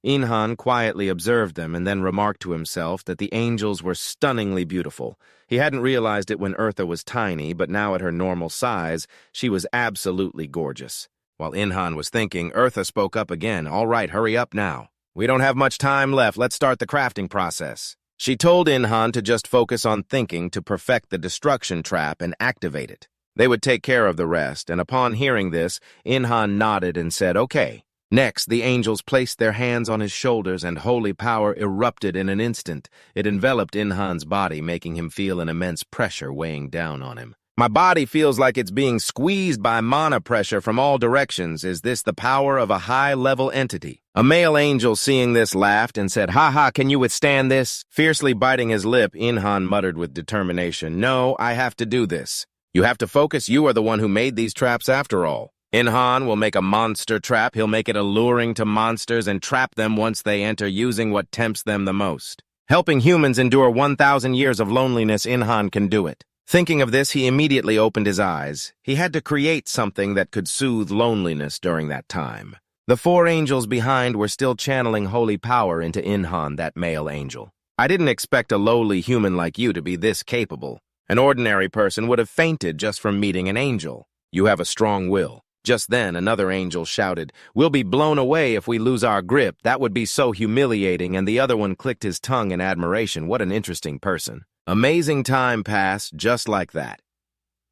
Inhan quietly observed them and then remarked to himself that the angels were stunningly beautiful. He hadn't realized it when Eartha was tiny, but now at her normal size, she was absolutely gorgeous. While Inhan was thinking, Eartha spoke up again. All right, hurry up now. We don't have much time left. Let's start the crafting process. She told Inhan to just focus on thinking to perfect the destruction trap and activate it. They would take care of the rest, and upon hearing this, Inhan nodded and said, Okay. Next, the angels placed their hands on his shoulders and holy power erupted in an instant. It enveloped Inhan's body, making him feel an immense pressure weighing down on him. My body feels like it's being squeezed by mana pressure from all directions. Is this the power of a high-level entity? A male angel seeing this laughed and said, "Ha ha, can you withstand this?" Fiercely biting his lip, Inhan muttered with determination, "No, I have to do this. You have to focus. You are the one who made these traps after all." Inhan will make a monster trap. He'll make it alluring to monsters and trap them once they enter using what tempts them the most. Helping humans endure 1,000 years of loneliness, Inhan can do it. Thinking of this, he immediately opened his eyes. He had to create something that could soothe loneliness during that time. The 4 angels behind were still channeling holy power into Inhan, that male angel. "I didn't expect a lowly human like you to be this capable. An ordinary person would have fainted just from meeting an angel. You have a strong will." Just then, another angel shouted, "We'll be blown away if we lose our grip. That would be so humiliating," and the other one clicked his tongue in admiration. What an interesting person. Amazing time passed just like that.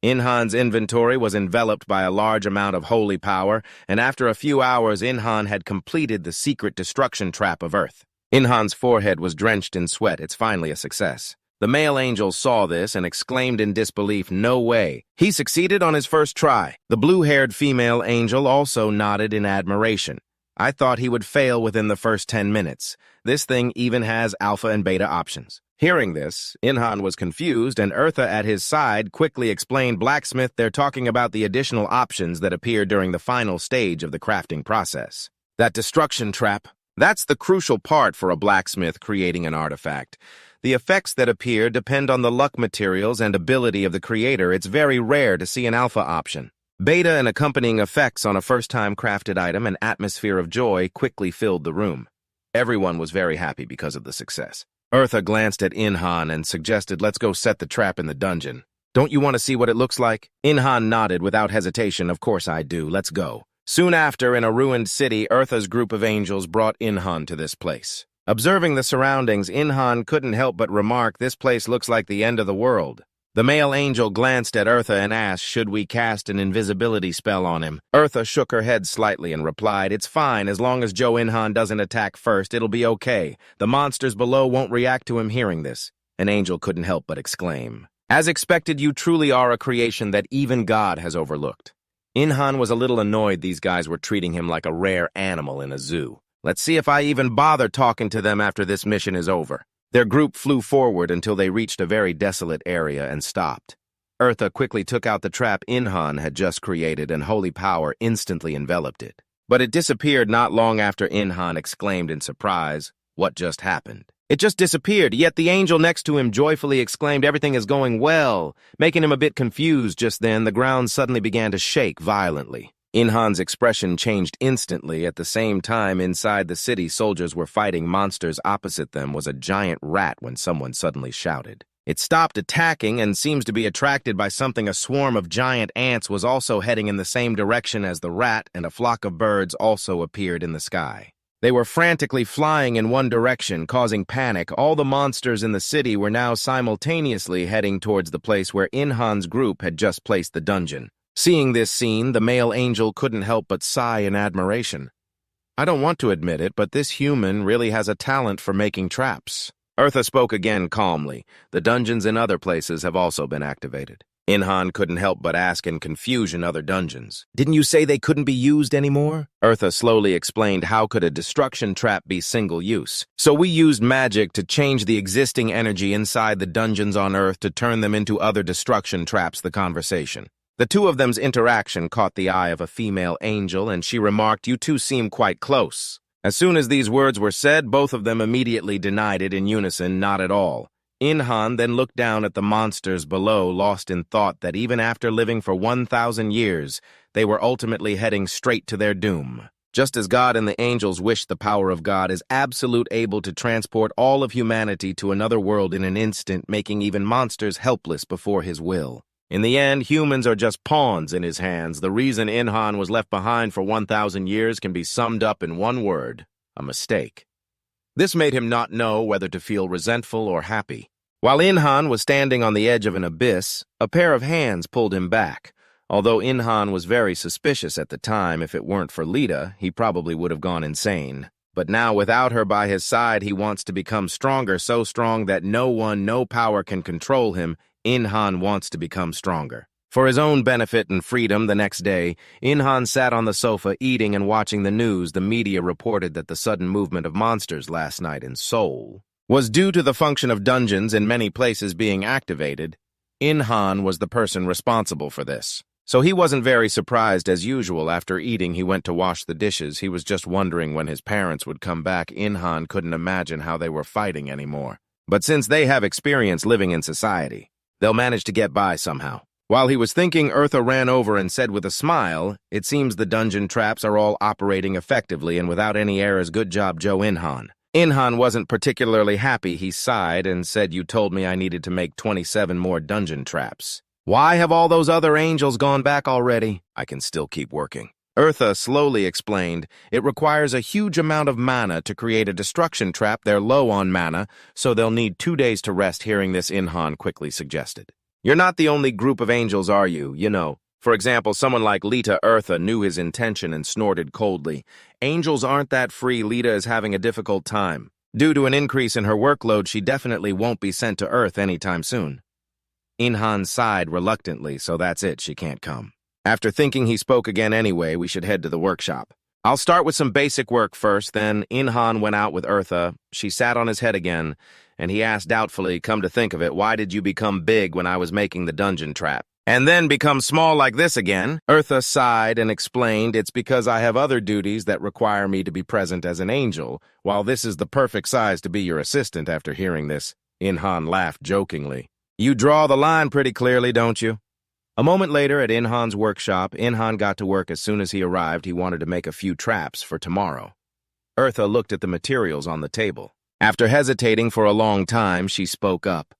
Inhan's inventory was enveloped by a large amount of holy power, and after a few hours, Inhan had completed the secret destruction trap of Earth. Inhan's forehead was drenched in sweat. It's finally a success. The male angel saw this and exclaimed in disbelief, "No way." He succeeded on his first try. The blue-haired female angel also nodded in admiration. "I thought he would fail within the first 10 minutes. This thing even has alpha and beta options." Hearing this, Inhan was confused, and Eartha at his side quickly explained, "Blacksmith, they're talking about the additional options that appear during the final stage of the crafting process. That destruction trap, that's the crucial part for a blacksmith creating an artifact. The effects that appear depend on the luck materials and ability of the creator. It's very rare to see an alpha option. Beta and accompanying effects on a first-time crafted item, an atmosphere of joy quickly filled the room. Everyone was very happy because of the success. Eartha glanced at Inhan and suggested, "Let's go set the trap in the dungeon. Don't you want to see what it looks like?" Inhan nodded without hesitation. "Of course I do. Let's go." Soon after, in a ruined city, Eartha's group of angels brought Inhan to this place. Observing the surroundings, Inhan couldn't help but remark, "This place looks like the end of the world." The male angel glanced at Eartha and asked, "Should we cast an invisibility spell on him?" Eartha shook her head slightly and replied, "It's fine, as long as Joe Inhan doesn't attack first, it'll be okay. The monsters below won't react to him hearing this." An angel couldn't help but exclaim, "As expected, you truly are a creation that even God has overlooked." Inhan was a little annoyed these guys were treating him like a rare animal in a zoo. "Let's see if I even bother talking to them after this mission is over." Their group flew forward until they reached a very desolate area and stopped. Eartha quickly took out the trap Inhan had just created, and holy power instantly enveloped it. But it disappeared not long after Inhan exclaimed in surprise, "What just happened?" It just disappeared, yet the angel next to him joyfully exclaimed, "Everything is going well." Making him a bit confused just then, the ground suddenly began to shake violently. Inhan's expression changed instantly. At the same time, inside the city, soldiers were fighting monsters. Opposite them was a giant rat when someone suddenly shouted. It stopped attacking and seems to be attracted by something. A swarm of giant ants was also heading in the same direction as the rat, and a flock of birds also appeared in the sky. They were frantically flying in one direction, causing panic. All the monsters in the city were now simultaneously heading towards the place where Inhan's group had just placed the dungeon. Seeing this scene, the male angel couldn't help but sigh in admiration. "I don't want to admit it, but this human really has a talent for making traps." Eartha spoke again calmly. "The dungeons in other places have also been activated." Inhan couldn't help but ask in confusion, "Other dungeons? Didn't you say they couldn't be used anymore?" Eartha slowly explained, "How could a destruction trap be single use? So we used magic to change the existing energy inside the dungeons on Earth to turn them into other destruction traps." The conversation. The two of them's interaction caught the eye of a female angel, and she remarked, "You two seem quite close." As soon as these words were said, both of them immediately denied it in unison, "Not at all." Inhan then looked down at the monsters below, lost in thought that even after living for 1,000 years, they were ultimately heading straight to their doom. Just as God and the angels wished, the power of God is absolute, able to transport all of humanity to another world in an instant, making even monsters helpless before his will. In the end, humans are just pawns in his hands. The reason Inhan was left behind for 1,000 years can be summed up in one word: a mistake. This made him not know whether to feel resentful or happy. While Inhan was standing on the edge of an abyss, a pair of hands pulled him back. Although Inhan was very suspicious at the time, if it weren't for Lita, he probably would have gone insane. But now, without her by his side, he wants to become stronger, so strong that no power can control him. Inhan wants to become stronger. For his own benefit and freedom the next day, Inhan sat on the sofa eating and watching the news. The media reported that the sudden movement of monsters last night in Seoul was due to the function of dungeons in many places being activated. Inhan was the person responsible for this. So he wasn't very surprised as usual. After eating, he went to wash the dishes. He was just wondering when his parents would come back. Inhan couldn't imagine how they were fighting anymore. But since they have experience living in society, they'll manage to get by somehow. While he was thinking, Eartha ran over and said with a smile, "It seems the dungeon traps are all operating effectively and without any errors. Good job, Joe Inhan." Inhan wasn't particularly happy. He sighed and said, "You told me I needed to make 27 more dungeon traps. Why have all those other angels gone back already? I can still keep working." Eartha slowly explained, "It requires a huge amount of mana to create a destruction trap. They're low on mana, so they'll need 2 days to rest." Hearing this, Inhan quickly suggested, "You're not the only group of angels, are you? You know, for example, someone like Lita." Eartha knew his intention and snorted coldly. "Angels aren't that free. Lita is having a difficult time. Due to an increase in her workload, she definitely won't be sent to Earth anytime soon." Inhan sighed reluctantly, "So that's it, she can't come." After thinking, he spoke again. "Anyway, we should head to the workshop. I'll start with some basic work first." Then Inhan went out with Eartha. She sat on his head again, and he asked doubtfully, "Come to think of it, why did you become big when I was making the dungeon trap, and then become small like this again?" Eartha sighed and explained, "It's because I have other duties that require me to be present as an angel, while this is the perfect size to be your assistant." After hearing this, Inhan laughed jokingly. "You draw the line pretty clearly, don't you?" A moment later, at Inhan's workshop, Inhan got to work as soon as he arrived. He wanted to make a few traps for tomorrow. Eartha looked at the materials on the table. After hesitating for a long time, she spoke up.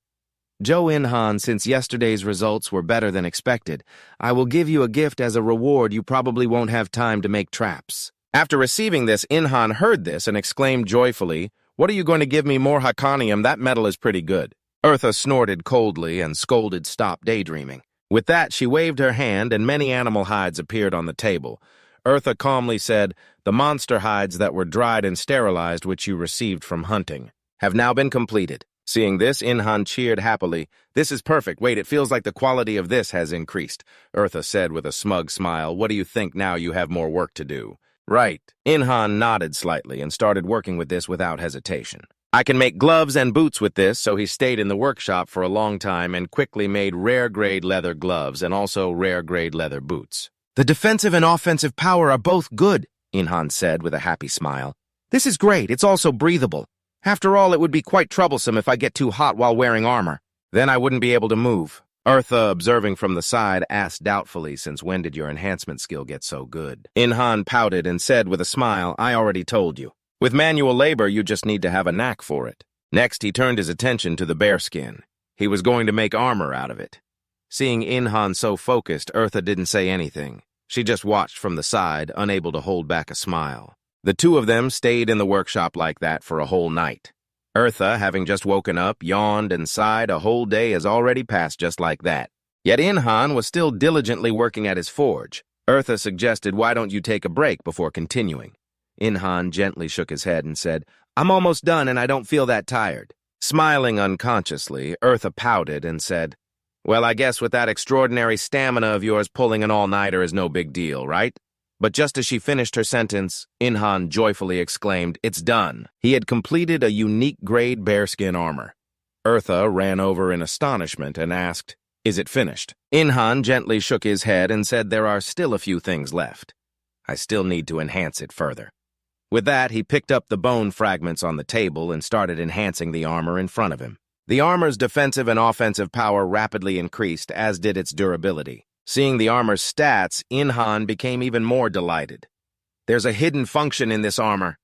"Joe Inhan, since yesterday's results were better than expected, I will give you a gift as a reward. You probably won't have time to make traps." After receiving this, Inhan heard this and exclaimed joyfully, "What are you going to give me? More Hakonium? That metal is pretty good." Eartha snorted coldly and scolded, "Stop daydreaming." With that, she waved her hand and many animal hides appeared on the table. Eartha calmly said, "The monster hides that were dried and sterilized, which you received from hunting, have now been completed." Seeing this, Inhan cheered happily. "This is perfect. Wait, it feels like the quality of this has increased," Eartha said with a smug smile. "What do you think now you have more work to do?" "Right." Inhan nodded slightly and started working with this without hesitation. "I can make gloves and boots with this," so he stayed in the workshop for a long time and quickly made rare-grade leather gloves and also rare-grade leather boots. "The defensive and offensive power are both good," Inhan said with a happy smile. "This is great. It's also breathable. After all, it would be quite troublesome if I get too hot while wearing armor. Then I wouldn't be able to move." Eartha, observing from the side, asked doubtfully, "Since when did your enhancement skill get so good?" Inhan pouted and said with a smile, "I already told you. With manual labor, you just need to have a knack for it." Next, he turned his attention to the bearskin. He was going to make armor out of it. Seeing Inhan so focused, Eartha didn't say anything. She just watched from the side, unable to hold back a smile. The two of them stayed in the workshop like that for a whole night. Eartha, having just woken up, yawned and sighed. A whole day has already passed just like that. Yet Inhan was still diligently working at his forge. Eartha suggested, "Why don't you take a break before continuing?" Inhan gently shook his head and said, "I'm almost done and I don't feel that tired." Smiling unconsciously, Eartha pouted and said, "Well, I guess with that extraordinary stamina of yours, pulling an all-nighter is no big deal, right?" But just as she finished her sentence, Inhan joyfully exclaimed, "It's done." He had completed a unique grade bearskin armor. Eartha ran over in astonishment and asked, "Is it finished?" Inhan gently shook his head and said, "There are still a few things left. I still need to enhance it further." With that, he picked up the bone fragments on the table and started enhancing the armor in front of him. The armor's defensive and offensive power rapidly increased, as did its durability. Seeing the armor's stats, Inhan became even more delighted. "There's a hidden function in this armor."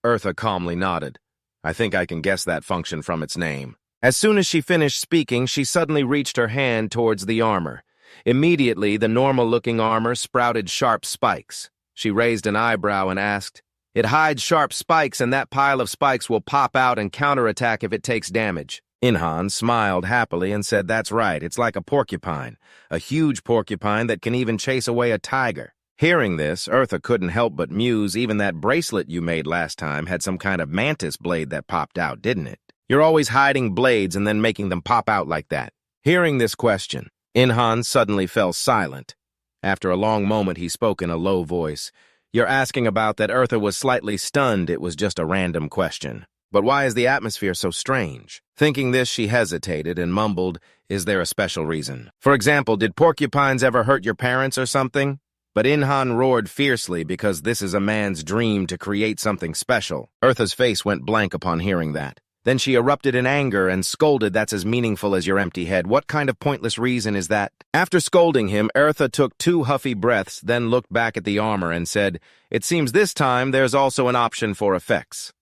Eartha calmly nodded. "I think I can guess that function from its name." As soon as she finished speaking, she suddenly reached her hand towards the armor. Immediately, the normal-looking armor sprouted sharp spikes. She raised an eyebrow and asked, "It hides sharp spikes, and that pile of spikes will pop out and counterattack if it takes damage." Inhan smiled happily and said, "That's right, it's like a porcupine, a huge porcupine that can even chase away a tiger." Hearing this, Eartha couldn't help but muse. "Even that bracelet you made last time had some kind of mantis blade that popped out, didn't it? You're always hiding blades and then making them pop out like that." Hearing this question, Inhan suddenly fell silent. After a long moment, he spoke in a low voice. You're asking about that Eartha was slightly stunned. It was just a random question. But why is the atmosphere so strange? Thinking this, she hesitated and mumbled, is there a special reason? For example, did porcupines ever hurt your parents or something? But Inhan roared fiercely because this is a man's dream to create something special. Eartha's face went blank upon hearing that. Then she erupted in anger and scolded, that's as meaningful as your empty head. What kind of pointless reason is that? After scolding him, Eartha took 2 huffy breaths, then looked back at the armor and said, it seems this time there's also an option for effects.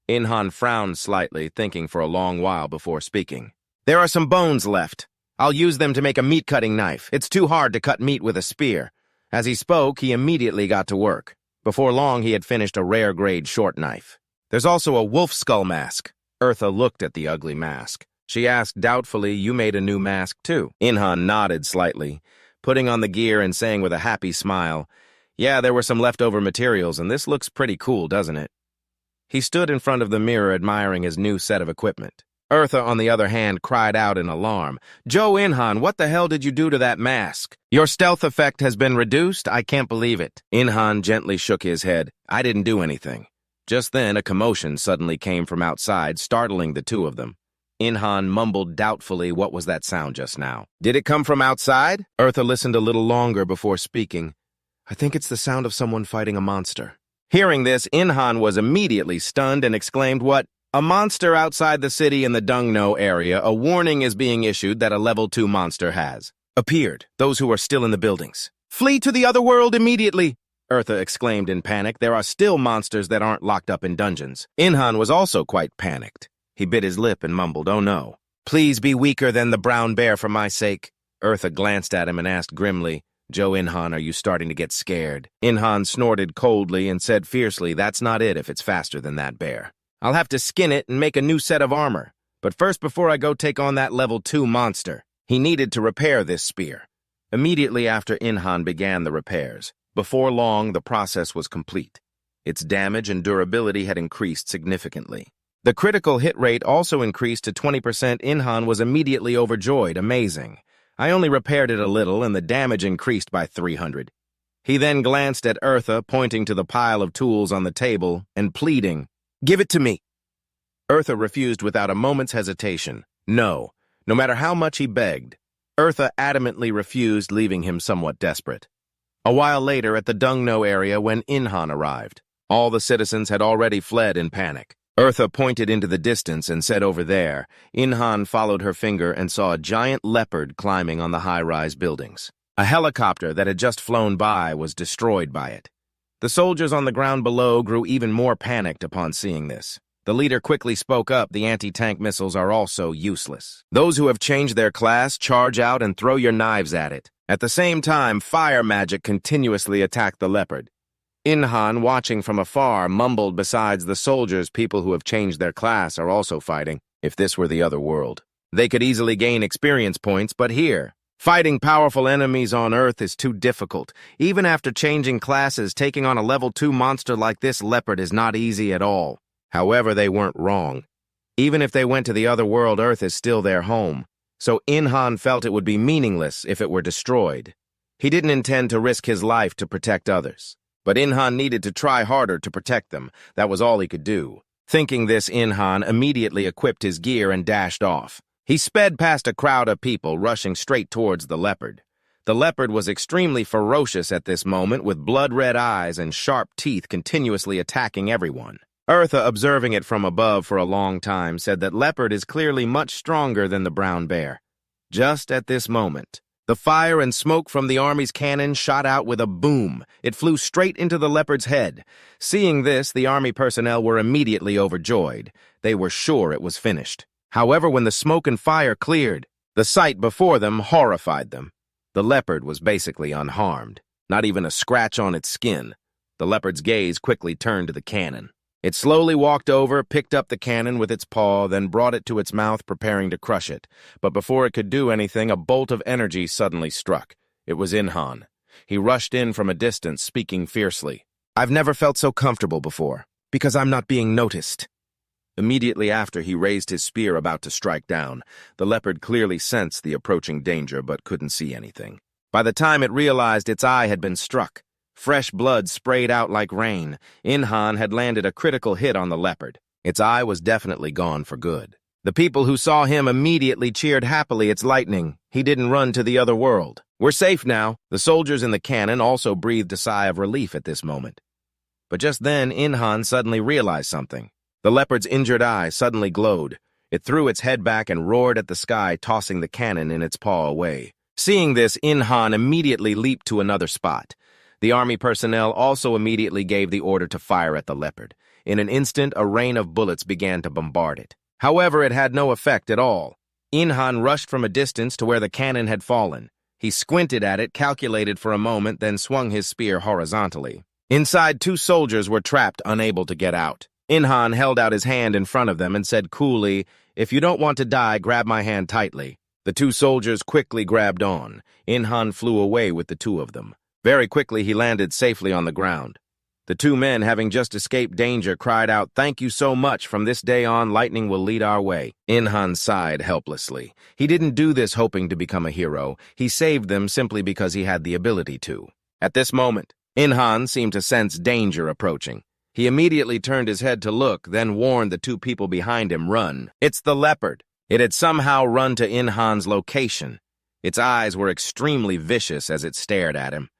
Inhan frowned slightly, thinking for a long while before speaking. There are some bones left. I'll use them to make a meat-cutting knife. It's too hard to cut meat with a spear. As he spoke, he immediately got to work. Before long, he had finished a rare-grade short knife. There's also a wolf skull mask. Eartha looked at the ugly mask. She asked doubtfully, you made a new mask too? Inhan nodded slightly, putting on the gear and saying with a happy smile, yeah, there were some leftover materials, and this looks pretty cool, doesn't it? He stood in front of the mirror admiring his new set of equipment. Eartha, on the other hand, cried out in alarm. Joe Inhan, what the hell did you do to that mask? Your stealth effect has been reduced? I can't believe it. Inhan gently shook his head. I didn't do anything. Just then, a commotion suddenly came from outside, startling the 2 of them. Inhan mumbled doubtfully, what was that sound just now? Did it come from outside? Eartha listened a little longer before speaking. I think it's the sound of someone fighting a monster. Hearing this, Inhan was immediately stunned and exclaimed, what? A monster outside the city in the Dungno area. A warning is being issued that a level 2 monster has appeared. Those who are still in the buildings. Flee to the other world immediately! Eartha exclaimed in panic. There are still monsters that aren't locked up in dungeons. Inhan was also quite panicked. He bit his lip and mumbled, oh no. Please be weaker than the brown bear for my sake. Eartha glanced at him and asked grimly, Joe Inhan, are you starting to get scared? Inhan snorted coldly and said fiercely, that's not it if it's faster than that bear. I'll have to skin it and make a new set of armor. But first, before I go take on that level 2 monster, he needed to repair this spear. Immediately after Inhan began the repairs, before long, the process was complete. Its damage and durability had increased significantly. The critical hit rate also increased to 20%. Inhan was immediately overjoyed. Amazing. I only repaired it a little, and the damage increased by 300. He then glanced at Eartha, pointing to the pile of tools on the table, and pleading, give it to me. Eartha refused without a moment's hesitation. No matter how much he begged. Eartha adamantly refused, leaving him somewhat desperate. A while later, at the Dungno area, when Inhan arrived, all the citizens had already fled in panic. Eartha pointed into the distance and said over there. Inhan followed her finger and saw a giant leopard climbing on the high-rise buildings. A helicopter that had just flown by was destroyed by it. The soldiers on the ground below grew even more panicked upon seeing this. The leader quickly spoke up, the anti-tank missiles are also useless. Those who have changed their class, charge out and throw your knives at it. At the same time, fire magic continuously attacked the leopard. Inhan, watching from afar, mumbled besides the soldiers, people who have changed their class are also fighting. If this were the other world, they could easily gain experience points, but here, fighting powerful enemies on Earth is too difficult. Even after changing classes, taking on a level 2 monster like this leopard is not easy at all. However, they weren't wrong. Even if they went to the other world, Earth is still their home. So Inhan felt it would be meaningless if it were destroyed. He didn't intend to risk his life to protect others. But Inhan needed to try harder to protect them. That was all he could do. Thinking this, Inhan immediately equipped his gear and dashed off. He sped past a crowd of people, rushing straight towards the leopard. The leopard was extremely ferocious at this moment, with blood-red eyes and sharp teeth continuously attacking everyone. Eartha, observing it from above for a long time, said that leopard is clearly much stronger than the brown bear. Just at this moment, the fire and smoke from the army's cannon shot out with a boom. It flew straight into the leopard's head. Seeing this, the army personnel were immediately overjoyed. They were sure it was finished. However, when the smoke and fire cleared, the sight before them horrified them. The leopard was basically unharmed, not even a scratch on its skin. The leopard's gaze quickly turned to the cannon. It slowly walked over, picked up the cannon with its paw, then brought it to its mouth, preparing to crush it. But before it could do anything, a bolt of energy suddenly struck. It was Inhan. He rushed in from a distance, speaking fiercely. I've never felt so comfortable before, because I'm not being noticed. Immediately after, he raised his spear about to strike down. The leopard clearly sensed the approaching danger but couldn't see anything. By the time it realized its eye had been struck, fresh blood sprayed out like rain. Inhan had landed a critical hit on the leopard. Its eye was definitely gone for good. The people who saw him immediately cheered happily. It's lightning. He didn't run to the other world. We're safe now. The soldiers in the cannon also breathed a sigh of relief at this moment. But just then, Inhan suddenly realized something. The leopard's injured eye suddenly glowed. It threw its head back and roared at the sky, tossing the cannon in its paw away. Seeing this, Inhan immediately leaped to another spot. The army personnel also immediately gave the order to fire at the leopard. In an instant, a rain of bullets began to bombard it. However, it had no effect at all. Inhan rushed from a distance to where the cannon had fallen. He squinted at it, calculated for a moment, then swung his spear horizontally. Inside, 2 soldiers were trapped, unable to get out. Inhan held out his hand in front of them and said coolly, "If you don't want to die, grab my hand tightly." The 2 soldiers quickly grabbed on. Inhan flew away with the 2 of them. Very quickly, he landed safely on the ground. The 2 men, having just escaped danger, cried out, "Thank you so much. From this day on, lightning will lead our way." Inhan sighed helplessly. He didn't do this hoping to become a hero. He saved them simply because he had the ability to. At this moment, Inhan seemed to sense danger approaching. He immediately turned his head to look, then warned the 2 people behind him, "Run." It's the leopard. It had somehow run to Inhan's location. Its eyes were extremely vicious as it stared at him.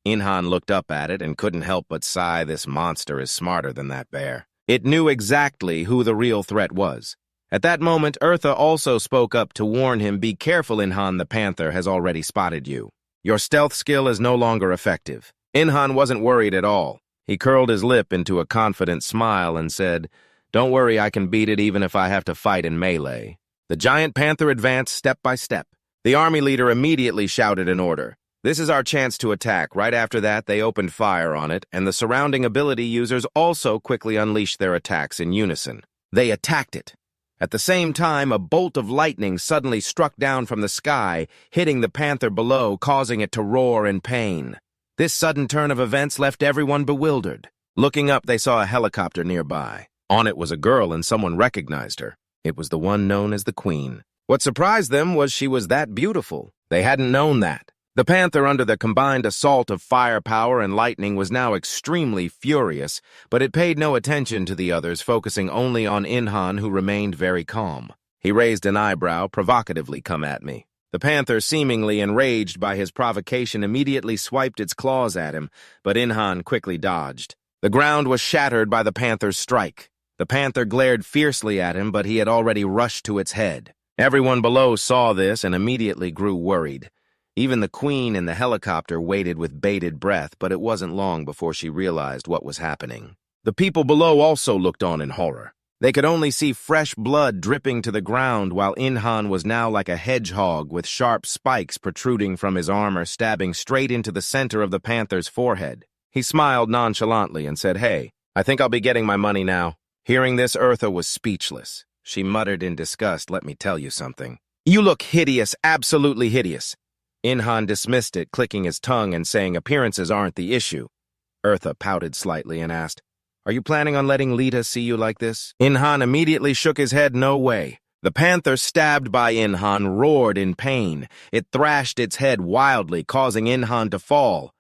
Inhan looked up at it and couldn't help but sigh, "This monster is smarter than that bear." It knew exactly who the real threat was. At that moment, Eartha also spoke up to warn him, "Be careful, Inhan, the panther has already spotted you. Your stealth skill is no longer effective." Inhan wasn't worried at all. He curled his lip into a confident smile and said, "Don't worry, I can beat it even if I have to fight in melee." The giant panther advanced step by step. The army leader immediately shouted an order. "This is our chance to attack." Right after that, they opened fire on it, and the surrounding ability users also quickly unleashed their attacks in unison. They attacked it. At the same time, a bolt of lightning suddenly struck down from the sky, hitting the panther below, causing it to roar in pain. This sudden turn of events left everyone bewildered. Looking up, they saw a helicopter nearby. On it was a girl, and someone recognized her. It was the one known as the Queen. What surprised them was she was that beautiful. They hadn't known that. The panther, under the combined assault of firepower and lightning, was now extremely furious, but it paid no attention to the others, focusing only on Inhan, who remained very calm. He raised an eyebrow, provocatively, "Come at me." The panther, seemingly enraged by his provocation, immediately swiped its claws at him, but Inhan quickly dodged. The ground was shattered by the panther's strike. The panther glared fiercely at him, but he had already rushed to its head. Everyone below saw this and immediately grew worried. Even the Queen in the helicopter waited with bated breath, but it wasn't long before she realized what was happening. The people below also looked on in horror. They could only see fresh blood dripping to the ground, while Inhan was now like a hedgehog with sharp spikes protruding from his armor, stabbing straight into the center of the panther's forehead. He smiled nonchalantly and said, "Hey, I think I'll be getting my money now." Hearing this, Eartha was speechless. She muttered in disgust, "Let me tell you something. You look hideous, absolutely hideous." Inhan dismissed it, clicking his tongue and saying, "Appearances aren't the issue." Eartha pouted slightly and asked, "Are you planning on letting Lita see you like this?" Inhan immediately shook his head, "No way." The panther, stabbed by Inhan, roared in pain. It thrashed its head wildly, causing Inhan to fall.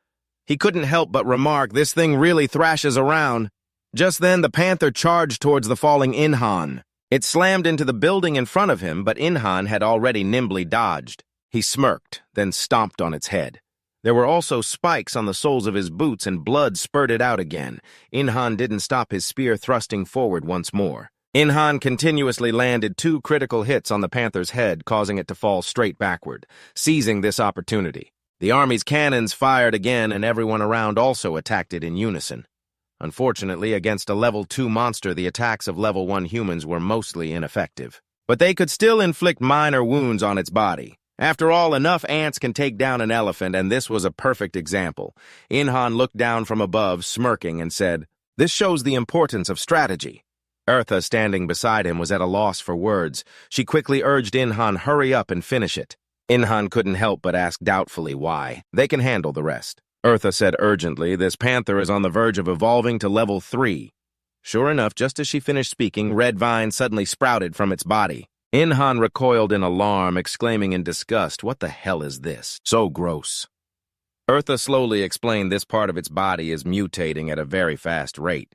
He couldn't help but remark, "This thing really thrashes around." Just then, the panther charged towards the falling Inhan. It slammed into the building in front of him, but Inhan had already nimbly dodged. He smirked, then stomped on its head. There were also spikes on the soles of his boots, and blood spurted out again. Inhan didn't stop his spear thrusting forward once more. Inhan continuously landed 2 critical hits on the panther's head, causing it to fall straight backward. Seizing this opportunity, the army's cannons fired again, and everyone around also attacked it in unison. Unfortunately, against a level 2 monster, the attacks of level 1 humans were mostly ineffective. But they could still inflict minor wounds on its body. After all, enough ants can take down an elephant, and this was a perfect example. Inhan looked down from above, smirking, and said, "This shows the importance of strategy." Eartha, standing beside him, was at a loss for words. She quickly urged Inhan, "Hurry up and finish it." Inhan couldn't help but ask doubtfully why. "They can handle the rest." Eartha said urgently, "This panther is on the verge of evolving to level 3. Sure enough, just as she finished speaking, red vines suddenly sprouted from its body. Inhan recoiled in alarm, exclaiming in disgust, "What the hell is this? So gross." Eartha slowly explained this part of its body is mutating at a very fast rate.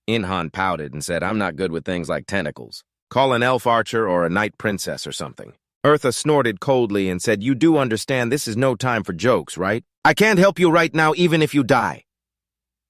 Inhan pouted and said, "I'm not good with things like tentacles. Call an elf archer or a night princess or something." Eartha snorted coldly and said, "You do understand this is no time for jokes, right? I can't help you right now even if you die."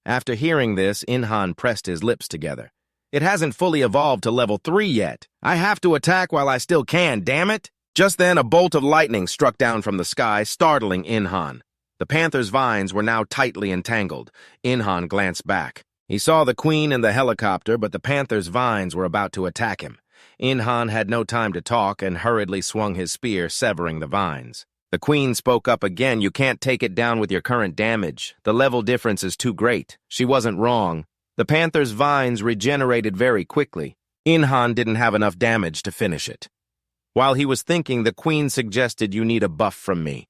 After hearing this, Inhan pressed his lips together. "It hasn't fully evolved to level 3 yet. I have to attack while I still can, damn it!" Just then, a bolt of lightning struck down from the sky, startling Inhan. The panther's vines were now tightly entangled. Inhan glanced back. He saw the queen in the helicopter, but the panther's vines were about to attack him. Inhan had no time to talk and hurriedly swung his spear, severing the vines. The queen spoke up again. "You can't take it down with your current damage. The level difference is too great." She wasn't wrong. The panther's vines regenerated very quickly. Inhan didn't have enough damage to finish it. While he was thinking, the queen suggested, "You need a buff from me."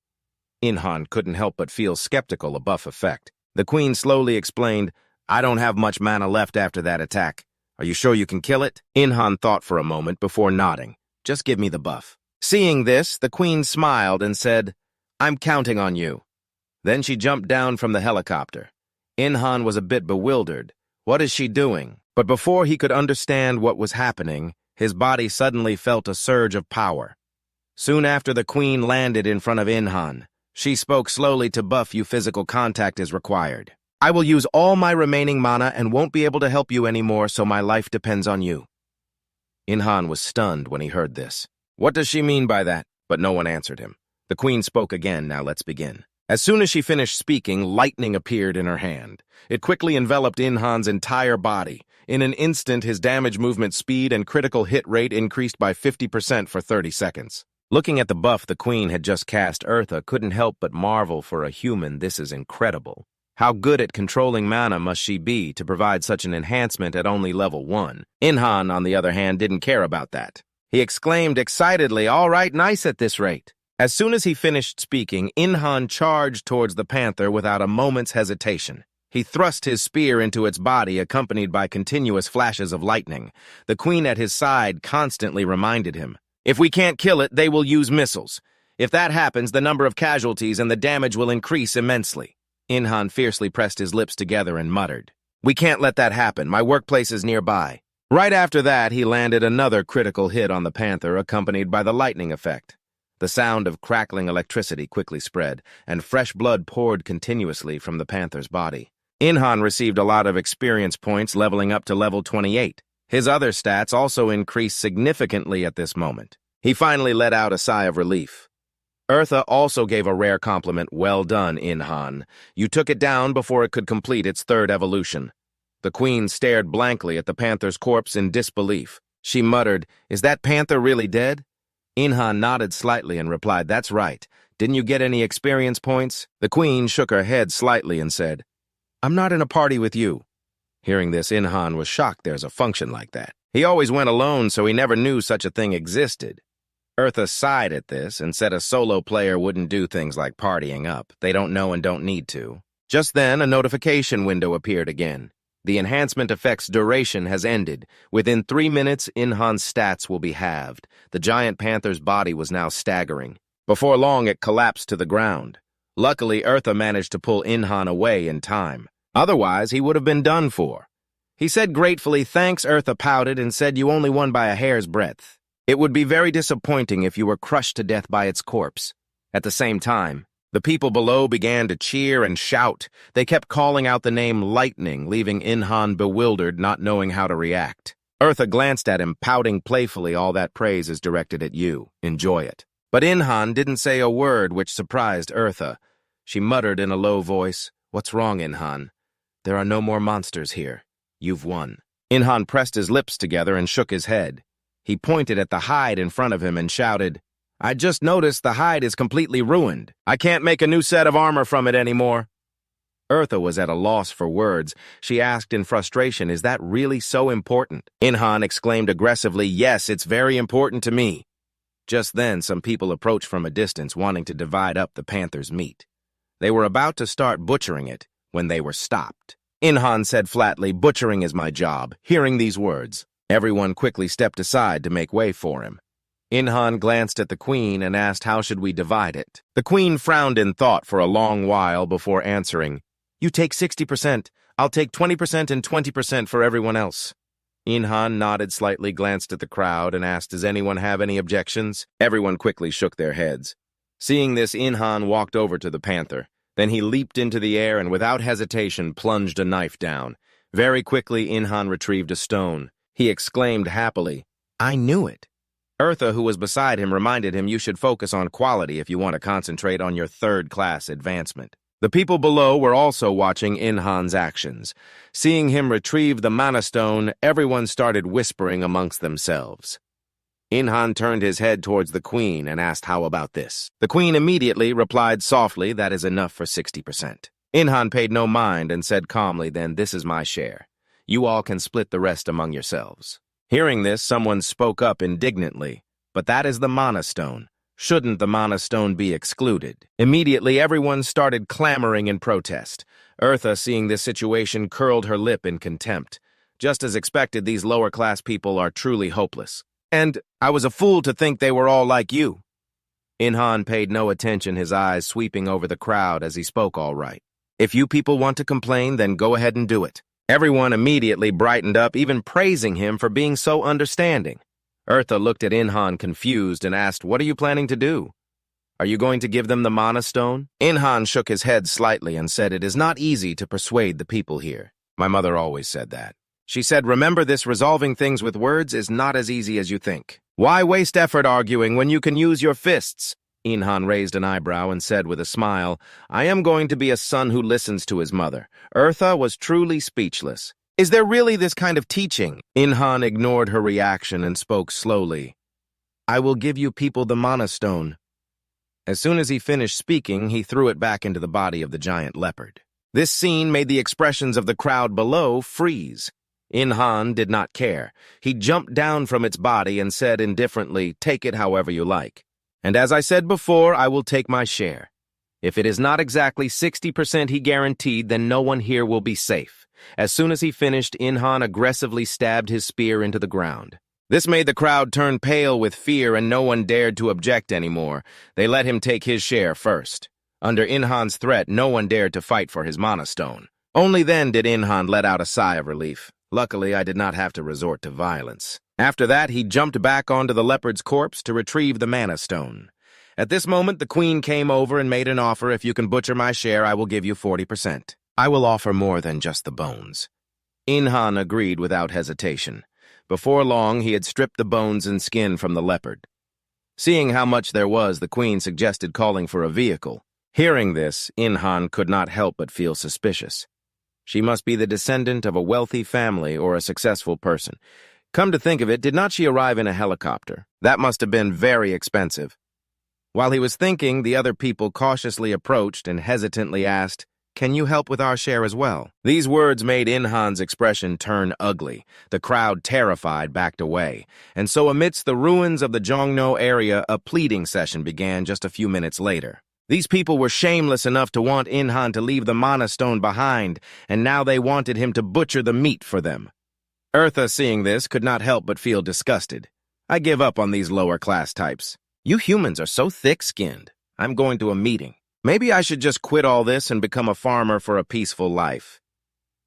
Inhan couldn't help but feel skeptical, a buff effect. The queen slowly explained, "I don't have much mana left after that attack. Are you sure you can kill it?" Inhan thought for a moment before nodding. "Just give me the buff." Seeing this, the queen smiled and said, "I'm counting on you." Then she jumped down from the helicopter. Inhan was a bit bewildered. What is she doing? But before he could understand what was happening, his body suddenly felt a surge of power. Soon after, the queen landed in front of Inhan. She spoke slowly to buff you. "Physical contact is required. I will use all my remaining mana and won't be able to help you anymore, so my life depends on you." Inhan was stunned when he heard this. What does she mean by that? But no one answered him. The queen spoke again. "Now let's begin." As soon as she finished speaking, lightning appeared in her hand. It quickly enveloped Inhan's entire body. In an instant, his damage movement speed and critical hit rate increased by 50% for 30 seconds. Looking at the buff the queen had just cast, Eartha couldn't help but marvel. For a human, this is incredible. How good at controlling mana must she be to provide such an enhancement at only level 1? Inhan, on the other hand, didn't care about that. He exclaimed excitedly, "All right, nice at this rate." As soon as he finished speaking, Inhan charged towards the panther without a moment's hesitation. He thrust his spear into its body, accompanied by continuous flashes of lightning. The queen at his side constantly reminded him, "If we can't kill it, they will use missiles. If that happens, the number of casualties and the damage will increase immensely." Inhan fiercely pressed his lips together and muttered, "We can't let that happen. My workplace is nearby." Right after that, he landed another critical hit on the panther, accompanied by the lightning effect. The sound of crackling electricity quickly spread, and fresh blood poured continuously from the panther's body. Inhan received a lot of experience points, leveling up to level 28. His other stats also increased significantly at this moment. He finally let out a sigh of relief. Eartha also gave a rare compliment. "Well done, Inhan. You took it down before it could complete its third evolution." The queen stared blankly at the panther's corpse in disbelief. She muttered, "Is that panther really dead?" Inhan nodded slightly and replied, "That's right. Didn't you get any experience points?" The queen shook her head slightly and said, "I'm not in a party with you." Hearing this, Inhan was shocked there's a function like that. He always went alone, so he never knew such a thing existed. Eartha sighed at this and said a solo player wouldn't do things like partying up. They don't know and don't need to. Just then, a notification window appeared again. The enhancement effect's duration has ended. Within 3 minutes, Inhan's stats will be halved. The giant panther's body was now staggering. Before long, it collapsed to the ground. Luckily, Eartha managed to pull Inhan away in time. Otherwise, he would have been done for. He said gratefully, "Thanks." Eartha pouted and said, "You only won by a hair's breadth. It would be very disappointing if you were crushed to death by its corpse." At the same time, the people below began to cheer and shout. They kept calling out the name Lightning, leaving Inhan bewildered, not knowing how to react. Eartha glanced at him, pouting playfully. "All that praise is directed at you. Enjoy it." But Inhan didn't say a word, which surprised Eartha. She muttered in a low voice, "What's wrong, Inhan? There are no more monsters here. You've won." Inhan pressed his lips together and shook his head. He pointed at the hide in front of him and shouted, "I just noticed the hide is completely ruined. I can't make a new set of armor from it anymore." Eartha was at a loss for words. She asked in frustration, "Is that really so important?" Inhan exclaimed aggressively, "Yes, it's very important to me." Just then, some people approached from a distance, wanting to divide up the panther's meat. They were about to start butchering it when they were stopped. Inhan said flatly, "Butchering is my job." Hearing these words, everyone quickly stepped aside to make way for him. Inhan glanced at the queen and asked, "How should we divide it?" The queen frowned in thought for a long while before answering, "You take 60%. I'll take 20% and 20% for everyone else." Inhan nodded slightly, glanced at the crowd, and asked, "Does anyone have any objections?" Everyone quickly shook their heads. Seeing this, Inhan walked over to the panther. Then he leaped into the air and without hesitation plunged a knife down. Very quickly, Inhan retrieved a stone. He exclaimed happily, "I knew it." Eartha, who was beside him, reminded him, "You should focus on quality if you want to concentrate on your third-class advancement." The people below were also watching Inhan's actions. Seeing him retrieve the mana stone, everyone started whispering amongst themselves. Inhan turned his head towards the queen and asked, "How about this?" The queen immediately replied softly, "That is enough for 60%. Inhan paid no mind and said calmly, "Then this is my share. You all can split the rest among yourselves." Hearing this, someone spoke up indignantly, "But that is the mana stone. Shouldn't the mana stone be excluded?" Immediately, everyone started clamoring in protest. Eartha, seeing this situation, curled her lip in contempt. Just as expected, these lower-class people are truly hopeless. And I was a fool to think they were all like you. Inhan paid no attention, his eyes sweeping over the crowd as he spoke all right. "If you people want to complain, then go ahead and do it." Everyone immediately brightened up, even praising him for being so understanding. Eartha looked at Inhan confused and asked, "What are you planning to do? Are you going to give them the mana stone?" Inhan shook his head slightly and said, "It is not easy to persuade the people here. My mother always said that. She said, remember this, resolving things with words is not as easy as you think. Why waste effort arguing when you can use your fists?" Inhan raised an eyebrow and said with a smile, "I am going to be a son who listens to his mother." Eartha was truly speechless. "Is there really this kind of teaching?" Inhan ignored her reaction and spoke slowly. "I will give you people the mana stone." As soon as he finished speaking, he threw it back into the body of the giant leopard. This scene made the expressions of the crowd below freeze. Inhan did not care. He jumped down from its body and said indifferently, "Take it however you like. And as I said before, I will take my share. If it is not exactly 60% he guaranteed, then no one here will be safe." As soon as he finished, Inhan aggressively stabbed his spear into the ground. This made the crowd turn pale with fear, and no one dared to object anymore. They let him take his share first. Under Inhan's threat, no one dared to fight for his mana stone. Only then did Inhan let out a sigh of relief. "Luckily, I did not have to resort to violence." After that, he jumped back onto the leopard's corpse to retrieve the mana stone. At this moment, the queen came over and made an offer. "If you can butcher my share, I will give you 40%. I will offer more than just the bones." Inhan agreed without hesitation. Before long, he had stripped the bones and skin from the leopard. Seeing how much there was, the queen suggested calling for a vehicle. Hearing this, Inhan could not help but feel suspicious. She must be the descendant of a wealthy family or a successful person. Come to think of it, did not she arrive in a helicopter? That must have been very expensive. While he was thinking, the other people cautiously approached and hesitantly asked, "Can you help with our share as well?" These words made Inhan's expression turn ugly. The crowd, terrified, backed away. And so amidst the ruins of the Jongno area, a pleading session began just a few minutes later. These people were shameless enough to want Inhan to leave the mana stone behind, and now they wanted him to butcher the meat for them. Eartha, seeing this, could not help but feel disgusted. "I give up on these lower-class types. You humans are so thick-skinned. I'm going to a meeting. Maybe I should just quit all this and become a farmer for a peaceful life."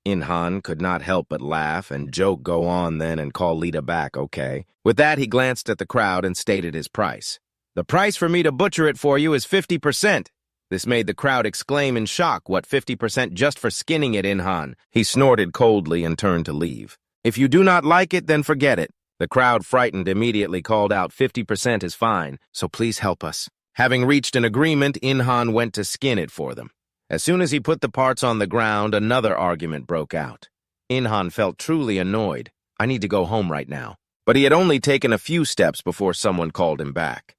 Inhan could not help but laugh and joke, "Go on then and call Lita back, okay?" With that, he glanced at the crowd and stated his price. "The price for me to butcher it for you is 50%. This made the crowd exclaim in shock. "What, 50% just for skinning it, Inhan?" He snorted coldly and turned to leave. "If you do not like it, then forget it." The crowd, frightened, immediately called out, 50% is fine, so please help us." Having reached an agreement, Inhan went to skin it for them. As soon as he put the parts on the ground, another argument broke out. Inhan felt truly annoyed. "I need to go home right now." But he had only taken a few steps before someone called him back.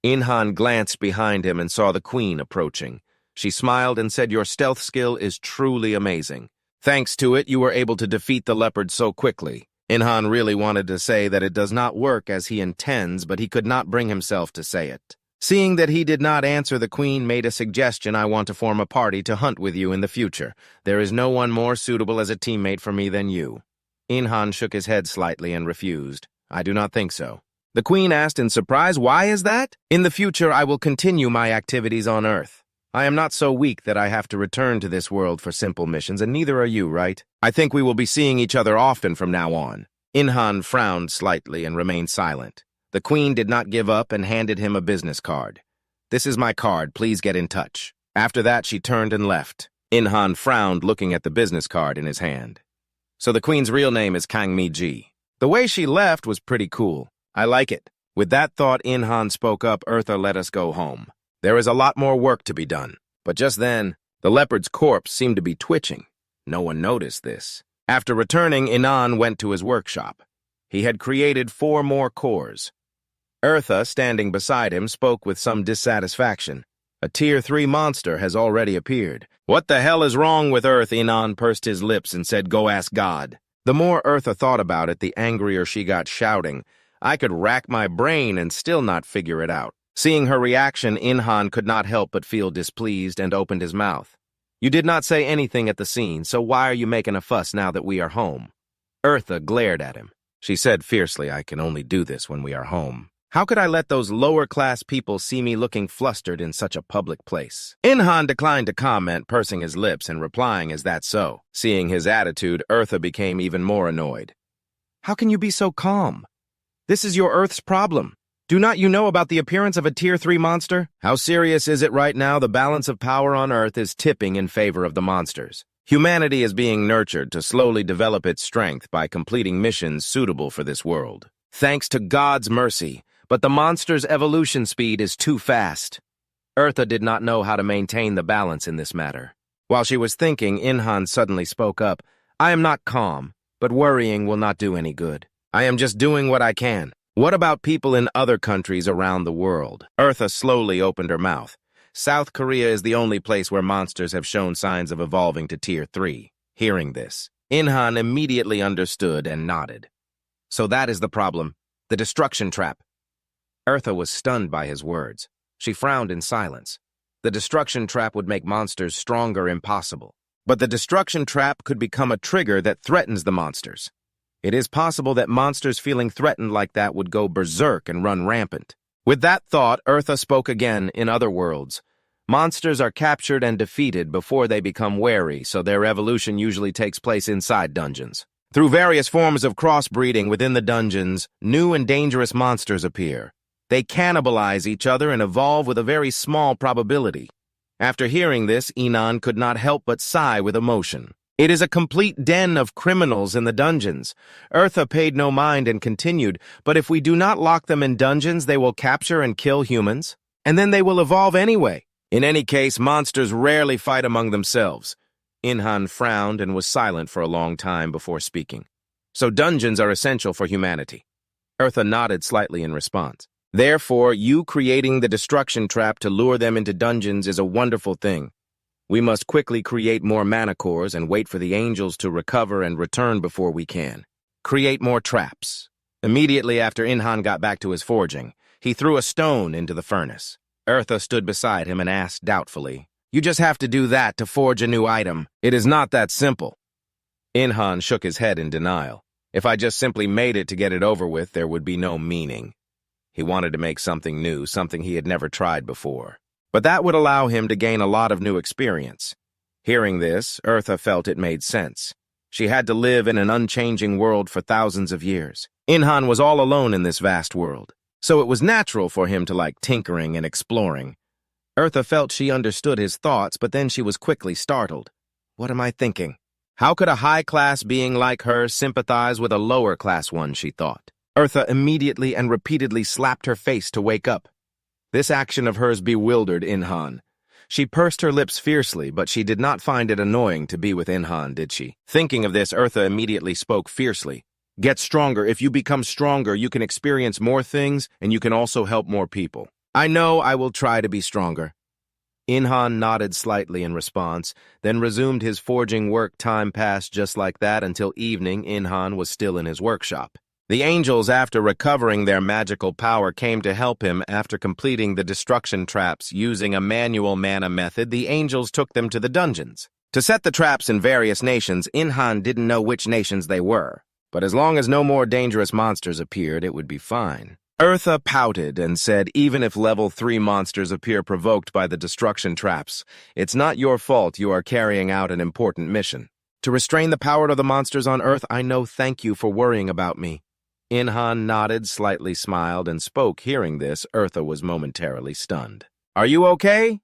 Inhan glanced behind him and saw the queen approaching. She smiled and said, "Your stealth skill is truly amazing. Thanks to it, you were able to defeat the leopard so quickly." Inhan really wanted to say that it does not work as he intends, but he could not bring himself to say it. Seeing that he did not answer, the queen made a suggestion. I want to form a party to hunt with you in the future. There is no one more suitable as a teammate for me than you. Inhan shook his head slightly and refused. I do not think so. The queen asked in surprise, why is that? In the future, I will continue my activities on Earth. I am not so weak that I have to return to this world for simple missions, and neither are you, right? I think we will be seeing each other often from now on. Inhan frowned slightly and remained silent. The queen did not give up and handed him a business card. This is my card, please get in touch. After that, she turned and left. Inhan frowned, looking at the business card in his hand. So the queen's real name is Kang Mi-ji. The way she left was pretty cool. I like it. With that thought, Inhan spoke up, Eartha, let us go home. There is a lot more work to be done. But just then, the leopard's corpse seemed to be twitching. No one noticed this. After returning, Inhan went to his workshop. He had created 4 more cores. Eartha, standing beside him, spoke with some dissatisfaction. A Tier 3 monster has already appeared. What the hell is wrong with Earth? Inhan pursed his lips and said, go ask God. The more Eartha thought about it, the angrier she got, shouting, I could rack my brain and still not figure it out. Seeing her reaction, Inhan could not help but feel displeased and opened his mouth. You did not say anything at the scene, so why are you making a fuss now that we are home? Eartha glared at him. She said fiercely, I can only do this when we are home. How could I let those lower-class people see me looking flustered in such a public place? Inhan declined to comment, pursing his lips and replying, is that so? Seeing his attitude, Eartha became even more annoyed. How can you be so calm? This is your Earth's problem. Do not you know about the appearance of a Tier 3 monster? How serious is it right now? The balance of power on Earth is tipping in favor of the monsters. Humanity is being nurtured to slowly develop its strength by completing missions suitable for this world. Thanks to God's mercy, but the monster's evolution speed is too fast. Eartha did not know how to maintain the balance in this matter. While she was thinking, Inhan suddenly spoke up. I am not calm, but worrying will not do any good. I am just doing what I can. What about people in other countries around the world? Eartha slowly opened her mouth. South Korea is the only place where monsters have shown signs of evolving to Tier 3. Hearing this, Inhan immediately understood and nodded. So that is the problem, the destruction trap. Eartha was stunned by his words. She frowned in silence. The destruction trap would make monsters stronger impossible. But the destruction trap could become a trigger that threatens the monsters. It is possible that monsters feeling threatened like that would go berserk and run rampant. With that thought, Eartha spoke again, in other words. Monsters are captured and defeated before they become wary, so their evolution usually takes place inside dungeons. Through various forms of crossbreeding within the dungeons, new and dangerous monsters appear. They cannibalize each other and evolve with a very small probability. After hearing this, Inhan could not help but sigh with emotion. It is a complete den of criminals in the dungeons. Eartha paid no mind and continued, but if we do not lock them in dungeons, they will capture and kill humans, and then they will evolve anyway. In any case, monsters rarely fight among themselves. Inhan frowned and was silent for a long time before speaking. So dungeons are essential for humanity. Eartha nodded slightly in response. Therefore, you creating the destruction trap to lure them into dungeons is a wonderful thing. We must quickly create more mana cores and wait for the angels to recover and return before we can. Create more traps. Immediately after Inhan got back to his forging, he threw a stone into the furnace. Eartha stood beside him and asked doubtfully, You just have to do that to forge a new item. It is not that simple. Inhan shook his head in denial. If I just simply made it to get it over with, there would be no meaning. He wanted to make something new, something he had never tried before. But that would allow him to gain a lot of new experience. Hearing this, Eartha felt it made sense. She had to live in an unchanging world for thousands of years. Inhan was all alone in this vast world, so it was natural for him to like tinkering and exploring. Eartha felt she understood his thoughts, but then she was quickly startled. What am I thinking? How could a high-class being like her sympathize with a lower-class one, she thought. Eartha immediately and repeatedly slapped her face to wake up. This action of hers bewildered Inhan. She pursed her lips fiercely, but she did not find it annoying to be with Inhan, did she? Thinking of this, Eartha immediately spoke fiercely. Get stronger. If you become stronger, you can experience more things, and you can also help more people. I know I will try to be stronger. Inhan nodded slightly in response, then resumed his forging work. Time passed just like that until evening. Inhan was still in his workshop. The angels, after recovering their magical power, came to help him after completing the destruction traps. Using a manual mana method, the angels took them to the dungeons. To set the traps in various nations, Inhan didn't know which nations they were, but as long as no more dangerous monsters appeared, it would be fine. Eartha pouted and said, even if level 3 monsters appear provoked by the destruction traps, it's not your fault. You are carrying out an important mission. To restrain the power of the monsters on Earth, I know. Thank you for worrying about me. Inhan nodded, slightly smiled, and spoke. Hearing this, Eartha was momentarily stunned. Are you okay?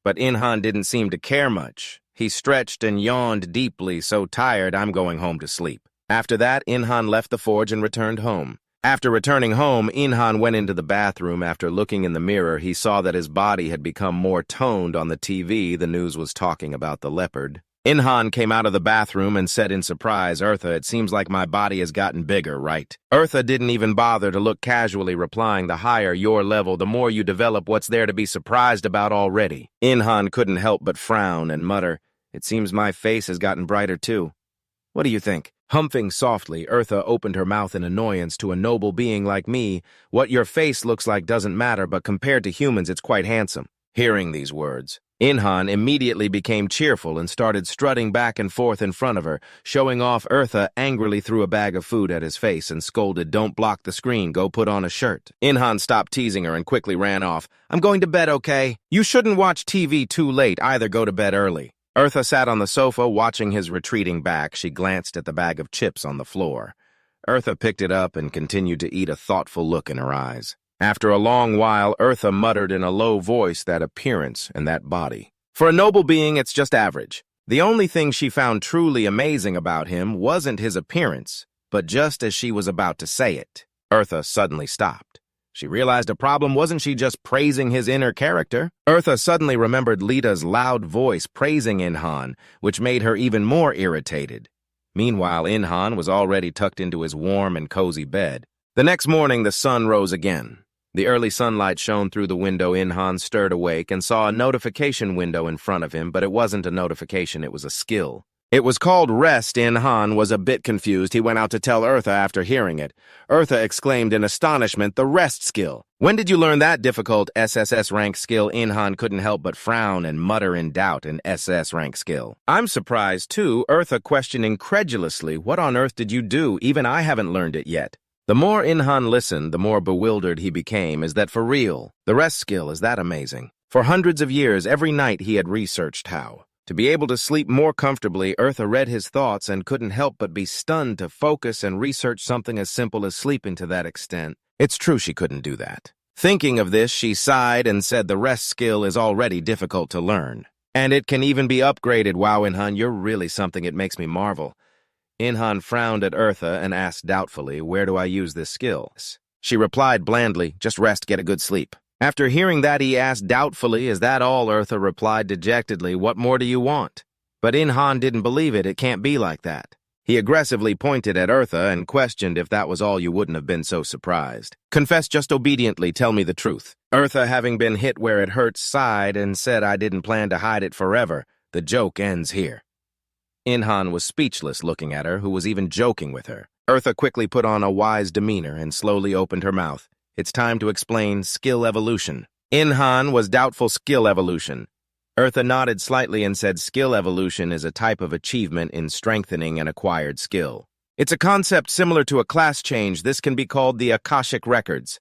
But Inhan didn't seem to care much. He stretched and yawned deeply. So tired, I'm going home to sleep. After that, Inhan left the forge and returned home. After returning home, Inhan went into the bathroom. After looking in the mirror, he saw that his body had become more toned. On the TV, the news was talking about the leopard. Inhan came out of the bathroom and said in surprise, Eartha, it seems like my body has gotten bigger, right? Eartha didn't even bother to look, casually replying, the higher your level, the more you develop. What's there to be surprised about already? Inhan couldn't help but frown and mutter, it seems my face has gotten brighter too. What do you think? Humping softly, Eartha opened her mouth in annoyance. To a noble being like me, what your face looks like doesn't matter, but compared to humans, it's quite handsome. Hearing these words, Inhan immediately became cheerful and started strutting back and forth in front of her, showing off. Eartha angrily threw a bag of food at his face and scolded, don't block the screen, go put on a shirt. Inhan stopped teasing her and quickly ran off. I'm going to bed, okay? You shouldn't watch TV too late, either go to bed early. Eartha sat on the sofa, watching his retreating back. She glanced at the bag of chips on the floor. Eartha picked it up and continued to eat, a thoughtful look in her eyes. After a long while, Eartha muttered in a low voice, that appearance and that body. For a noble being, it's just average. The only thing she found truly amazing about him wasn't his appearance, but just as she was about to say it, Eartha suddenly stopped. She realized a problem. Wasn't she just praising his inner character? Eartha suddenly remembered Lita's loud voice praising Inhan, which made her even more irritated. Meanwhile, Inhan was already tucked into his warm and cozy bed. The next morning, the sun rose again. The early sunlight shone through the window. Inhan stirred awake and saw a notification window in front of him, but it wasn't a notification, it was a skill. It was called Rest. Inhan was a bit confused. He went out to tell Eartha after hearing it. Eartha exclaimed in astonishment, the Rest skill. When did you learn that difficult SSS-Rank skill? Inhan couldn't help but frown and mutter in doubt, an SS-Rank skill. I'm surprised too, Eartha questioned incredulously. What on earth did you do? Even I haven't learned it yet. The more Inhan listened, the more bewildered he became. Is that for real? The Rest skill, is that amazing? For hundreds of years, every night he had researched how to be able to sleep more comfortably. Eartha read his thoughts and couldn't help but be stunned to focus and research something as simple as sleeping to that extent. It's true she couldn't do that. Thinking of this, she sighed and said the Rest skill is already difficult to learn. And it can even be upgraded. Wow, Inhan, you're really something. It makes me marvel. Inhan frowned at Eartha and asked doubtfully, where do I use this skill? She replied blandly, just rest, get a good sleep. After hearing that, he asked doubtfully, is that all? Eartha replied dejectedly, what more do you want? But Inhan didn't believe it. It can't be like that. He aggressively pointed at Eartha and questioned, if that was all, you wouldn't have been so surprised. Confess just obediently, tell me the truth. Eartha, having been hit where it hurts, sighed and said, I didn't plan to hide it forever. The joke ends here. Inhan was speechless, looking at her, who was even joking with her. Eartha quickly put on a wise demeanor and slowly opened her mouth. It's time to explain skill evolution. Inhan was doubtful. Skill evolution. Eartha nodded slightly and said skill evolution is a type of achievement in strengthening an acquired skill. It's a concept similar to a class change. This can be called the Akashic Records.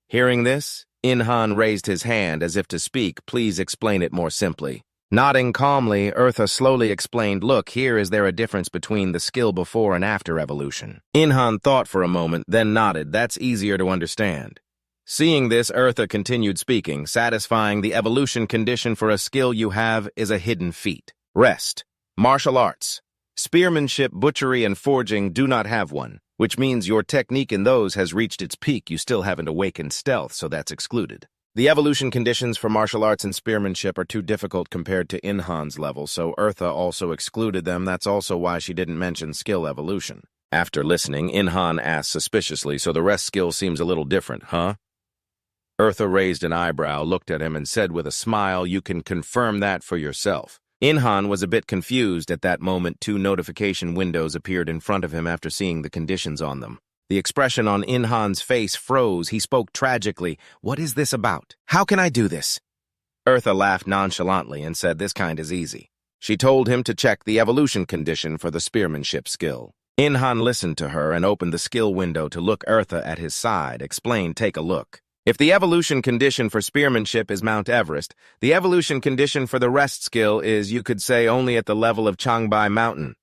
Hearing this, Inhan raised his hand as if to speak, please explain it more simply. Nodding calmly, Eartha slowly explained, look, here is there a difference between the skill before and after evolution. Inhan thought for a moment, then nodded, that's easier to understand. Seeing this, Eartha continued speaking, satisfying the evolution condition for a skill you have is a hidden feat. Rest. Martial arts. Spearmanship, butchery, and forging do not have one, which means your technique in those has reached its peak. You still haven't awakened stealth, so that's excluded. The evolution conditions for martial arts and spearmanship are too difficult compared to Inhan's level, so Eartha also excluded them. That's also why she didn't mention skill evolution. After listening, Inhan asked suspiciously, so the rest skill seems a little different, huh? Eartha raised an eyebrow, looked at him, and said with a smile, you can confirm that for yourself. Inhan was a bit confused. At that moment, 2 notification windows appeared in front of him after seeing the conditions on them. The expression on Inhan's face froze. He spoke tragically. "What is this about? How can I do this?" Eartha laughed nonchalantly and said this kind is easy. She told him to check the evolution condition for the spearmanship skill. Inhan listened to her and opened the skill window to look Eartha at his side, explained, "Take a look. If the evolution condition for spearmanship is Mount Everest, the evolution condition for the rest skill is, you could say, only at the level of Changbai Mountain."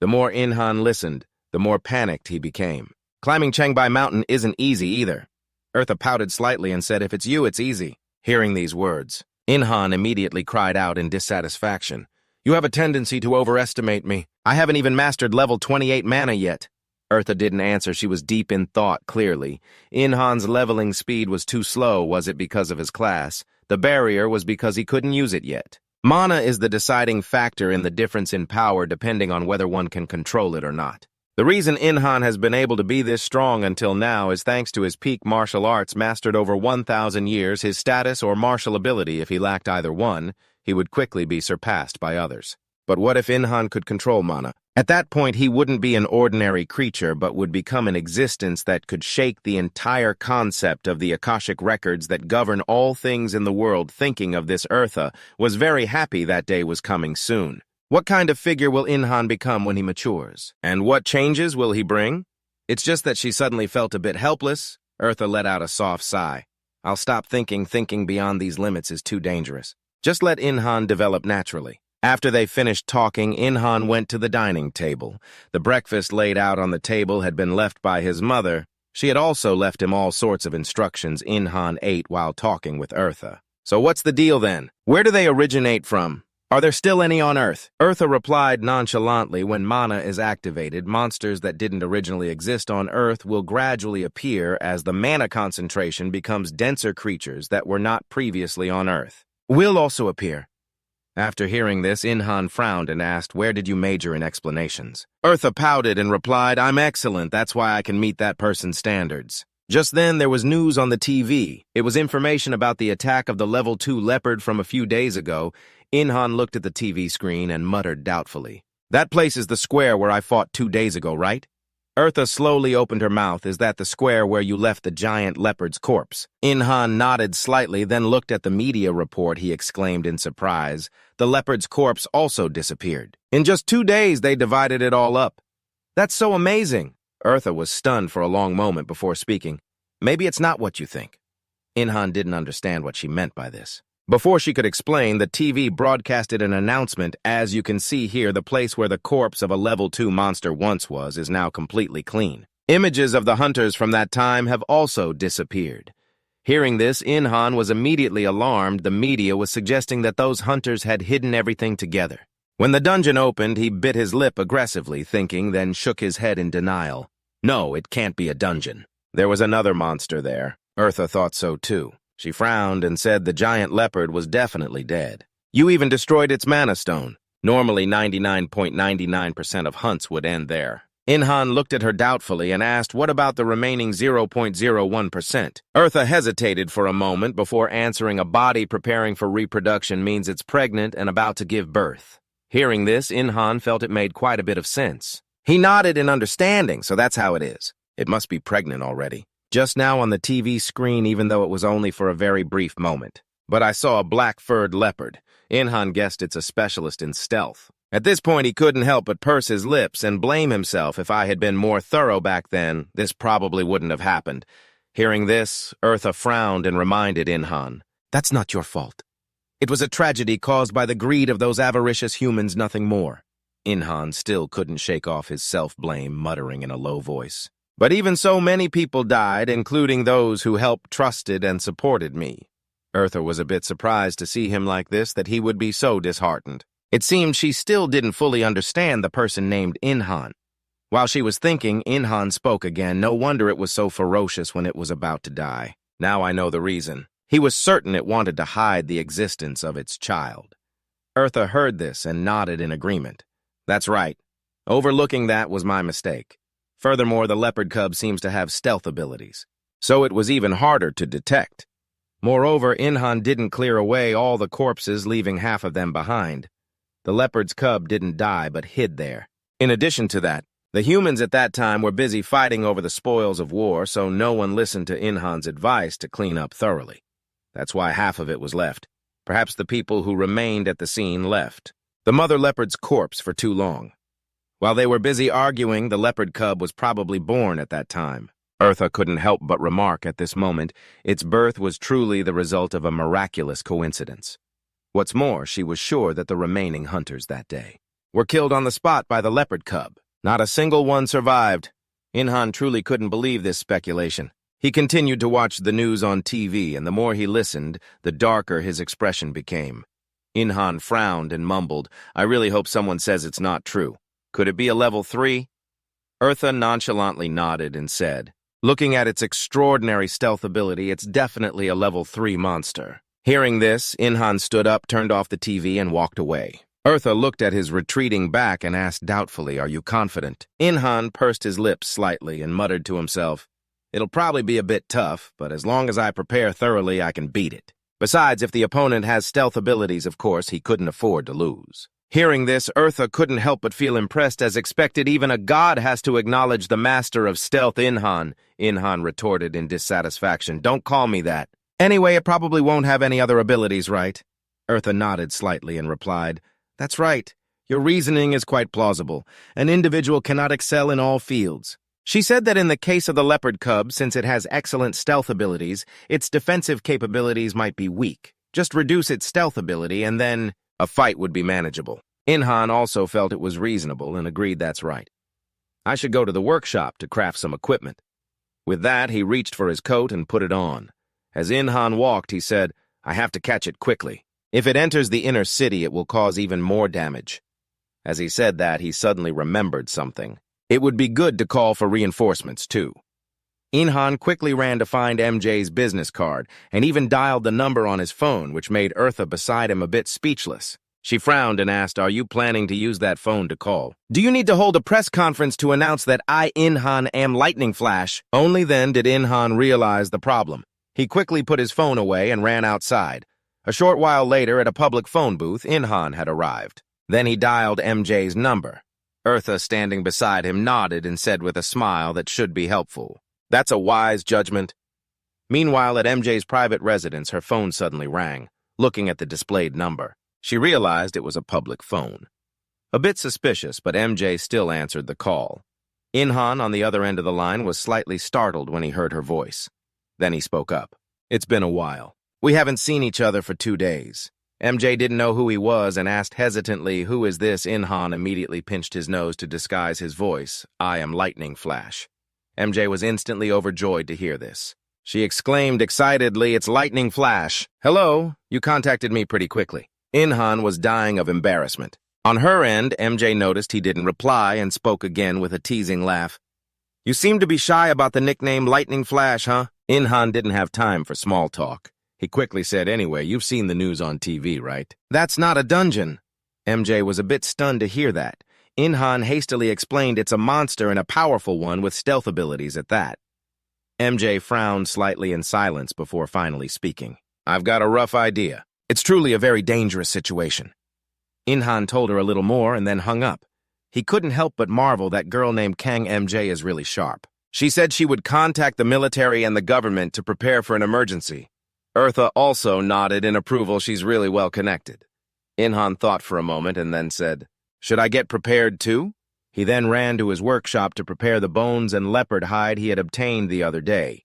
The more Inhan listened, the more panicked he became. "Climbing Changbai Mountain isn't easy either." Eartha pouted slightly and said, "If it's you, it's easy." Hearing these words, Inhan immediately cried out in dissatisfaction. "You have a tendency to overestimate me. I haven't even mastered level 28 mana yet." Eartha didn't answer. She was deep in thought, clearly. Inhan's leveling speed was too slow. Was it because of his class? The barrier was because he couldn't use it yet. Mana is the deciding factor in the difference in power depending on whether one can control it or not. The reason Inhan has been able to be this strong until now is thanks to his peak martial arts mastered over 1,000 years. His status or martial ability, if he lacked either one, he would quickly be surpassed by others. But what if Inhan could control mana? At that point, he wouldn't be an ordinary creature, but would become an existence that could shake the entire concept of the Akashic records that govern all things in the world. Thinking of this, Eartha was very happy that day was coming soon. What kind of figure will Inhan become when he matures? And what changes will he bring? It's just that she suddenly felt a bit helpless. Eartha let out a soft sigh. "I'll stop thinking. Thinking beyond these limits is too dangerous. Just let Inhan develop naturally." After they finished talking, Inhan went to the dining table. The breakfast laid out on the table had been left by his mother. She had also left him all sorts of instructions. Inhan ate while talking with Eartha. "So what's the deal then? Where do they originate from? Are there still any on Earth?" Eartha replied nonchalantly, "When mana is activated, monsters that didn't originally exist on Earth will gradually appear as the mana concentration becomes denser. Creatures that were not previously on Earth will also appear." After hearing this, Inhan frowned and asked, "Where did you major in explanations?" Eartha pouted and replied, "I'm excellent. That's why I can meet that person's standards." Just then, there was news on the TV. It was information about the attack of the level 2 leopard from a few days ago. Inhan looked at the TV screen and muttered doubtfully, "That place is the square where I fought 2 days ago, right?" Eartha slowly opened her mouth. "Is that the square where you left the giant leopard's corpse?" Inhan nodded slightly, then looked at the media report. He exclaimed in surprise. The leopard's corpse also disappeared. In just 2 days, they divided it all up. "That's so amazing." Eartha was stunned for a long moment before speaking. "Maybe it's not what you think." Inhan didn't understand what she meant by this. Before she could explain, the TV broadcasted an announcement. "As you can see here, the place where the corpse of a level 2 monster once was is now completely clean. Images of the hunters from that time have also disappeared." Hearing this, Inhan was immediately alarmed. The media was suggesting that those hunters had hidden everything together. When the dungeon opened, he bit his lip aggressively, thinking, then shook his head in denial. No, it can't be a dungeon. There was another monster there. Eartha thought so too. She frowned and said the giant leopard was definitely dead. "You even destroyed its mana stone." Normally 99.99% of hunts would end there. Inhan looked at her doubtfully and asked, "What about the remaining 0.01%? Eartha hesitated for a moment before answering, "A body preparing for reproduction means it's pregnant and about to give birth." Hearing this, Inhan felt it made quite a bit of sense. He nodded in understanding, so that's how it is. It must be pregnant already. Just now on the TV screen, even though it was only for a very brief moment. "But I saw a black-furred leopard." Inhan guessed it's a specialist in stealth. At this point, he couldn't help but purse his lips and blame himself. If I had been more thorough back then, this probably wouldn't have happened. Hearing this, Eartha frowned and reminded Inhan, "That's not your fault. It was a tragedy caused by the greed of those avaricious humans, nothing more." Inhan still couldn't shake off his self-blame, muttering in a low voice, "But even so, many people died, including those who helped, trusted, and supported me." Eartha was a bit surprised to see him like this, that he would be so disheartened. It seemed she still didn't fully understand the person named Inhan. While she was thinking, Inhan spoke again. "No wonder it was so ferocious when it was about to die. Now I know the reason. He was certain it wanted to hide the existence of its child." Eartha heard this and nodded in agreement. "That's right. Overlooking that was my mistake. Furthermore, the leopard cub seems to have stealth abilities, so it was even harder to detect. Moreover, Inhan didn't clear away all the corpses, leaving half of them behind. The leopard's cub didn't die but hid there. In addition to that, The humans at that time were busy fighting over the spoils of war, so no one listened to Inhan's advice to clean up thoroughly. That's why half of it was left. Perhaps the people who remained at the scene left the mother leopard's corpse for too long. While they were busy arguing, the leopard cub was probably born at that time. Eartha couldn't help but remark at this moment its birth was truly the result of a miraculous coincidence. What's more, she was sure that the remaining hunters that day were killed on the spot by the leopard cub. Not a single one survived. Inhan truly couldn't believe this speculation. He continued to watch the news on TV, and the more he listened, the darker his expression became. Inhan frowned and mumbled, "I really hope someone says it's not true. Could it be a level 3? Eartha nonchalantly nodded and said, "Looking at its extraordinary stealth ability, it's definitely a level 3 monster." Hearing this, Inhan stood up, turned off the TV, and walked away. Eartha looked at his retreating back and asked doubtfully, "Are you confident?" Inhan pursed his lips slightly and muttered to himself, "It'll probably be a bit tough, but as long as I prepare thoroughly, I can beat it. Besides, if the opponent has stealth abilities, of course, he couldn't afford to lose." Hearing this, Eartha couldn't help but feel impressed. As expected, even a god has to acknowledge the master of stealth, Inhan. Inhan retorted in dissatisfaction, "Don't call me that. Anyway, it probably won't have any other abilities, right?" Eartha nodded slightly and replied, "That's right. Your reasoning is quite plausible. An individual cannot excel in all fields." She said that in the case of the leopard cub, since it has excellent stealth abilities, its defensive capabilities might be weak. Just reduce its stealth ability and then a fight would be manageable. Inhan also felt it was reasonable and agreed that's right. "I should go to the workshop to craft some equipment." With that, he reached for his coat and put it on. As Inhan walked, he said, "I have to catch it quickly. If it enters the inner city, it will cause even more damage." As he said that, he suddenly remembered something. It would be good to call for reinforcements, too. Inhan quickly ran to find MJ's business card and even dialed the number on his phone, which made Eartha beside him a bit speechless. She frowned and asked, "Are you planning to use that phone to call?" "Do you need to hold a press conference to announce that I, Inhan, am Lightning Flash?" Only then did Inhan realize the problem. He quickly put his phone away and ran outside. A short while later, at a public phone booth, Inhan had arrived. Then he dialed MJ's number. Eartha, standing beside him, nodded and said with a smile that should be helpful, "That's a wise judgment." Meanwhile, at MJ's private residence, her phone suddenly rang. Looking at the displayed number, she realized it was a public phone. A bit suspicious, but MJ still answered the call. Inhan, on the other end of the line, was slightly startled when he heard her voice. Then he spoke up. "It's been a while. We haven't seen each other for 2 days." MJ didn't know who he was and asked hesitantly, "Who is this?" Inhan immediately pinched his nose to disguise his voice. "I am Lightning Flash." MJ was instantly overjoyed to hear this. She exclaimed excitedly, "It's Lightning Flash. Hello, you contacted me pretty quickly." Inhan was dying of embarrassment. On her end, MJ noticed he didn't reply and spoke again with a teasing laugh. "You seem to be shy about the nickname Lightning Flash, huh?" Inhan didn't have time for small talk. He quickly said, "Anyway, you've seen the news on TV, right?" "That's not a dungeon." MJ was a bit stunned to hear that. Inhan hastily explained it's a monster and a powerful one with stealth abilities at that. MJ frowned slightly in silence before finally speaking. "I've got a rough idea. It's truly a very dangerous situation." Inhan told her a little more and then hung up. He couldn't help but marvel that girl named Kang MJ is really sharp. She said she would contact the military and the government to prepare for an emergency. Eartha also nodded in approval. She's really well connected. Inhan thought for a moment and then said, "Should I get prepared too?" He then ran to his workshop to prepare the bones and leopard hide he had obtained the other day.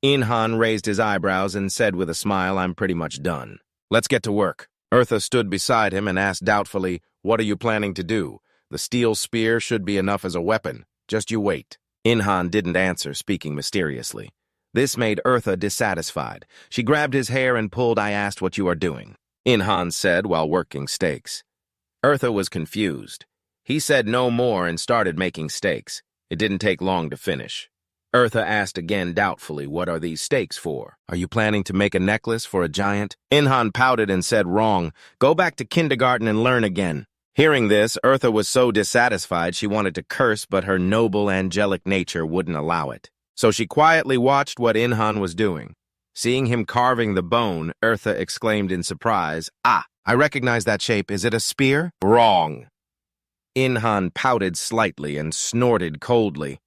Inhan raised his eyebrows and said with a smile, "I'm pretty much done. Let's get to work." Eartha stood beside him and asked doubtfully, "What are you planning to do? The steel spear should be enough as a weapon. Just you wait." Inhan didn't answer, speaking mysteriously. This made Eartha dissatisfied. She grabbed his hair and pulled. "I asked what you are doing," Inhan said while working steaks. Eartha was confused. He said no more and started making steaks. It didn't take long to finish. Eartha asked again doubtfully, "What are these steaks for? Are you planning to make a necklace for a giant?" Inhan pouted and said, "Wrong. Go back to kindergarten and learn again." Hearing this, Eartha was so dissatisfied she wanted to curse, but her noble, angelic nature wouldn't allow it. So she quietly watched what Inhan was doing. Seeing him carving the bone, Eartha exclaimed in surprise, "Ah, I recognize that shape. Is it a spear?" "Wrong." Inhan pouted slightly and snorted coldly.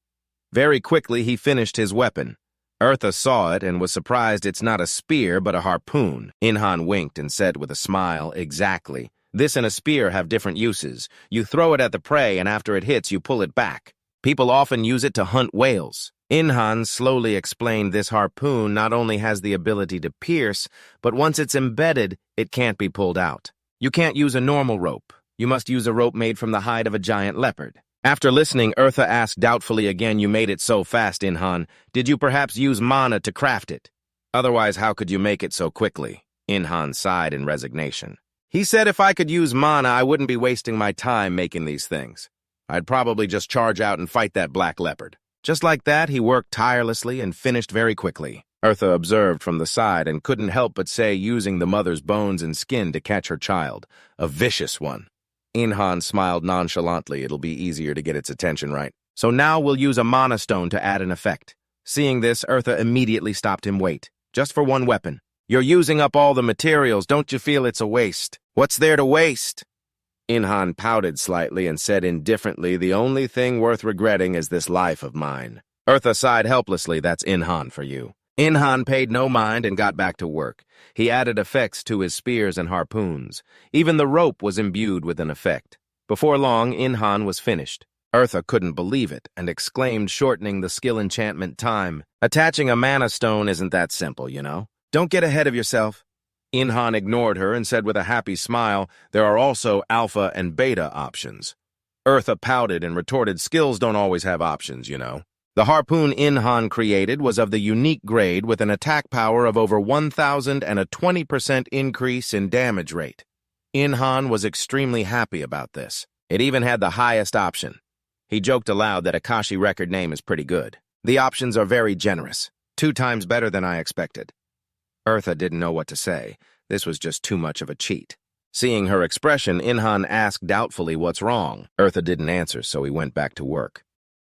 Very quickly, he finished his weapon. Eartha saw it and was surprised it's not a spear but a harpoon. Inhan winked and said with a smile, "Exactly. This and a spear have different uses. You throw it at the prey and after it hits, you pull it back. People often use it to hunt whales." Inhan slowly explained this harpoon not only has the ability to pierce, but once it's embedded, it can't be pulled out. You can't use a normal rope. You must use a rope made from the hide of a giant leopard. After listening, Eartha asked doubtfully again, "You made it so fast, Inhan. Did you perhaps use mana to craft it? Otherwise, how could you make it so quickly?" Inhan sighed in resignation. He said if I could use mana, I wouldn't be wasting my time making these things. I'd probably just charge out and fight that black leopard. Just like that, he worked tirelessly and finished very quickly. Eartha observed from the side and couldn't help but say using the mother's bones and skin to catch her child. A vicious one. Inhan smiled nonchalantly. It'll be easier to get its attention, right? So now we'll use a mana stone to add an effect. Seeing this, Eartha immediately stopped him. "Wait, just for one weapon. You're using up all the materials. Don't you feel it's a waste?" "What's there to waste?" Inhan pouted slightly and said indifferently, "The only thing worth regretting is this life of mine." Eartha sighed helplessly. "That's Inhan for you." Inhan paid no mind and got back to work. He added effects to his spears and harpoons. Even the rope was imbued with an effect. Before long, Inhan was finished. Eartha couldn't believe it and exclaimed, shortening the skill enchantment time, "Attaching a mana stone isn't that simple, you know? Don't get ahead of yourself." Inhan ignored her and said with a happy smile, "There are also alpha and beta options." Eartha pouted and retorted, "Skills don't always have options, you know." The harpoon Inhan created was of the unique grade with an attack power of over 1,000 and a 20% increase in damage rate. Inhan was extremely happy about this. It even had the highest option. He joked aloud that Akashi record name is pretty good. "The options are very generous. 2 times better than I expected." Eartha didn't know what to say. This was just too much of a cheat. Seeing her expression, Inhan asked doubtfully what's wrong. Eartha didn't answer, so he went back to work.